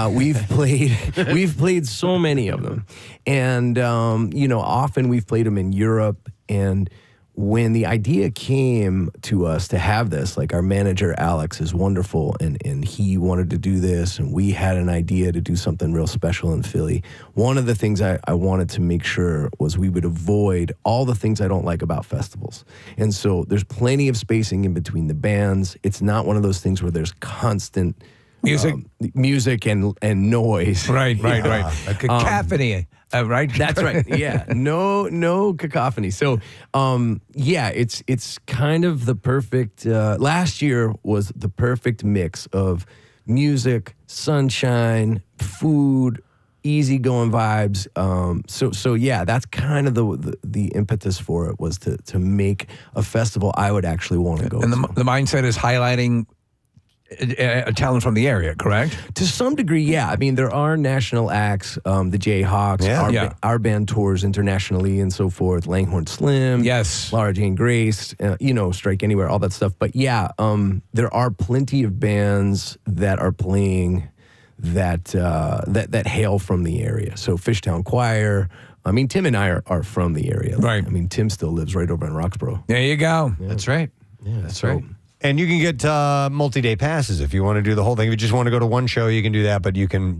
We've played so many of them. And, often we've played them in Europe. And when the idea came to us to have this, like our manager, Alex, is wonderful, and he wanted to do this, and we had an idea to do something real special in Philly. One of the things I wanted to make sure was we would avoid all the things I don't like about festivals. And so there's plenty of spacing in between the bands. It's not one of those things where there's constant music and noise. Right. A cacophony, right? That's right. Yeah. No cacophony. So, it's kind of the perfect, last year was the perfect mix of music, sunshine, food, easygoing vibes. So that's kind of the impetus for it, was to make a festival I would actually want to go to. And the mindset is highlighting talent from the area, correct? To some degree, yeah. I mean, there are national acts, the Jayhawks, our band tours internationally and so forth, Langhorne Slim, Laura Jane Grace, Strike Anywhere, all that stuff. But there are plenty of bands that are playing that hail from the area. So Fishtown Choir. I mean, Tim and I are from the area. Right. I mean, Tim still lives right over in Roxborough. There you go. Yeah. That's right. Yeah, that's right. And you can get multi-day passes if you want to do the whole thing. If you just want to go to one show, you can do that, but you can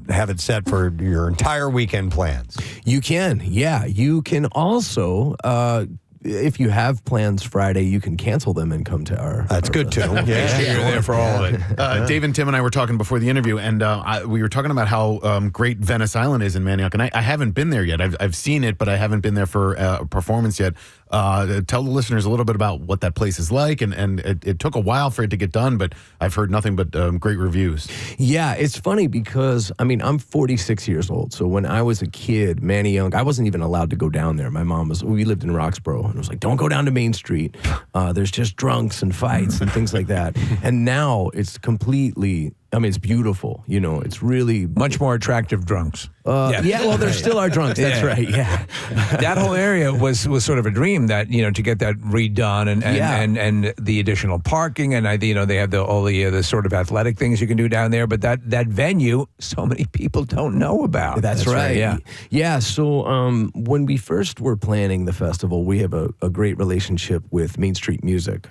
have it set for your entire weekend plans. You can, yeah. You can also, if you have plans Friday, you can cancel them and come to our... That's good, too. You're there for all of it. Dave and Tim and I were talking before the interview, and we were talking about how great Venice Island is in Manayunk, and I haven't been there yet. I've seen it, but I haven't been there for a performance yet. Tell the listeners a little bit about what that place is like, and it took a while for it to get done, but I've heard nothing but great reviews. Yeah, it's funny because, I'm 46 years old, so when I was a kid, Manayunk, I wasn't even allowed to go down there. My mom we lived in Roxborough, and it was like, don't go down to Main Street. There's just drunks and fights and things like that. And now it's completely I mean, it's beautiful. You know, it's really much more attractive drunks. Yeah, well, there still are drunks. That's Yeah. right. Yeah, That whole area was sort of a dream that, to get that redone and the additional parking and they have all the sort of athletic things you can do down there. But that venue, so many people don't know about. That's right. Yeah. Yeah. So when we first were planning the festival, we have a great relationship with Main Street Music.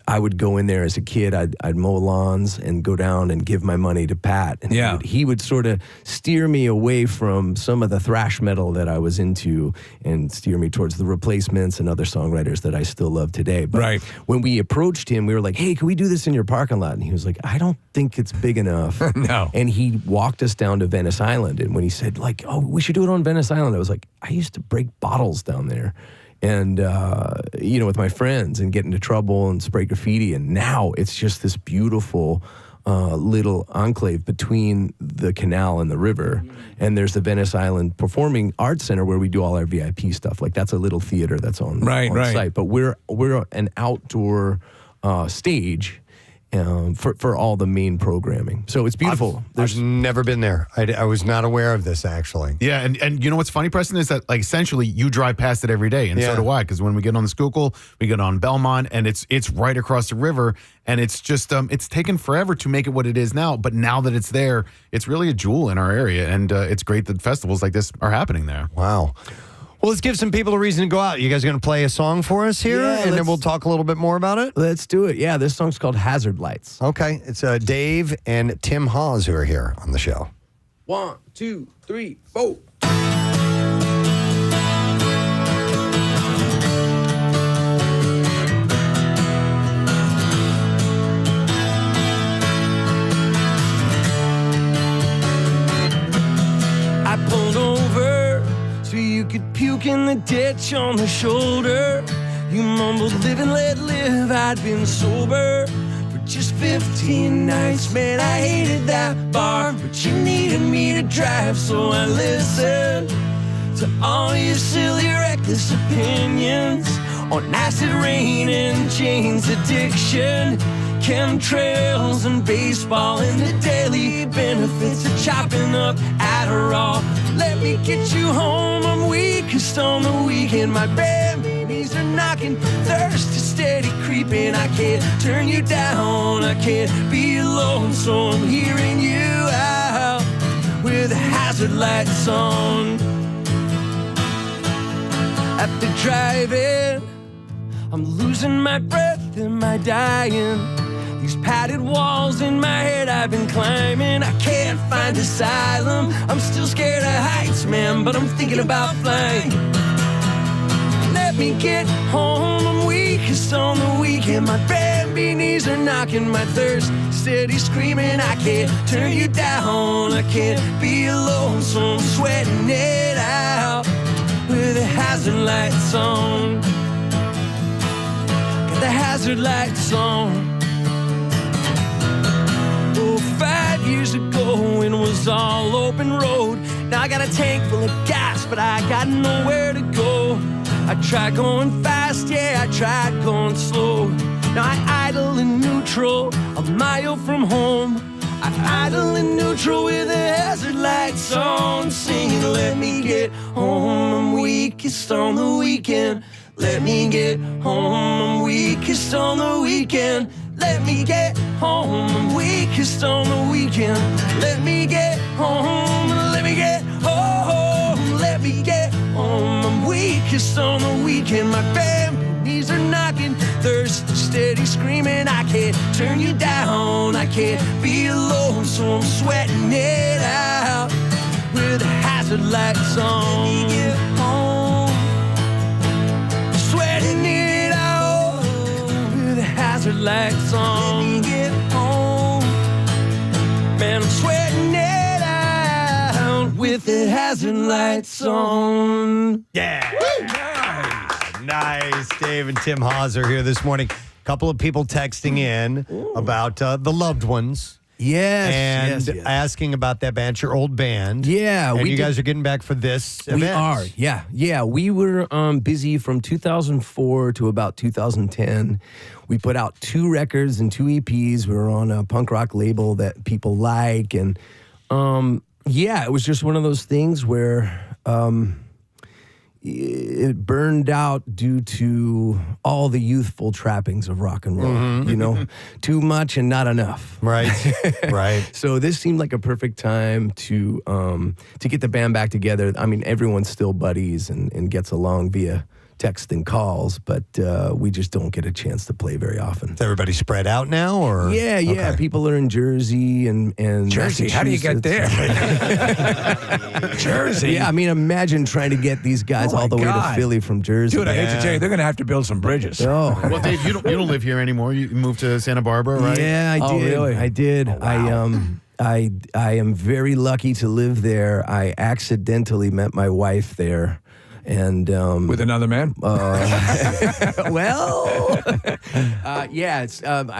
I would go in there as a kid. I'd mow lawns and go down and give my money to Pat. And he would sort of steer me away from some of the thrash metal that I was into and steer me towards the Replacements and other songwriters that I still love today. But when we approached him, we were like, hey, can we do this in your parking lot? And he was like, I don't think it's big enough. No. And he walked us down to Venice Island. And when he said, like, oh, we should do it on Venice Island, I was like, I used to break bottles down there. And, with my friends and get into trouble and spray graffiti. And now it's just this beautiful little enclave between the canal and the river. And there's the Venice Island Performing Arts Center where we do all our VIP stuff. Like that's a little theater that's on site. But we're an outdoor stage for all the main programming. So it's beautiful. I've never been there. I was not aware of this, actually. Yeah, and you know what's funny, Preston, is that like essentially you drive past it every day, and so do I, because when we get on the Schuylkill, we get on Belmont, and it's right across the river, and it's just it's taken forever to make it what it is now, but now that it's there, it's really a jewel in our area, and it's great that festivals like this are happening there. Wow. Well, let's give some people a reason to go out. You guys going to play a song for us here, and then we'll talk a little bit more about it? Let's do it. Yeah, this song's called Hazard Lights. Okay. It's Dave and Tim Hawes who are here on the show. 1, 2, 3, 4. I pulled over so you could puke in the ditch on the shoulder. You mumbled, live and let live. I'd been sober for just 15 nights. Man, I hated that bar, but you needed me to drive, so I listened to all your silly, reckless opinions on acid rain and chains addiction, chemtrails and baseball, and the daily benefits of chopping up Adderall. Let me get you home, I'm weakest on the weekend. My bad knees are knocking, thirst is steady creeping. I can't turn you down, I can't be alone, so I'm hearing you out with the hazard lights on. After driving, I'm losing my breath, am I dying? These padded walls in my head I've been climbing. I can't find asylum. I'm still scared of heights, man, but I'm thinking about flying. Let me get home, I'm weakest on the weekend. My bambi knees are knocking, my thirst steady screaming. I can't turn you down, I can't be alone, so I'm sweating it out with the hazard lights on. Got the hazard lights on. 5 years ago it was all open road. Now I got a tank full of gas, but I got nowhere to go. I tried going fast, yeah, I tried going slow. Now I idle in neutral, a mile from home. I idle in neutral with the hazard lights on, singing, let me get home, I'm weakest on the weekend. Let me get home, I'm weakest on the weekend. Let me get home, I'm weakest on the weekend. Let me get home, let me get home. Let me get home, I'm weakest on the weekend. My bambi knees are knocking, thirst steady screaming. I can't turn you down, I can't be alone, so I'm sweating it out with the hazard lights on. Let me get home, sweating it out with the hazard lights on. Let me get home, man, I'm sweating it out with the hazard lights on. Yeah. Nice. Dave and Tim Hawes are here this morning. A couple of people texting in about the loved ones and yes. asking about that band, your old band. Yeah, and we you did- guys are getting back for this event. We are, yeah. We were busy from 2004 to about 2010. We put out 2 records and 2 EPs. We were on a punk rock label that people like, and it was just one of those things where it burned out due to all the youthful trappings of rock and roll. You know, too much and not enough. Right, right. So this seemed like a perfect time to get the band back together. I mean, everyone's still buddies and gets along via text and calls, but we just don't get a chance to play very often. Is everybody spread out now, or Yeah. Okay. People are in Jersey and Jersey, how do you get there? Jersey. Yeah, I mean, imagine trying to get these guys Oh my all the way to God. Philly from Jersey. Dude, I hate to tell you, they're going to have to build some bridges. Oh. Well, Dave, you don't live here anymore. You moved to Santa Barbara, right? Yeah, I did. really? I did. Oh, wow. I am very lucky to live there. I accidentally met my wife there. And with another man? I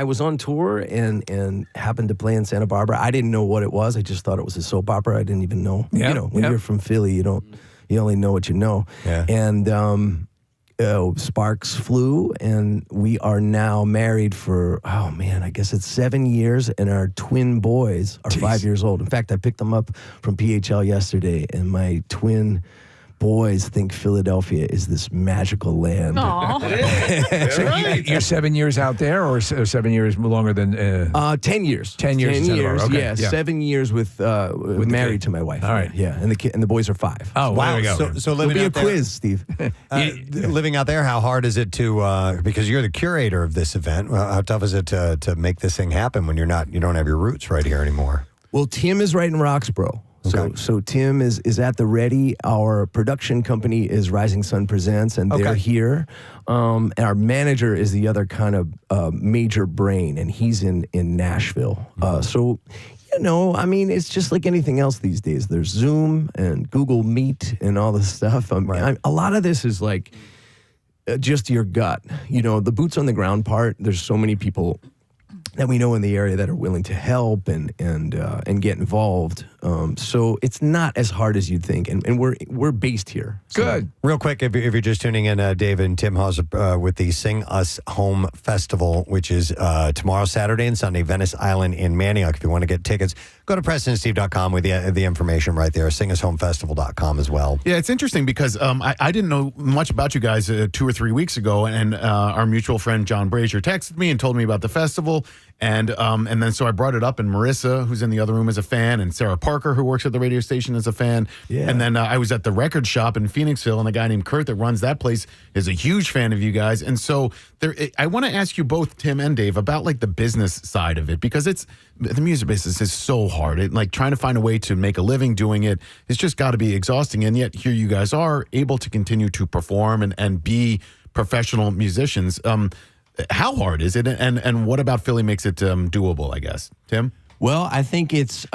was on tour and happened to play in Santa Barbara. I didn't know what it was. I just thought it was a soap opera. I didn't even know. Yep, You know, when yep. you're from Philly, you only know what you know. Yeah. And sparks flew, and we are now married for, I guess it's 7 years, and our twin boys are 5 years old. In fact, I picked them up from PHL yesterday, and my twin boys think Philadelphia is this magical land. So you're 7 years out there, or 7 years longer than? 10 years. 10 years. 10 in Santa years. Barbara. Okay, Yeah, 7 years with married to my wife. All right. Yeah, and the boys are 5. Oh, Wow. there we go. So It'll living be a out there, quiz, Steve. living out there, how hard is it to? Because you're the curator of this event. How tough is it to make this thing happen when you don't have your roots right here anymore? Well, Tim is right in Roxborough. So Tim is at the ready. Our production company is Rising Sun Presents, and they're here. And our manager is the other kind of major brain, and he's in Nashville. So, I mean, it's just like anything else these days. There's Zoom and Google Meet and all this stuff. A lot of this is like just your gut. The boots on the ground part, there's so many people that we know in the area that are willing to help and get involved. So it's not as hard as you'd think, and we're based here. So. Good. Real quick, if you're just tuning in, Dave and Tim Hawes with the Sing Us Home Festival, which is tomorrow, Saturday and Sunday, Venice Island in Manayunk. If you want to get tickets, go to PrestonandSteve.com with the information right there. SingUsHomeFestival.com as well. Yeah, it's interesting because I didn't know much about you guys 2 or 3 weeks ago, and our mutual friend John Brazier texted me and told me about the festival, and then so I brought it up, and Marissa, who's in the other room, is a fan, and Sarah Parker, who works at the radio station, is a fan. Yeah. And then I was at the record shop in Phoenixville, and a guy named Kurt that runs that place is a huge fan of you guys. And so I want to ask you both, Tim and Dave, about like the business side of it, because the music business is so hard. Like trying to find a way to make a living doing it, it's just got to be exhausting. And yet here you guys are able to continue to perform and be professional musicians. How hard is it? And what about Philly makes it doable, I guess? Tim? Well, I think it's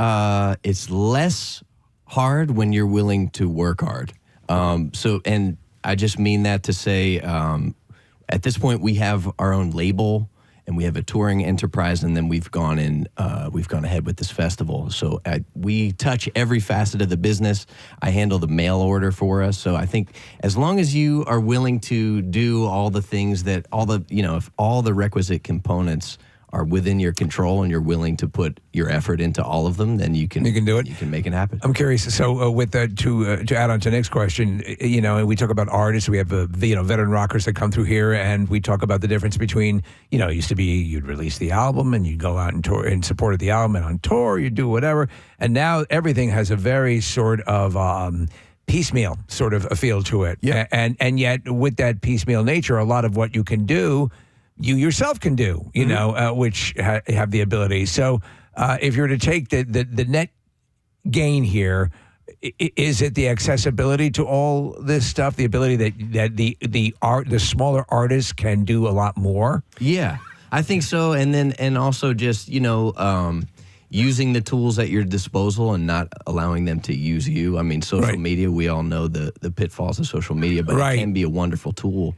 less hard when you're willing to work hard. And I just mean that to say, at this point we have our own label and we have a touring enterprise, and then we've gone ahead with this festival. So we touch every facet of the business. I handle the mail order for us. So I think as long as you are willing to do all the things that if all the requisite components are within your control and you're willing to put your effort into all of them, then you can do it. You can make it happen. I'm curious. So with that, to add on to Nick's question, and we talk about artists. We have veteran rockers that come through here, and we talk about the difference between it used to be you'd release the album and you'd go out and tour and supported the album, and on tour you'd do whatever, and now everything has a very sort of piecemeal sort of a feel to it. Yeah. And yet with that piecemeal nature, a lot of what you can do, you yourself can do, which have the ability. So if you're to take the net gain here, is it the accessibility to all this stuff, the ability that the smaller artists can do a lot more? Yeah, I think so. And also just, using the tools at your disposal and not allowing them to use you. I mean, social media, we all know the pitfalls of social media, but it can be a wonderful tool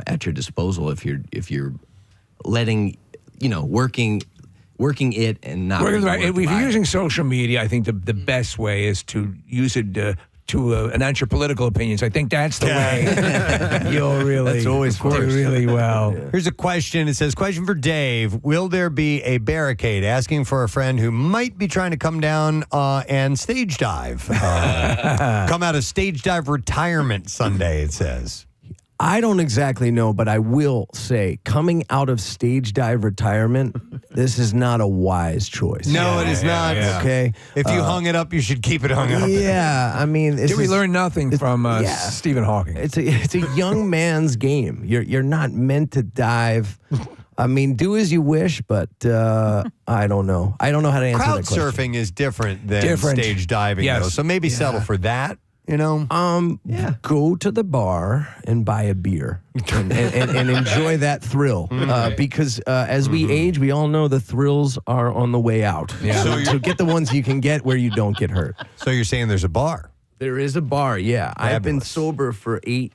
at your disposal if you're letting, working working it and not. We're being right. worked If by you're it. using social media, I think the best way is to use it to announce your political opinions. I think that's the way you'll really That's always do first. really well. Here's a question. It says, question for Dave. Will there be a barricade asking for a friend who might be trying to come down and stage dive? Come out of stage dive retirement Sunday, it says. I don't exactly know, but I will say, coming out of stage dive retirement, this is not a wise choice. No, it is not. Okay. If you hung it up, you should keep it hung up. Yeah, I mean, Did we learn nothing from Stephen Hawking? It's a young man's game. You're not meant to dive. I mean, do as you wish, but I don't know. I don't know how to answer Crowd that question. surfing is different than stage diving, Yes. though. So maybe settle for that. You know, go to the bar and buy a beer and enjoy that thrill. Because as we age, we all know the thrills are on the way out. Yeah. So get the ones you can get where you don't get hurt. So you're saying there's a bar? There is a bar, yeah. I've been sober for 8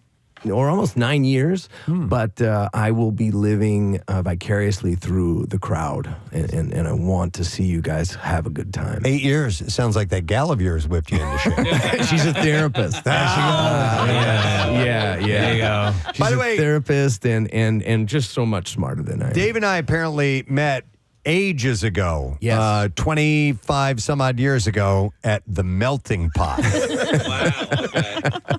or almost 9 years, but I will be living vicariously through the crowd, and I want to see you guys have a good time. 8 years. It sounds like that gal of yours whipped you into shape. She's a therapist. Yeah. There you go. She's By the a way, therapist and just so much smarter than I am. Dave and I apparently met ages ago. Yes. 25 some odd years ago at the Melting Pot.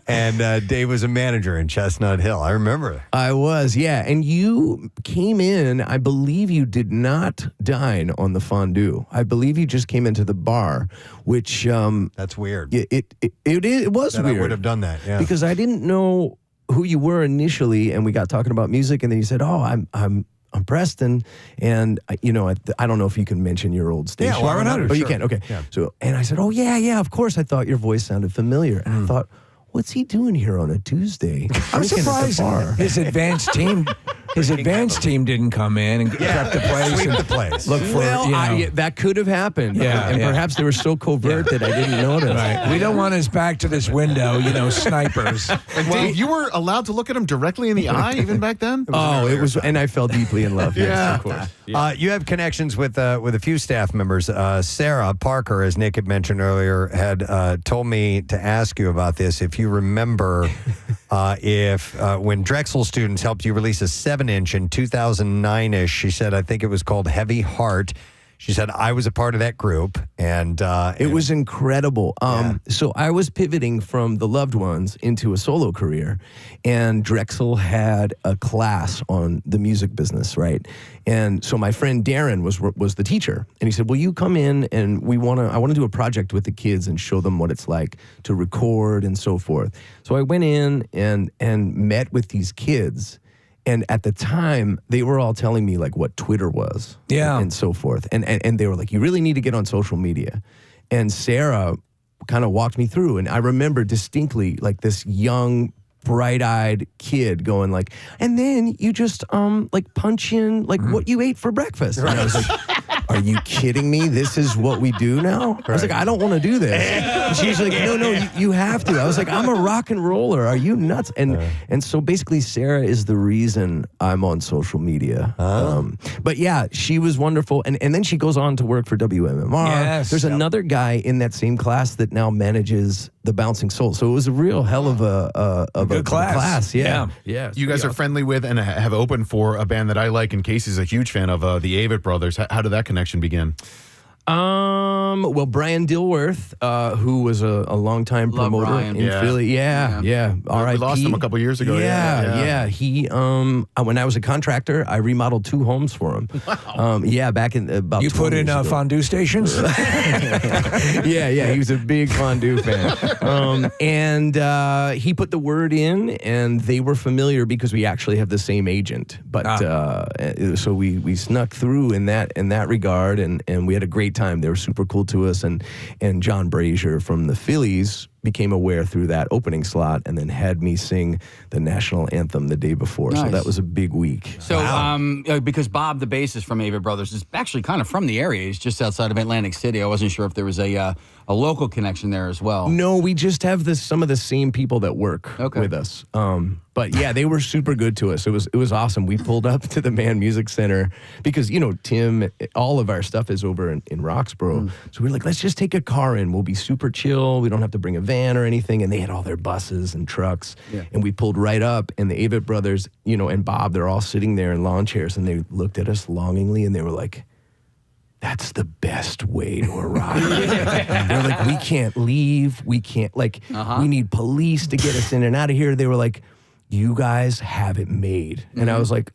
And Dave was a manager in Chestnut Hill. I remember. I was, yeah. And you came in, I believe you did not dine on the fondue. I believe you just came into the bar, which... That's weird. It was That weird. I would have done that, yeah. Because I didn't know who you were initially, and we got talking about music, and then you said, "Oh, I'm Preston," and I don't know if you can mention your old station. Yeah, why not? Oh, you Sure. can. Okay. Yeah. So, and I said, "Oh yeah, of course." I thought your voice sounded familiar, and I thought, "What's he doing here on a Tuesday?" I'm drinking at the surprised bar?" his advanced team didn't come in and prep the place. Sweep and the place. Look for, that could have happened. Yeah, and yeah. perhaps they were so covert that I didn't notice. Right. We don't want his back to this window, snipers. And Dave, you were allowed to look at him directly in the eye even back then? It was, and I fell deeply in love. Yes, Yeah. of course. You have connections with a few staff members. Sarah Parker, as Nick had mentioned earlier, had told me to ask you about this. If you remember, if when Drexel students helped you release a 7-inch in 2009-ish, she said, I think it was called Heavy Heart. She said, I was a part of that group, and it was incredible. So I was pivoting from the Loved Ones into a solo career, and Drexel had a class on the music business, right? And so my friend Darren was the teacher, and he said, "Will you come in and I want to do a project with the kids and show them what it's like to record and so forth." So I went in and met with these kids. And at the time, they were all telling me like what Twitter was, and so forth. And they were like, "You really need to get on social media." And Sarah kind of walked me through, and I remember distinctly like this young, bright-eyed kid going like, "And then you just like punch in like what you ate for breakfast." And I was like, "Are you kidding me? This is what we do now?" I was like, "I don't want to do this." And she's like, "No, you have to." I was like, "I'm a rock and roller. Are you nuts?" And so basically, Sarah is the reason I'm on social media. But yeah, she was wonderful. And then she goes on to work for WMMR. Yes. There's another guy in that same class that now manages the Bouncing Soul. So it was a real hell of a good class. Yeah. You guys are friendly with and have opened for a band that I like, and Casey's a huge fan of, the Avett Brothers. How did that connection begin? Well, Brian Dilworth, who was a longtime promoter Brian. in Philly. Yeah. R.I.P. We lost him a couple years ago. Yeah. He, when I was a contractor, I remodeled 2 homes for him. Wow. Back in about You 20 put in years ago. fondue stations? Yeah, he was a big fondue fan. And he put the word in, and they were familiar because we actually have the same agent. But so we snuck through in that regard, and we had a great time. They were super cool to us, and John Brazier from the Phillies became aware through that opening slot and then had me sing the national anthem the day before. So Nice. that was a big week. So, because Bob, the bassist from Avett Brothers, is actually kind of from the area. He's just outside of Atlantic City. I wasn't sure if there was a local connection there as well. No, we just have some of the same people that work with us. But yeah, they were super good to us. It was awesome. We pulled up to the Mann Music Center because, Tim, all of our stuff is over in Roxborough. So we were like, let's just take a car in. We'll be super chill. We don't have to bring a van or anything. And they had all their buses and trucks. Yeah. And we pulled right up, and the Avett Brothers, and Bob, they're all sitting there in lawn chairs, and they looked at us longingly, and they were like, that's the best way to arrive. They're like, we can't leave. We can't, we need police to get us in and out of here. They were like, you guys have it made. And I was like,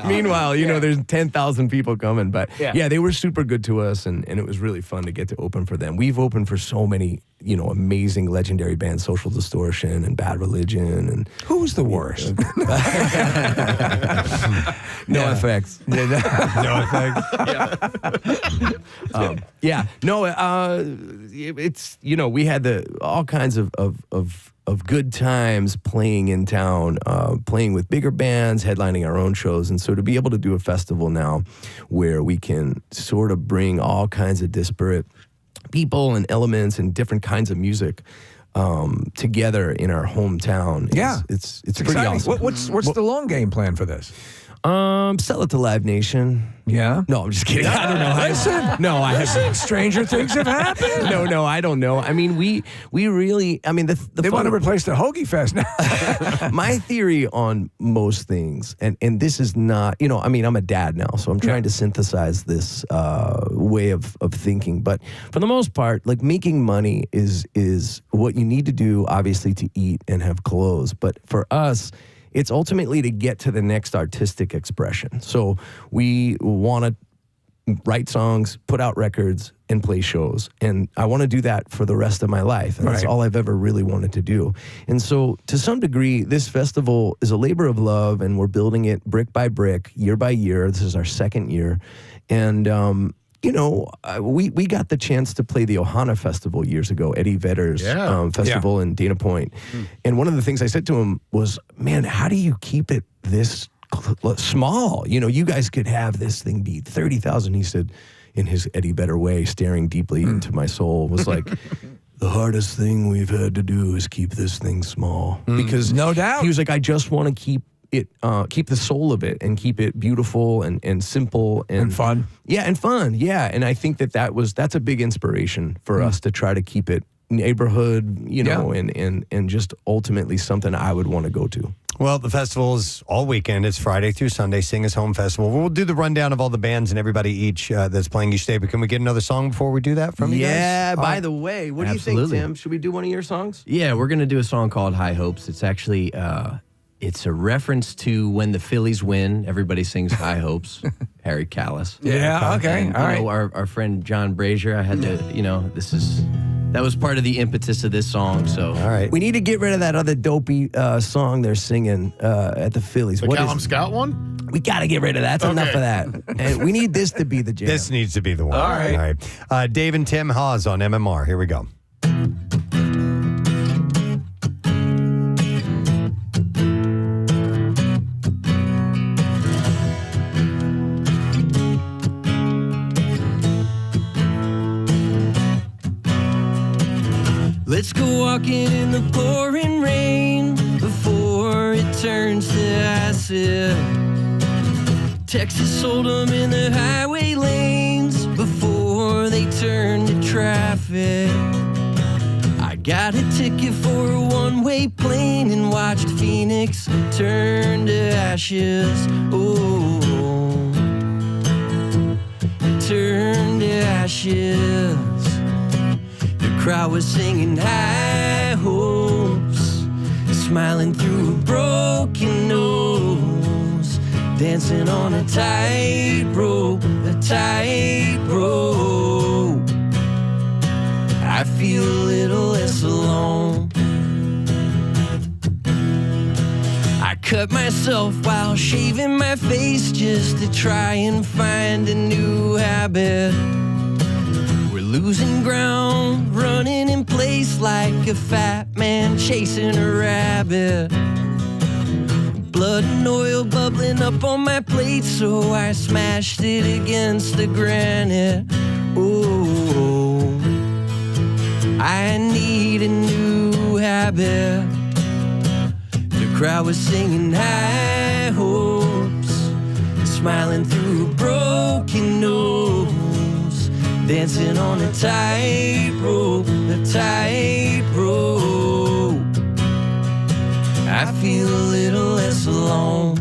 Meanwhile, there's 10,000 people coming. But yeah, they were super good to us, and it was really fun to get to open for them. We've opened for so many, amazing legendary bands, Social Distortion and Bad Religion. And who's the worst? No effects. No effects. It's, we had all kinds of good times playing in town, playing with bigger bands, headlining our own shows. And so to be able to do a festival now where we can sort of bring all kinds of disparate people and elements and different kinds of music together in our hometown, it's pretty awesome. What's the long game plan for this? Sell it to Live Nation. Yeah? No, I'm just kidding. I don't know. Listen. No, I Listen, stranger things have happened. No, I don't know. I mean, we really, they want to replace the Hoagie Fest now. My theory on most things, and this is not, I'm a dad now, so I'm trying to synthesize this way of thinking. But for the most part, making money is what you need to do, obviously, to eat and have clothes. But for us, it's ultimately to get to the next artistic expression. So we want to write songs, put out records, and play shows. And I want to do that for the rest of my life. And that's all I've ever really wanted to do. And so to some degree, this festival is a labor of love, and we're building it brick by brick, year by year. This is our second year. And, we got the chance to play the Ohana Festival years ago, Eddie Vedder's festival in Dana Point. And one of the things I said to him was, man, how do you keep it this small? You guys could have this thing be 30,000. He said, in his Eddie Vedder way, staring deeply into my soul, was like, the hardest thing we've had to do is keep this thing small. Because no doubt. He was like, I just want to keep the soul of it and keep it beautiful and simple and fun. Yeah, and fun. Yeah, and I think that's a big inspiration for us to try to keep it neighborhood, and just ultimately something I would want to go to. Well, the festival is all weekend. It's Friday through Sunday, Sing Us Home Festival. We'll do the rundown of all the bands and everybody each that's playing each day. But can we get another song before we do that from you guys? Yeah, by the way, what do you think, Tim? Should we do one of your songs? Yeah, we're going to do a song called High Hopes. It's actually... it's a reference to when the Phillies win, everybody sings High Hopes. Harry Callis. Yeah, okay, And, all right. Our friend John Brazier, I had to, that was part of the impetus of this song. So, all right. We need to get rid of that other dopey song they're singing at the Phillies. The Callum Scott one? We got to get rid of that. That's enough of that. And we need this to be the jam. This needs to be the one. All right. All right. Dave and Tim Haas on MMR. Here we go. Let's go walking in the pouring rain before it turns to acid. Texas Hold'em in the highway lanes before they turn to traffic. I got a ticket for a one-way plane and watched Phoenix turn to ashes. Oh, turn to ashes. Crowd was singing high hopes, smiling through a broken nose, dancing on a tightrope, I feel a little less alone. I cut myself while shaving my face just to try and find a new habit. losing ground, running in place like a fat man chasing a rabbit. Blood and oil bubbling up on my plate, so I smashed it against the granite. Oh, I need a new habit. The crowd was singing high hopes, smiling through a broken nose, dancing on a tightrope, a tightrope. I feel a little less alone,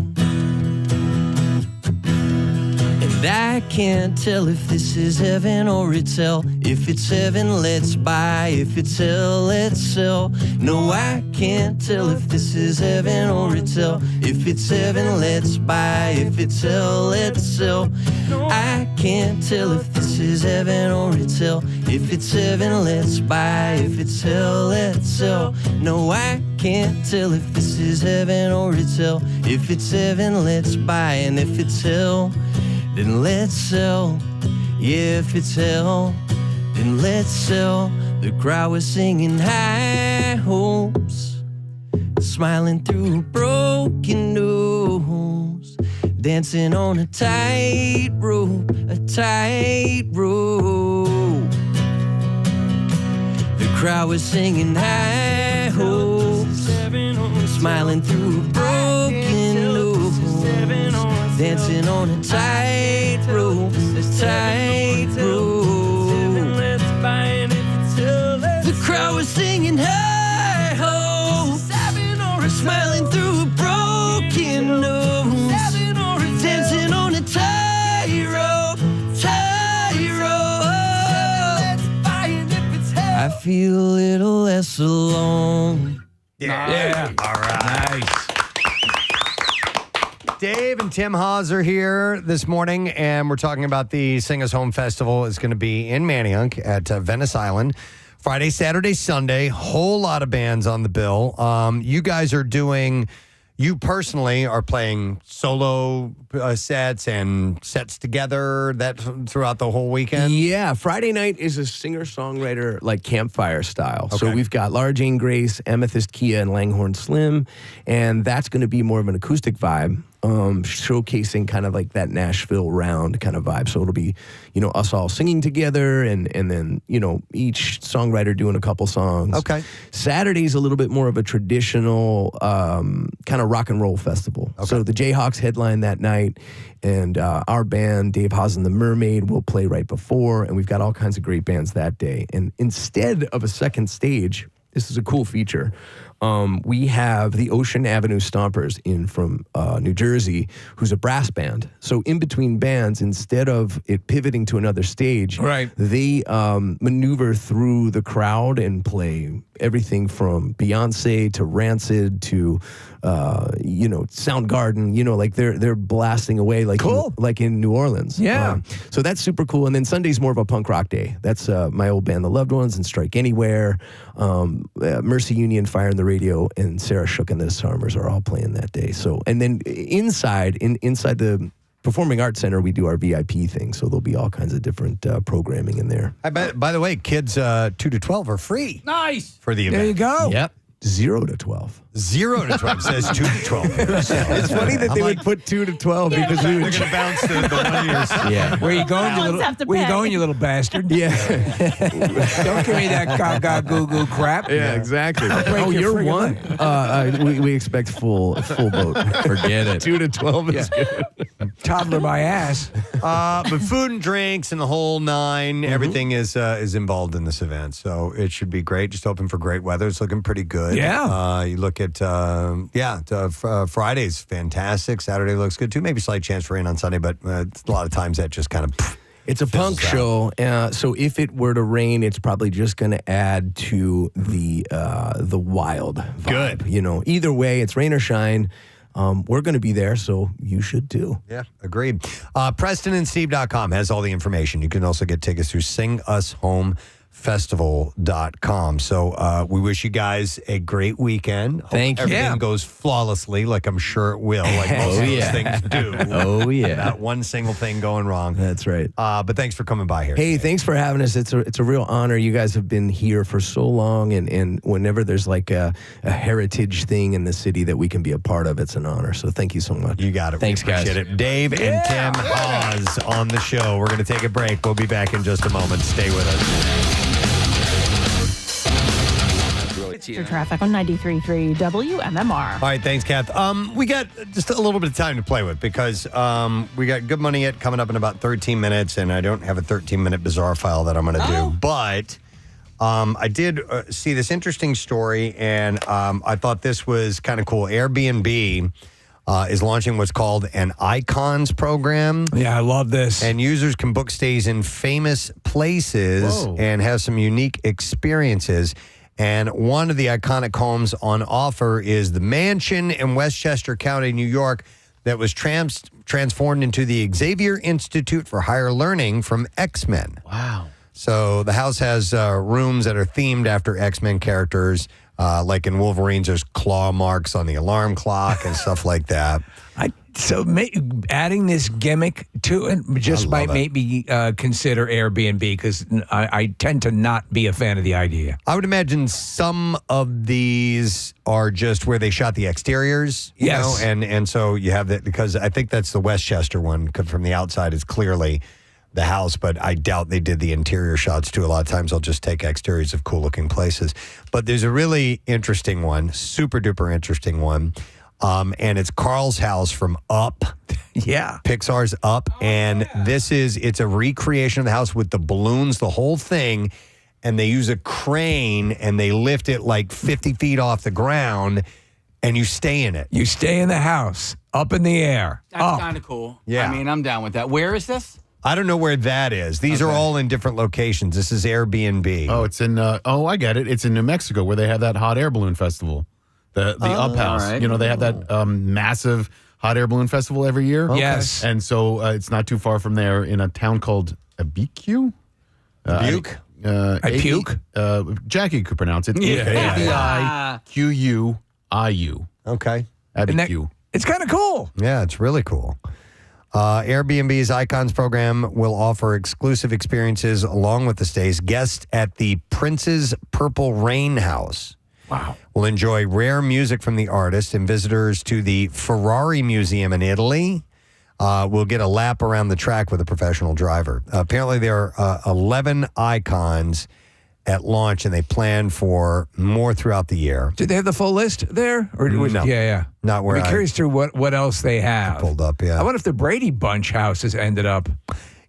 and I can't tell if this is heaven or it's hell. If it's heaven, let's buy. If it's hell, let's sell. No, I can't tell if this is heaven or it's hell. If it's heaven, let's buy. If it's hell, let's sell. I can't tell if this is heaven or it's hell. If it's heaven, let's buy. If it's hell, let's sell. No, I can't tell if this is heaven or it's hell. If it's heaven, let's buy. And if it's hell, then let's sell. Yeah, if it's hell, then let's sell. The crowd was singing high hopes, smiling through a broken nose, dancing on a tightrope, a tightrope. The crowd was singing high hopes, smiling through a broken nose, dancing on a tightrope, a tightrope. The crowd was singing high hopes, smiling through a broken nose, dancing on a tightrope, tightrope. I feel a little less alone. Yeah. All right. Nice. Dave and Tim Haas are here this morning, and we're talking about the Sing Us Home Festival. It's going to be in Manayunk at Venice Island. Friday, Saturday, Sunday. Whole lot of bands on the bill. You guys are doing... You personally are playing solo sets and sets together that throughout the whole weekend? Yeah, Friday night is a singer-songwriter like campfire style. Okay. So we've got Lara Jane Grace, Amethyst Kia, and Langhorne Slim, and that's going to be more of an acoustic vibe, showcasing kind of like that Nashville round kind of vibe. So it'll be, us all singing together and then, each songwriter doing a couple songs. Okay. Saturday's a little bit more of a traditional kind of rock and roll festival. Okay. So the Jayhawks headline that night, and our band, Dave Haas and the Mermaid, will play right before, and we've got all kinds of great bands that day. And instead of a second stage, this is a cool feature. We have the Ocean Avenue Stompers in from New Jersey, who's a brass band. So in between bands, instead of it pivoting to another stage, right, they maneuver through the crowd and play everything from Beyonce to Rancid to Soundgarden. Like they're blasting away like cool. like in New Orleans. Yeah. So that's super cool. And then Sunday's more of a punk rock day. That's my old band, The Loved Ones, and Strike Anywhere, Mercy Union, Fire in the Radio, and Sarah Shook and the Disarmers are all playing that day. So, and then inside the Performing Arts Center, we do our VIP thing. So there'll be all kinds of different programming in there. By the way, kids 2 to 12 are free. Nice. For the event. There you go. Yep. 0 to 12. 0 to 12 says 2 to 12. It's funny that they would put 2 to 12 because we would going to bounce the 1 years. Yeah. Where you going, you little bastard? Yeah. Don't give me that gaga goo goo crap. Yeah, exactly. Oh, you're one? We expect full boat. Forget it. 2 to 12 is good. Toddler my ass. But food and drinks and the whole nine, everything is involved in this event. So it should be great. Just hoping for great weather. It's looking pretty good. Yeah. You look at, Friday's fantastic. Saturday looks good too. Maybe slight chance for rain on Sunday, but a lot of times that just kind of... It's a punk show, so if it were to rain, it's probably just going to add to the wild vibe. Good. Either way, it's rain or shine. We're going to be there, so you should too. Yeah, agreed. PrestonandSteve.com has all the information. You can also get tickets through Sing Us Home festival.com. So we wish you guys a great weekend. Hope Thank you. everything goes flawlessly, like I'm sure it will, like most of those things do. Oh, yeah. Not one single thing going wrong. That's right. But thanks for coming by here. Hey, thanks for having us. It's a real honor. You guys have been here for so long, and whenever there's like a heritage thing in the city that we can be a part of, it's an honor. So thank you so much. You got it. Thanks, we appreciate guys. it. Dave and Tim Hawes on the show. We're going to take a break. We'll be back in just a moment. Stay with us. Your traffic on 93.3 WMMR. All right, thanks, Kath. We got just a little bit of time to play with because we got Good Money It coming up in about 13 minutes, and I don't have a 13-minute bizarre file that I'm going to do. But I did see this interesting story, and I thought this was kind of cool. Airbnb is launching what's called an Icons program. Yeah, I love this. And users can book stays in famous places and have some unique experiences. And one of the iconic homes on offer is the mansion in Westchester County, New York, that was transformed into the Xavier Institute for Higher Learning from X-Men. Wow. So the house has rooms that are themed after X-Men characters. Like in Wolverines, there's claw marks on the alarm clock and stuff like that. Adding this gimmick to it just might make me consider Airbnb because I tend to not be a fan of the idea. I would imagine some of these are just where they shot the exteriors, you know, and so you have that because I think that's the Westchester one. From the outside, is clearly the house, but I doubt they did the interior shots too. A lot of times I'll just take exteriors of cool looking places. But there's a really interesting one, super duper interesting one. And it's Carl's house from Up. Yeah. Pixar's Up. And it's a recreation of the house with the balloons, the whole thing. And they use a crane and they lift it like 50 feet off the ground and you stay in it. You stay in the house, up in the air. That's kind of cool. Yeah. I mean, I'm down with that. Where is this? I don't know where that is. These are all in different locations. This is Airbnb. Oh, it's in, I get it. It's in New Mexico where they have that hot air balloon festival. The Up House. right. You know, they have that massive hot air balloon festival every year. Yes. And so it's not too far from there in a town called Abiquiu. Buke? Puke? Jackie could pronounce it. Yeah. Abiquiu. Okay. Abiquiu. It's kind of cool. Yeah, it's really cool. Airbnb's Icons program will offer exclusive experiences along with the stays. Guests at the Prince's Purple Rain House will enjoy rare music from the artist, and visitors to the Ferrari Museum in Italy will get a lap around the track with a professional driver. Apparently, there are 11 icons at launch, and they plan for more throughout the year. Did they have the full list there? Or No. Yeah. Not where I'd be curious to what else they have. pulled up, yeah. I wonder if the Brady Bunch house has ended up,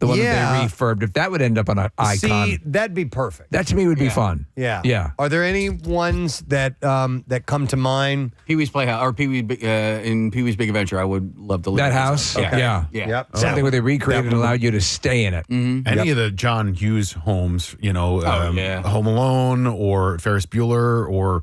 the one that they refurbed, if that would end up on an icon. See, that'd be perfect. That to me would be fun. Yeah. Yeah. Are there any ones that that come to mind? Pee-wee's Playhouse, or in Pee-wee's Big Adventure. I would love to live That in this house? Okay. Yeah. Yep. Something where they recreated and allowed you to stay in it. Any of the John Hughes homes, you know, Home Alone or Ferris Bueller or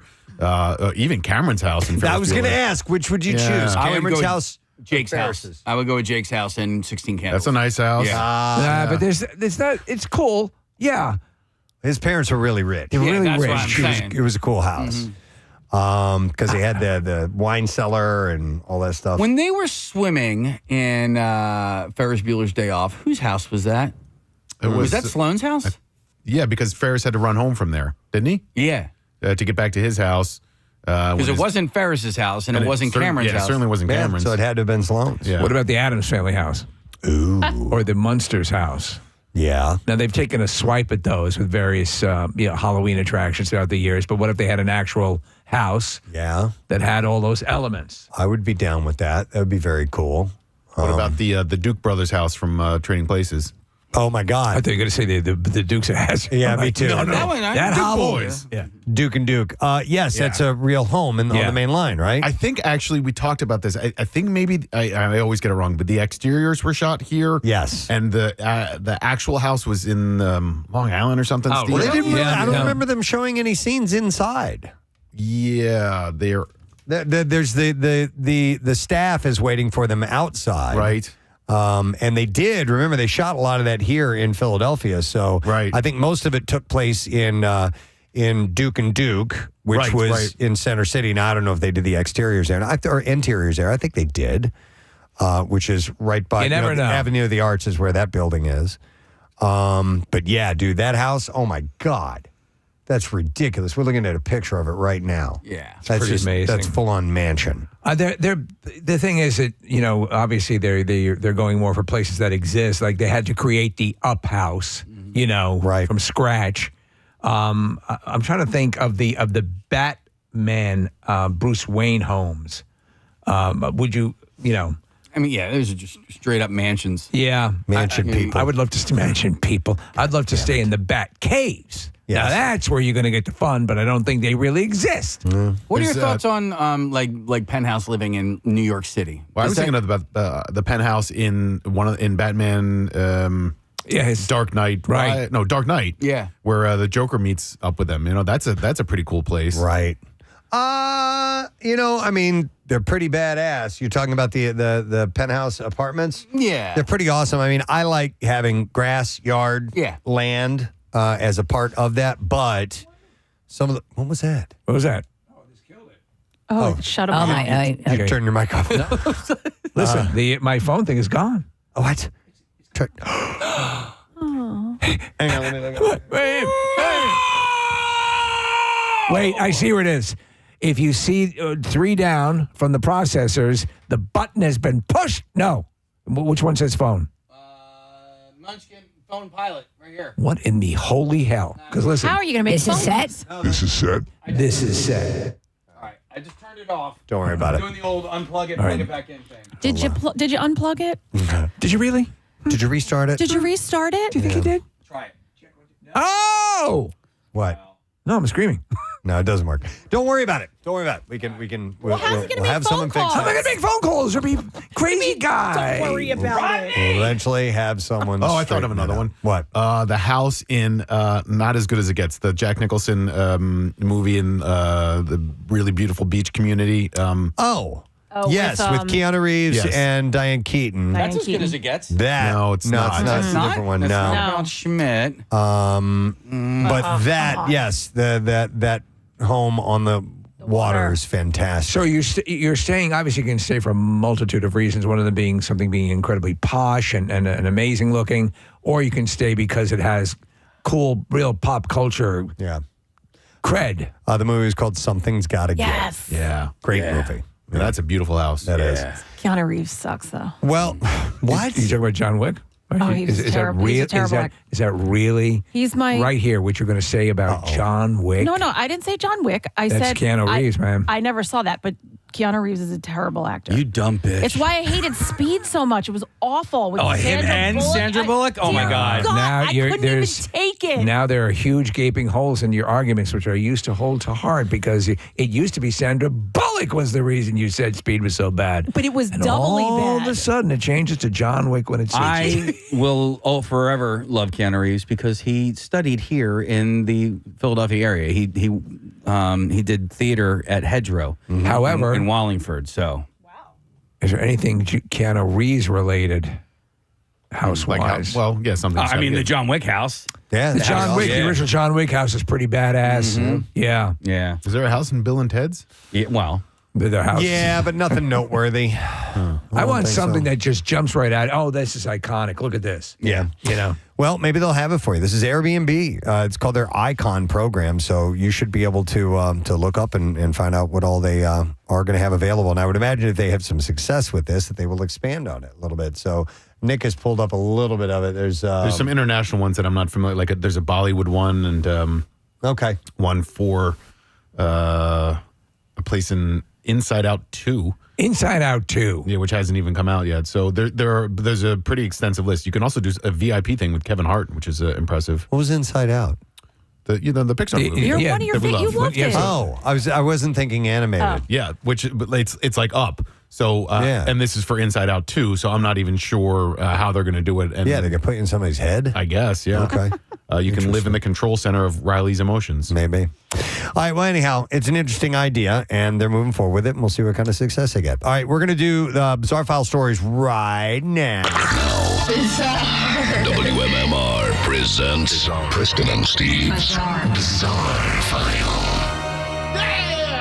even Cameron's house in Ferris I was going to Bueller. ask, which would you choose? I would Cameron's go house? Jake's house. Ferris's? I would go with Jake's house and 16 Candles. That's a nice house. Yeah. But there's not, it's cool. Yeah. His parents were really rich. They're really that's what rich. I'm saying. It was a cool house. Because they had the wine cellar and all that stuff. When they were swimming in Ferris Bueller's Day Off, whose house was that? Was that Sloane's house? Yeah, because Ferris had to run home from there, didn't he? Yeah. To get back to his house. Because it wasn't Ferris's house and it wasn't Cameron's house. It certainly wasn't Yeah, Cameron's. so it had to have been Sloane's. Yeah. What about the Addams Family house? Ooh. Or the Munsters house? Yeah. Now, they've taken a swipe at those with various Halloween attractions throughout the years, but what if they had an actual house that had all those elements? I would be down with that. That would be very cool. What about the Duke brothers' house from Trading Places? Oh, my God. I thought you were going to say the Dukes of Hazzard. Yeah, me too. No, That one, that Duke Hollow. Boys. Yeah. Duke and Duke. Yes, that's a real home on the main line, right? I think actually we talked about this. I think maybe I always get it wrong, but the exteriors were shot here. Yes. And the actual house was in Long Island or something. Oh, Steve? Well, they didn't really, Yeah, I don't yeah. remember them showing any scenes inside. Yeah, they're There's the staff is waiting for them outside. right. And they did. Remember, they shot a lot of that here in Philadelphia. So I think most of it took place in Duke and Duke, which was in Center City. Now, I don't know if they did the exteriors there or interiors there. I think they did, which is right by the Avenue of the Arts is where that building is. But yeah, dude, that house, oh my God. That's ridiculous. We're looking at a picture of it right now. Yeah, it's that's pretty amazing. That's full-on mansion. The thing is that, obviously they're going more for places that exist. Like they had to create the up house, from scratch. I'm trying to think of the Batman Bruce Wayne homes. Would you? I mean, yeah, those are just straight up mansions. Yeah, mansion people. I would love to mansion people. I'd love to stay in the Bat Caves. Yes. Now that's where you're going to get the fun, but I don't think they really exist. What are your thoughts on like penthouse living in New York City? Well, I was thinking about the penthouse in Batman. His Dark Knight. Right. No, Dark Knight. Yeah. Where the Joker meets up with them. That's a pretty cool place. Right. I mean, they're pretty badass. You're talking about the penthouse apartments? Yeah. They're pretty awesome. I mean, I like having grass, yard, land as a part of that, but what was that? What was that? Oh, shut up. You turn your mic off. Listen, my phone thing is gone. Oh, what? Hang on, let me look. Wait, I see where it is. If you see 3 down from the processors, the button has been pushed. No. Which one says phone? Munchkin phone pilot right here. What in the holy hell? Because listen. How are you going to make phone calls? This is set. This is set. All right, I just turned it off. Don't worry about it. Doing the old unplug it, All plug right. it back in thing. Did you unplug it? Did you really? Did you restart it? Did you restart it? Do you think you did? Try it. Oh! What? No, I'm screaming. No, it doesn't work. Don't worry about it. We'll have someone fix How am I it. going to make phone calls or be crazy guy? Don't worry about it. We'll eventually have someone. Oh, I thought of another one. What? The house in Not As Good As It Gets, the Jack Nicholson movie in the really beautiful beach community. Yes, with Keanu Reeves Yes. and Diane Keaton. That's as good as it gets. No, it's not. It's a different one. That's No. not about Schmidt. But yes, that home on the water is fantastic. So you're staying, obviously you can stay for a multitude of reasons, one of them being something being incredibly posh and amazing looking, or you can stay because it has cool, real pop culture cred. The movie is called Something's Gotta Give. Yes. Yeah. Great movie. Yeah, that's a beautiful house. That is. Keanu Reeves sucks, though. Well, what? You talking about John Wick? Oh, he was terrible. He's a terrible actor. Is that really He's my right here what you're going to say about John Wick? No, I didn't say John Wick. I That's said Keanu Reeves, man. I never saw that, but Keanu Reeves is a terrible actor. You dumb bitch. It's why I hated Speed so much. It was awful. With him and Sandra Bullock? Oh, my God. Now I couldn't even take it. Now there are huge gaping holes in your arguments, which I used to hold to heart because it used to be Sandra Bullock was the reason you said Speed was so bad. But it was and doubly bad. All of a sudden, it changes to John Wick when it's. I will forever love Keanu Reeves because he studied here in the Philadelphia area. He did theater at Hedgerow, However, in Wallingford. So, is there anything Keanu Reeves related, house-wise? Something. I mean, the John Wick house. Yeah, the John Wick, the original John Wick house is pretty badass. Mm-hmm. Yeah. Is there a house in Bill and Ted's? Yeah, well, their house. Yeah, but nothing noteworthy. I want something that just jumps right out. Oh, this is iconic. Look at this. Yeah. You know. Well, maybe they'll have it for you. This is Airbnb. It's called their Icon program, so you should be able to look up and find out what all they are going to have available. And I would imagine if they have some success with this, that they will expand on it a little bit. So Nick has pulled up a little bit of it. There's some international ones that I'm not familiar. Like there's a Bollywood one and one for a place in Inside Out 2. Inside Out 2. Yeah, which hasn't even come out yet. So there's a pretty extensive list. You can also do a VIP thing with Kevin Hart, which is impressive. What was Inside Out? The Pixar movie. You're one of your you loved it. Oh, I wasn't thinking animated. Oh. Yeah, but it's like Up. So and this is for Inside Out 2. So I'm not even sure how they're going to do it. And yeah, they can put it in somebody's head. I guess. Yeah. Okay. you can live in the control center of Riley's emotions. Maybe. All right. Well, anyhow, it's an interesting idea, and they're moving forward with it, and we'll see what kind of success they get. All right. We're going to do the Bizarre File stories right now. WMMR presents Preston and Steve's Bizarre File.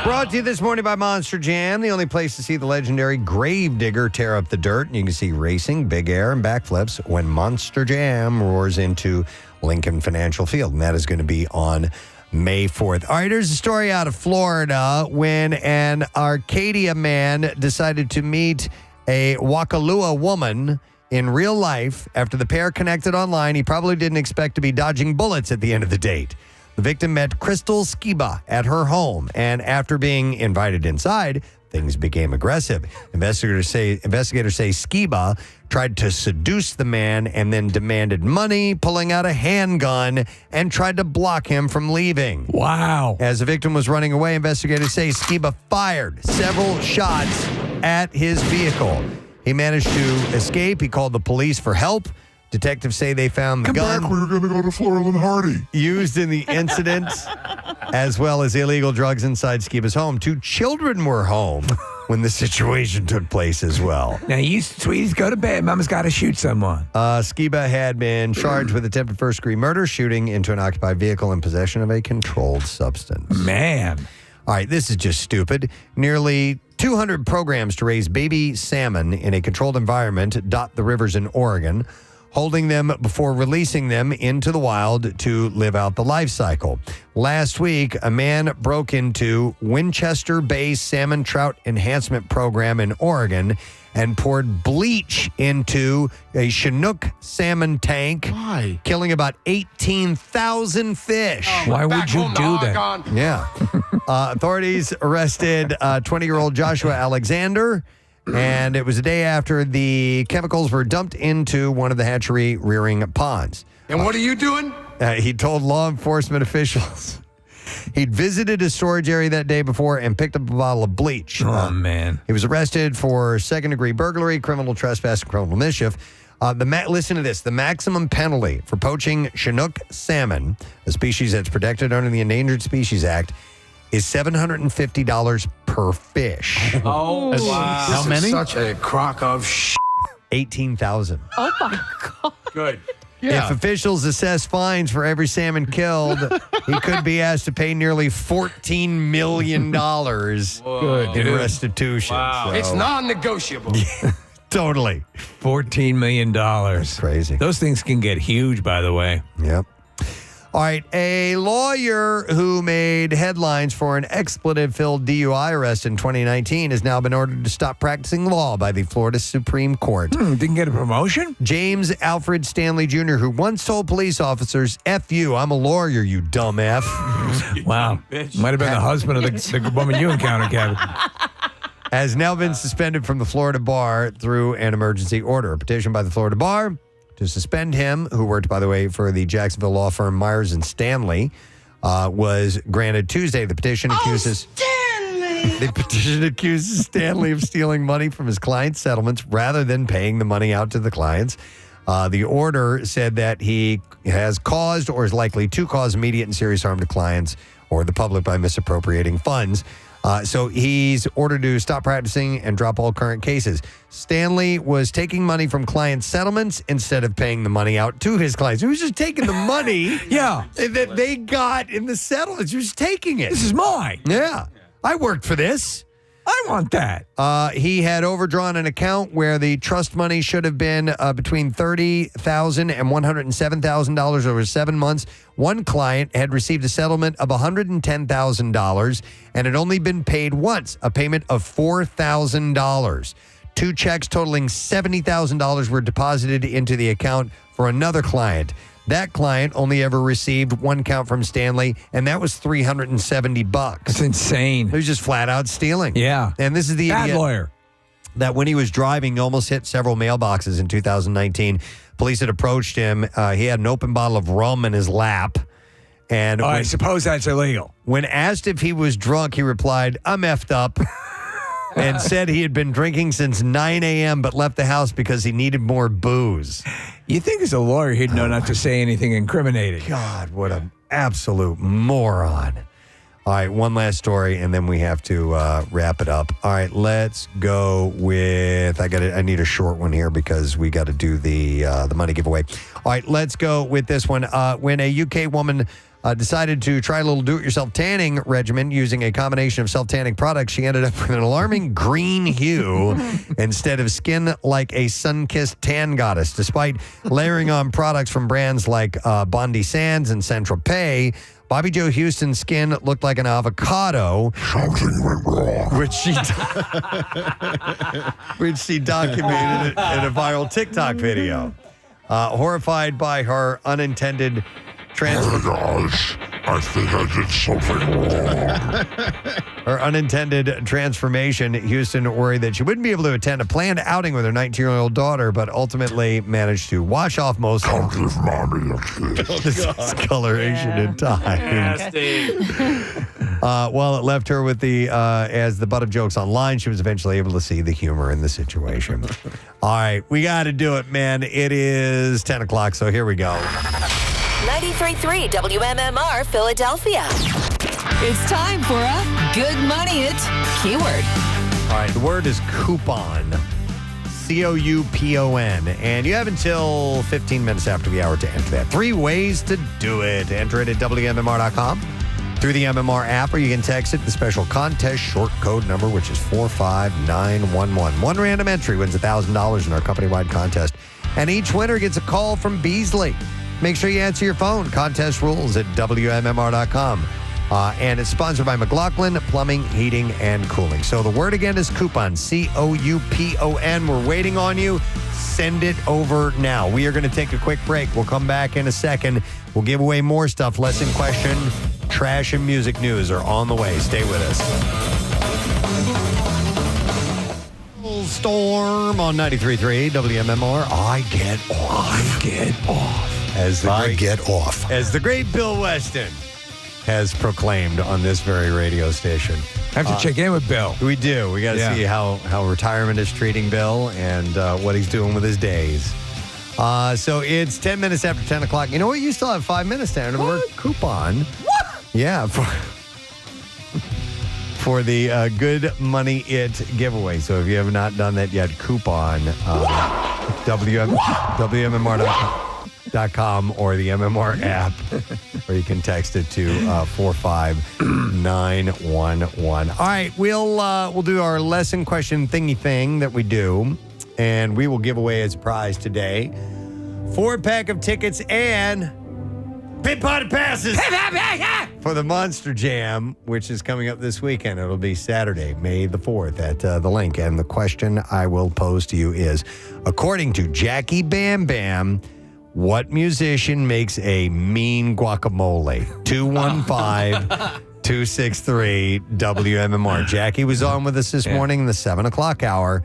Brought to you this morning by Monster Jam, the only place to see the legendary Gravedigger tear up the dirt. And you can see racing, big air, and backflips when Monster Jam roars into Lincoln Financial Field. And that is going to be on May 4th. All right, here's a story out of Florida when an Arcadia man decided to meet a Wakalua woman in real life. After the pair connected online, he probably didn't expect to be dodging bullets at the end of the date. The victim met Crystal Skiba at her home, and after being invited inside, things became aggressive. Investigators say Skiba tried to seduce the man and then demanded money, pulling out a handgun, and tried to block him from leaving. Wow. As the victim was running away, investigators say Skiba fired several shots at his vehicle. He managed to escape. He called the police for help. Detectives say they found the gun. Back, we're going to go to Floral and Hardy. Used in the incident, as well as illegal drugs inside Skiba's home. 2 children were home when the situation took place as well. Now, you sweeties, go to bed. Mama's got to shoot someone. Skiba had been charged with attempted first-degree murder, shooting into an occupied vehicle in possession of a controlled substance. Man. All right, this is just stupid. Nearly 200 programs to raise baby salmon in a controlled environment dot the rivers in Oregon, holding them before releasing them into the wild to live out the life cycle. Last week, a man broke into Winchester Bay Salmon Trout Enhancement Program in Oregon and poured bleach into a Chinook salmon tank, killing about 18,000 fish. Why would you do that? Yeah. Authorities arrested 20-year-old Joshua Alexander, and it was a day after the chemicals were dumped into one of the hatchery rearing ponds. And what are you doing? He told law enforcement officials he'd visited a storage area that day before and picked up a bottle of bleach. Oh, man. He was arrested for second-degree burglary, criminal trespass, and criminal mischief. Listen to this. The maximum penalty for poaching Chinook salmon, a species that's protected under the Endangered Species Act, is $750 per fish. Oh, wow. How many? Such a crock of 18,000. Oh, my God. Good. If officials assess fines for every salmon killed, he could be asked to pay nearly $14 million in restitution. Wow. So- It's non-negotiable. Totally. $14 million. That's crazy. Those things can get huge, by the way. Yep. All right, a lawyer who made headlines for an expletive-filled DUI arrest in 2019 has now been ordered to stop practicing law by the Florida Supreme Court. Didn't get a promotion? James Alfred Stanley Jr., who once told police officers, F you, I'm a lawyer, you dumb F. Wow. Might have been the husband of the woman you encountered, Kevin. Has now been suspended from the Florida bar through an emergency order. A petition by the Florida bar to suspend him, who worked, by the way, for the Jacksonville law firm Myers and Stanley, was granted Tuesday. The petition accuses Stanley of stealing money from his clients' settlements rather than paying the money out to the clients. The order said that he has caused or is likely to cause immediate and serious harm to clients or the public by misappropriating funds. So he's ordered to stop practicing and drop all current cases. Stanley was taking money from client settlements instead of paying the money out to his clients. He was just taking the money that they got in the settlements. He was just taking it. This is mine. Yeah. I worked for this. I want that. He had overdrawn an account where the trust money should have been between $30,000 and $107,000 over 7 months. One client had received a settlement of $110,000 and had only been paid once, a payment of $4,000. 2 checks totaling $70,000 were deposited into the account for another client. That client only ever received 1 count from Stanley, and that was $370. That's insane. He was just flat out stealing. Yeah. And this is the Bad idiot lawyer. that when he was driving, he almost hit several mailboxes in 2019. Police had approached him. He had an open bottle of rum in his lap. And I suppose that's illegal. When asked if he was drunk, he replied, I'm effed up. And said he had been drinking since 9 a.m. but left the house because he needed more booze. You think as a lawyer he'd know not to say anything incriminating. God, what an absolute moron. All right, one last story, and then we have to wrap it up. All right, let's go with. I need a short one here because we got to do the money giveaway. All right, let's go with this one. When a UK woman decided to try a little do-it-yourself tanning regimen using a combination of self-tanning products, she ended up with an alarming green hue instead of skin like a sun-kissed tan goddess. Despite layering on products from brands like Bondi Sands and Saint-Tropez, Bobby Jo Houston's skin looked like an avocado. Something went wrong. Which she documented in a viral TikTok video. Horrified by her unintended transformation. I think I did something wrong. Her unintended transformation, Houston worried that she wouldn't be able to attend a planned outing with her 19-year-old daughter, but ultimately managed to wash off most of give mommy a kiss. Discoloration in time. While it left her with as the butt of jokes online, she was eventually able to see the humor in the situation. All right, we got to do it, man. It is 10 o'clock, so here we go. 93.3 WMMR Philadelphia. It's time for a Good Money It keyword. All right, the word is coupon. COUPON. And you have until 15 minutes after the hour to enter that. 3 ways to do it. Enter it at WMMR.com, through the MMR app, or you can text it the special contest short code number, which is 45911. One random entry wins $1,000 in our company-wide contest. And each winner gets a call from Beasley. Make sure you answer your phone. Contest rules at WMMR.com. And it's sponsored by McLaughlin Plumbing, Heating, and Cooling. So the word again is coupon, COUPON. We're waiting on you. Send it over now. We are going to take a quick break. We'll come back in a second. We'll give away more stuff. Lesson question, trash, and music news are on the way. Stay with us. Storm on 93.3 WMMR. I get off. As the great Bill Weston has proclaimed on this very radio station. I have to check in with Bill. We do. We got to see how retirement is treating Bill and what he's doing with his days. So it's 10 minutes after 10 o'clock. You know what? You still have 5 minutes to enter the word coupon. What? Yeah. For the Good Money It giveaway. So if you have not done that yet, coupon, WMMR.com or the MMR app, or you can text it to 45911. All right, we'll do our lesson question thingy thing that we do, and we will give away as a prize today 4-pack of tickets and pit party passes for the Monster Jam, which is coming up this weekend. It'll be Saturday, May the 4th at the link. And the question I will pose to you is, according to Jackie Bam Bam, what musician makes a mean guacamole? 215-263-WMMR. Jackie was on with us this morning in the 7 o'clock hour.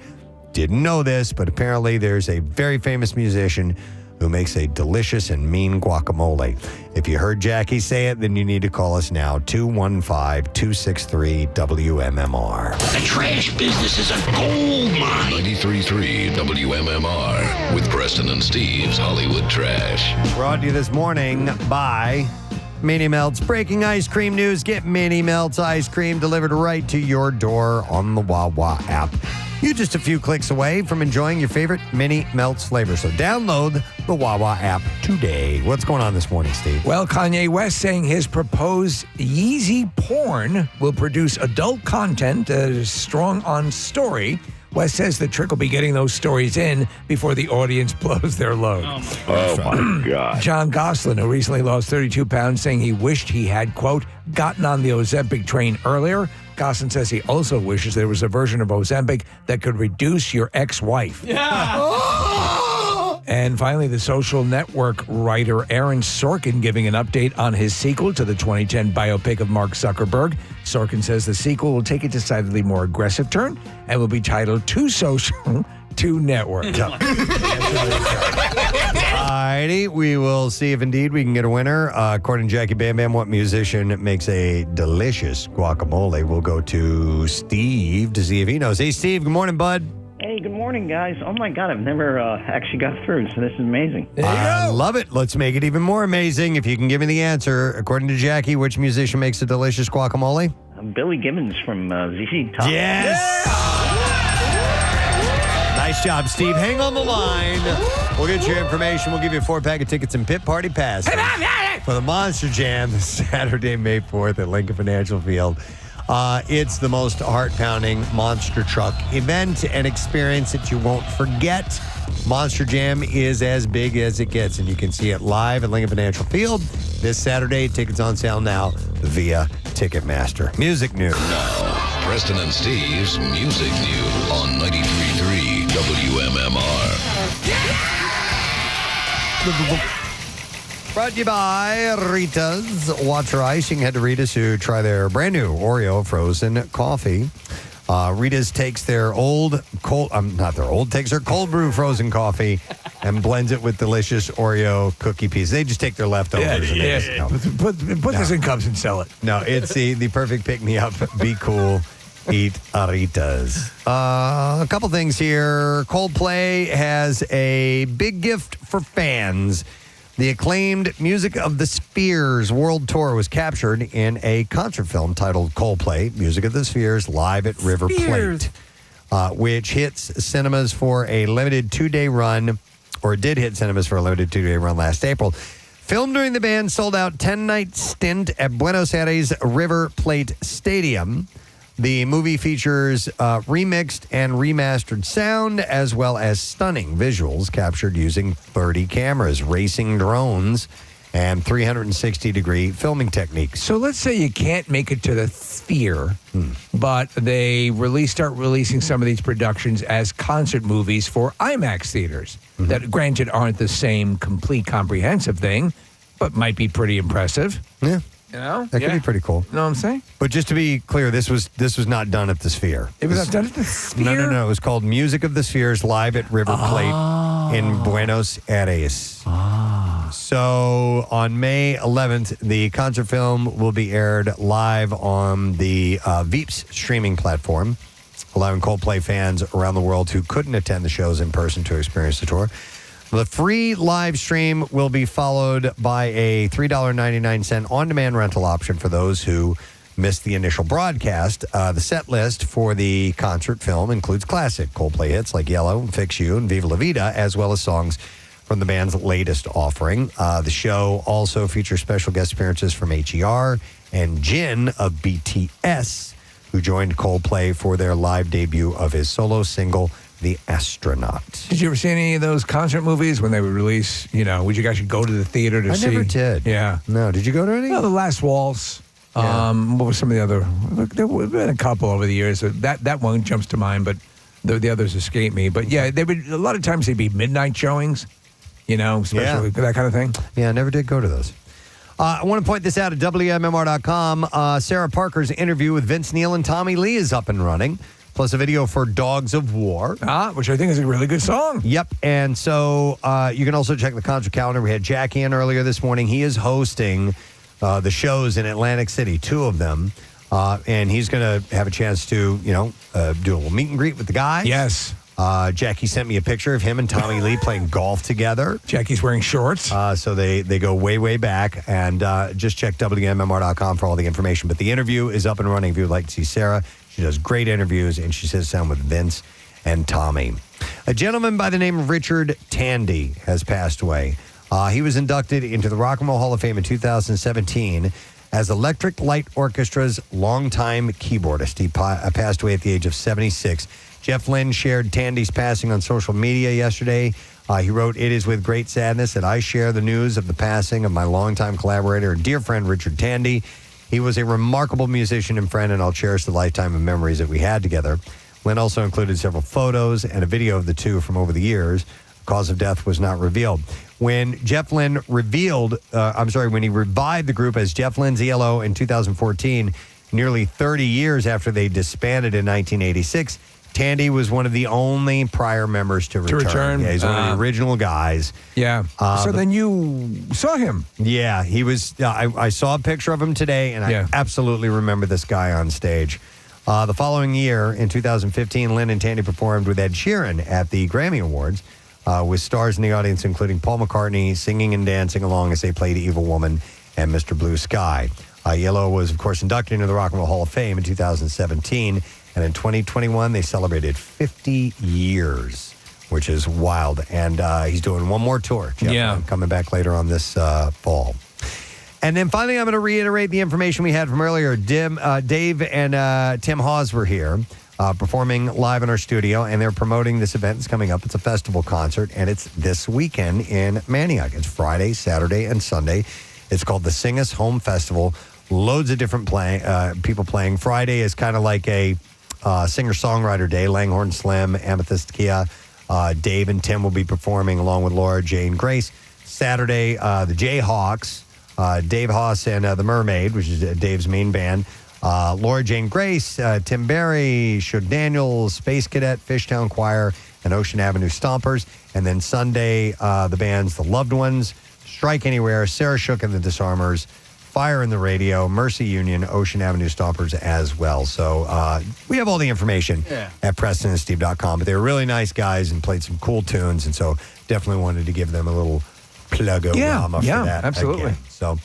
Didn't know this, but apparently there's a very famous musician who makes a delicious and mean guacamole. If you heard Jackie say it, then you need to call us now, 215-263-WMMR. The trash business is a gold mine. 93.3 WMMR with Preston and Steve's Hollywood Trash. Brought to you this morning by Mini Melts. Breaking ice cream news. Get Mini Melts ice cream delivered right to your door on the Wawa app. You're just a few clicks away from enjoying your favorite Mini Melts flavor. So download the Wawa app today. What's going on this morning, Steve? Well, Kanye West saying his proposed Yeezy porn will produce adult content that is strong on story. West says the trick will be getting those stories in before the audience blows their load. Oh, my God. John Gosselin, who recently lost 32 pounds, saying he wished he had, quote, gotten on the Ozempic train earlier. Gosselin says he also wishes there was a version of Ozempic that could reduce your ex-wife. And finally, the social network writer Aaron Sorkin giving an update on his sequel to the 2010 biopic of Mark Zuckerberg. Sorkin says the sequel will take a decidedly more aggressive turn and will be titled Too Social, Too Network. Alrighty, we will see if indeed we can get a winner. According to Jackie Bam Bam, what musician makes a delicious guacamole? We'll go to Steve to see if he knows. Hey, Steve, good morning, bud. Hey, Hey, good morning, guys. Oh, my God, I've never actually got through, so this is amazing. I love it. Let's make it even more amazing. If you can give me the answer, according to Jackie, which musician makes a delicious guacamole? Billy Gibbons from ZZ Top. Yes! Nice job, Steve. Hang on the line. We'll get your information. We'll give you a 4-pack of tickets and pit party passes for the Monster Jam Saturday, May 4th at Lincoln Financial Field. It's the most heart-pounding monster truck event and experience that you won't forget. Monster Jam is as big as it gets, and you can see it live at Lincoln Financial Field this Saturday. Tickets on sale now via Ticketmaster. Music news. Now, Preston and Steve's Music News on 93.3 WMMR. Brought to you by Rita's Water Ice. You can head to Rita's to try their brand new Oreo frozen coffee. Rita's takes their takes their cold brew frozen coffee and blends it with delicious Oreo cookie pieces. They just take their leftovers. Put this in cups and sell it. No, it's the perfect pick-me-up. Be cool. Eat Rita's. A couple things here. Coldplay has a big gift for fans. The acclaimed Music of the Spheres world tour was captured in a concert film titled Coldplay, Music of the Spheres, live at River Plate, which hits cinemas for a limited 2-day run, or did hit cinemas for a limited 2-day run last April. Filmed during the band's sold-out 10-night stint at Buenos Aires River Plate Stadium. The movie features remixed and remastered sound as well as stunning visuals captured using 30 cameras, racing drones, and 360-degree filming techniques. So let's say you can't make it to the Sphere, but they start releasing some of these productions as concert movies for IMAX theaters that, granted, aren't the same complete comprehensive thing, but might be pretty impressive. Yeah. You know? That could be pretty cool. You know what I'm saying? But just to be clear, this was not done at the Sphere. It was not done at the Sphere? No. It was called Music of the Spheres live at River Plate in Buenos Aires. So on May 11th, the concert film will be aired live on the Veeps streaming platform, allowing Coldplay fans around the world who couldn't attend the shows in person to experience the tour. The free live stream will be followed by a $3.99 on-demand rental option for those who missed the initial broadcast. The set list for the concert film includes classic Coldplay hits like Yellow, Fix You, and Viva La Vida, as well as songs from the band's latest offering. The show also features special guest appearances from HER and Jin of BTS, who joined Coldplay for their live debut of his solo single, The Astronaut. Did you ever see any of those concert movies when they would release, would you guys go to the theater to see? I never did. Yeah. No, did you go to any? No, The Last Waltz. Yeah. What were some of the other? There have been a couple over the years. That one jumps to mind, but the others escape me. But yeah, they would, a lot of times they'd be midnight showings, especially that kind of thing. Yeah, I never did go to those. I want to point this out at WMMR.com. Sarah Parker's interview with Vince Neil and Tommy Lee is up and running. Plus a video for Dogs of War. Which I think is a really good song. Yep. And so you can also check the concert calendar. We had Jackie in earlier this morning. He is hosting the shows in Atlantic City, 2 of them. And he's going to have a chance to, do a little meet and greet with the guys. Yes. Jackie sent me a picture of him and Tommy Lee playing golf together. Jackie's wearing shorts. So they go way, way back. And just check WMMR.com for all the information. But the interview is up and running if you would like to see Sarah. She does great interviews, and she sits down with Vince and Tommy. A gentleman by the name of Richard Tandy has passed away. He was inducted into the Rock and Roll Hall of Fame in 2017 as Electric Light Orchestra's longtime keyboardist. He passed away at the age of 76. Jeff Lynne shared Tandy's passing on social media yesterday. He wrote, "It is with great sadness that I share the news of the passing of my longtime collaborator and dear friend, Richard Tandy. He was a remarkable musician and friend, and I'll cherish the lifetime of memories that we had together." Lynn also included several photos and a video of the two from over the years. The cause of death was not revealed. When Jeff Lynne when he revived the group as Jeff Lynne's ELO in 2014, nearly 30 years after they disbanded in 1986, Tandy was one of the only prior members to return. Yeah, he's one of the original guys. Yeah. So then you saw him. Yeah, he was. I saw a picture of him today, and I absolutely remember this guy on stage. The following year, in 2015, Lynn and Tandy performed with Ed Sheeran at the Grammy Awards, with stars in the audience including Paul McCartney singing and dancing along as they played Evil Woman and Mr. Blue Sky. Yellow was, of course, inducted into the Rock and Roll Hall of Fame in 2017, and in 2021, they celebrated 50 years, which is wild. And he's doing one more tour, Jeff, coming back later on this fall. And then finally, I'm going to reiterate the information we had from earlier. Dave and Tim Hawes were here performing live in our studio, and they're promoting this event that's coming up. It's a festival concert, and it's this weekend in Manayunk. It's Friday, Saturday, and Sunday. It's called the Sing Us Home Festival. Loads of different people playing. Friday is kind of like a singer-songwriter day. Langhorne Slim, Amethyst Kia, Dave and Tim will be performing along with Laura, Jane, Grace. Saturday, the Jayhawks, Dave Haas and the Mermaid, which is Dave's main band. Laura, Jane, Grace, Tim Barry, Shug Daniels, Space Cadet, Fishtown Choir, and Ocean Avenue Stompers. And then Sunday, the bands The Loved Ones, Strike Anywhere, Sarah Shook and the Disarmers, Fire in the Radio, Mercy Union, Ocean Avenue Stompers as well. So we have all the information at PrestonandSteve.com. But they were really nice guys and played some cool tunes. And so definitely wanted to give them a little plug-o-rama for that. Absolutely. Again. So,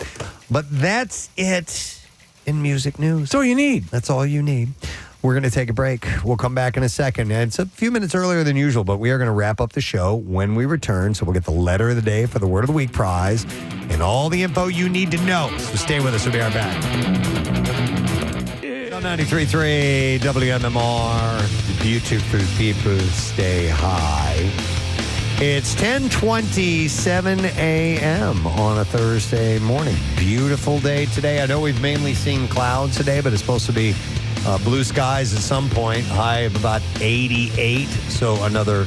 but that's it in music news. That's all you need. That's all you need. We're going to take a break. We'll come back in a second. And it's a few minutes earlier than usual, but we are going to wrap up the show when we return. So we'll get the letter of the day for the Word of the Week prize and all the info you need to know. So stay with us. We'll be right back. 93.3 WMMR. The beautiful people stay high. It's 10:27 a.m. on a Thursday morning. Beautiful day today. I know we've mainly seen clouds today, but it's supposed to be blue skies at some point. High of about 88. So another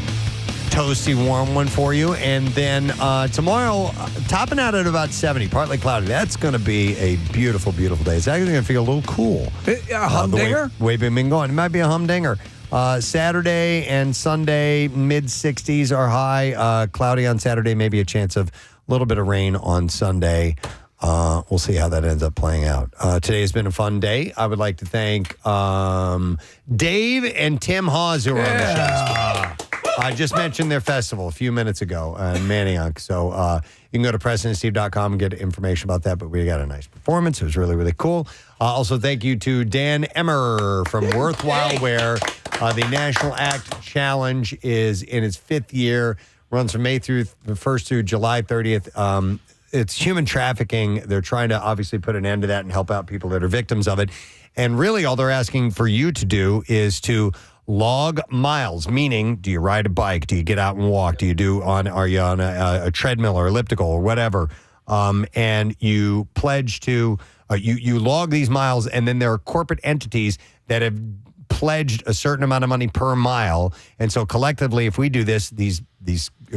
toasty, warm one for you. And then tomorrow, topping out at about 70, partly cloudy. That's going to be a beautiful, beautiful day. It's actually going to feel a little cool. A humdinger? The way we've been going. It might be a humdinger. Saturday and Sunday, mid-60s are high. Cloudy on Saturday, maybe a chance of a little bit of rain on Sunday. We'll see how that ends up playing out. Today has been a fun day. I would like to thank Dave and Tim Hawes, who are on the show. I just mentioned their festival a few minutes ago in Manayunk. So you can go to PrestonandSteve.com and get information about that. But we got a nice performance. It was really, really cool. Also, thank you to Dan Emmer from Worthwhile Wear. The National Act Challenge is in its 5th year. Runs from May through the 1st through July 30th. It's human trafficking. They're trying to obviously put an end to that and help out people that are victims of it. And really all they're asking for you to do is to log miles, meaning do you ride a bike? Do you get out and walk? Are you on a treadmill or elliptical or whatever? And you pledge to, you log these miles, and then there are corporate entities that have pledged a certain amount of money per mile. And so collectively, if we do this, these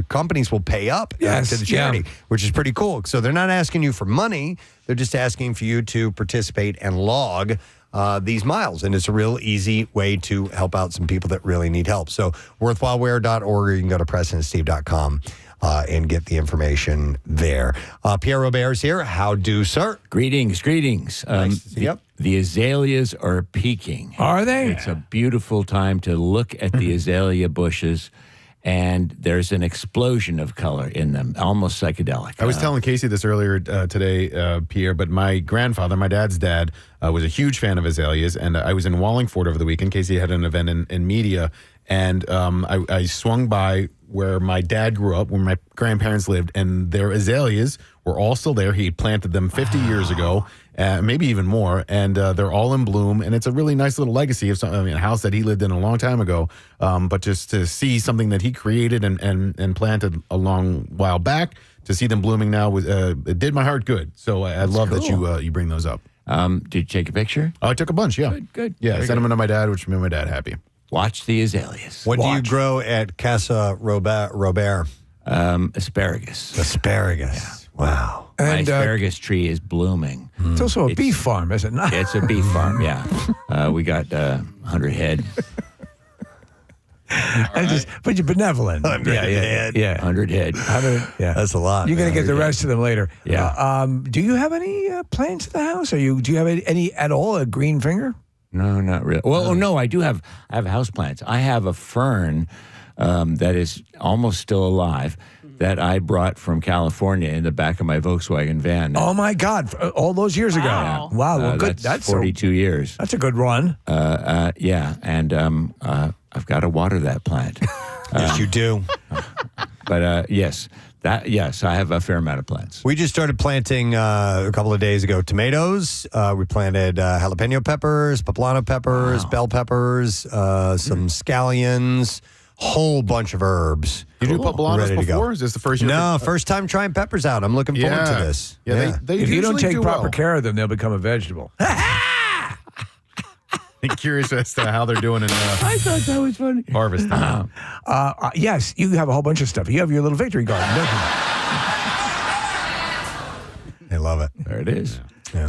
companies will pay up to the charity, which is pretty cool. So they're not asking you for money. They're just asking for you to participate and log these miles. And it's a real easy way to help out some people that really need help. So worthwhilewear.org, or you can go to PrestonandSteve.com and get the information there. Pierre Robert's here. How do, sir? Greetings. Nice to see you. The azaleas are peaking. Are they? It's a beautiful time to look at the azalea bushes, and there's an explosion of color in them, almost psychedelic. I was telling Casey this earlier today, Pierre, but my grandfather, my dad's dad, was a huge fan of azaleas, and I was in Wallingford over the weekend. Casey had an event in media, and I swung by where my dad grew up, where my grandparents lived, and their azaleas were all still there. He planted them 50 years ago, maybe even more, and they're all in bloom, and it's a really nice little legacy of a house that he lived in a long time ago, but just to see something that he created and planted a long while back, to see them blooming now, it did my heart good. So I love that you bring those up. Did you take a picture? I took a bunch, yeah. Good. Yeah, Very sent them good. to my dad, which made my dad happy. Watch the azaleas. What do you grow at Casa Robert? Asparagus. Asparagus. Wow. My And, asparagus tree is blooming. It's also a beef farm, is it not? It's a beef farm, yeah. We got 100 head. But you're benevolent. 100 head. Yeah, 100 head. 100, yeah. That's a lot. You're going to get the rest of them later. Yeah. Do you have any plants in the house? Do you have any at all, a green finger? No, not really. Well, no, I have houseplants. I have a fern that is almost still alive that I brought from California in the back of my Volkswagen van. Oh my God! All those years ago. Wow. Wow. Well, good. That's 42 years. That's a good run. Yeah, and I've got to water that plant. Yes, you do. But yes, I have a fair amount of plants. We just started planting a couple of days ago tomatoes. We planted jalapeno peppers, poblano peppers, bell peppers, some scallions, whole bunch of herbs. You do poblanos Ready to before? go. Is this the first year? No, first time trying peppers out. I'm looking forward to this. Yeah, they If you don't usually take do proper well. care of them, they'll become a vegetable. I'm curious as to how they're doing in I thought that was funny. harvest time. Yes, you have a whole bunch of stuff. You have your little victory garden, don't you? They love it. There it is. Yeah.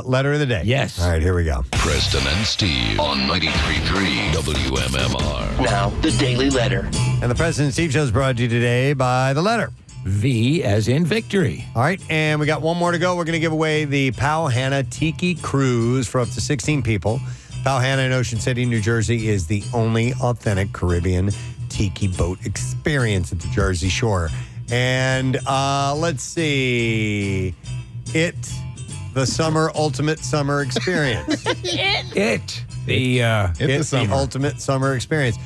Letter of the day. Yes. All right, here we go. Preston and Steve on 93.3 WMMR. Now, the Daily Letter. And the Preston and Steve Show is brought to you today by the letter. V as in victory. All right, and we got one more to go. We're going to give away the Powhatan Tiki Cruise for up to 16 people. Powhatan in Ocean City, New Jersey is the only authentic Caribbean tiki boat experience at the Jersey Shore. And let's see. The summer ultimate summer experience. The ultimate summer experience.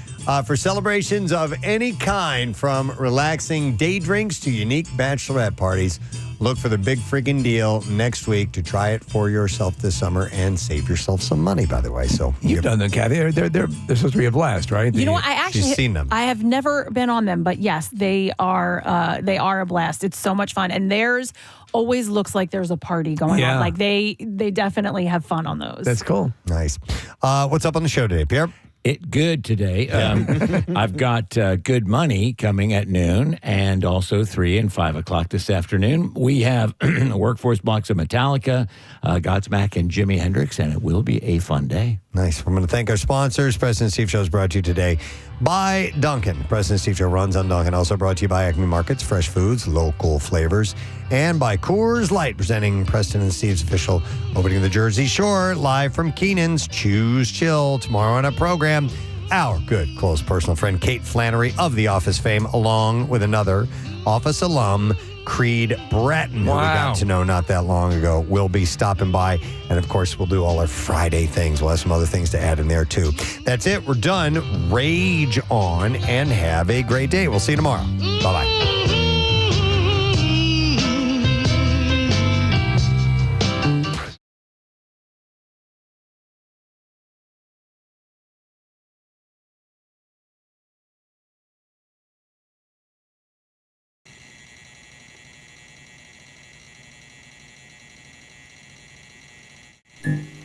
For celebrations of any kind, from relaxing day drinks to unique bachelorette parties, look for the big friggin' deal next week to try it for yourself this summer and save yourself some money, by the way. So You've done them, Kathy. They're supposed to be a blast, right? You know what? I actually She's seen them. I have never been on them, but yes, they are a blast. It's so much fun, and theirs always looks like there's a party going Yeah. on. Like they definitely have fun on those. That's cool. Nice. What's up on the show today, Pierre? It good today. I've got Good Money coming at noon, and also 3 and 5 o'clock this afternoon. We have a workforce box of Metallica, Godsmack, and Jimi Hendrix, and it will be a fun day. Nice. We're going to thank our sponsors. President Steve Show is brought to you today by Dunkin'. President Steve Show runs on Dunkin'. Also brought to you by Acme Markets, fresh foods, local flavors, and by Coors Light, presenting Preston and Steve's official opening of the Jersey Shore, live from Keenan's Choose Chill. Tomorrow on our program, our good, close personal friend Kate Flannery of The Office fame, along with another Office alum, Creed Bratton, who we got to know not that long ago, will be stopping by. And of course, we'll do all our Friday things. We'll have some other things to add in there too. That's it. We're done. Rage on and have a great day. We'll see you tomorrow. Bye-bye. Mm-hmm.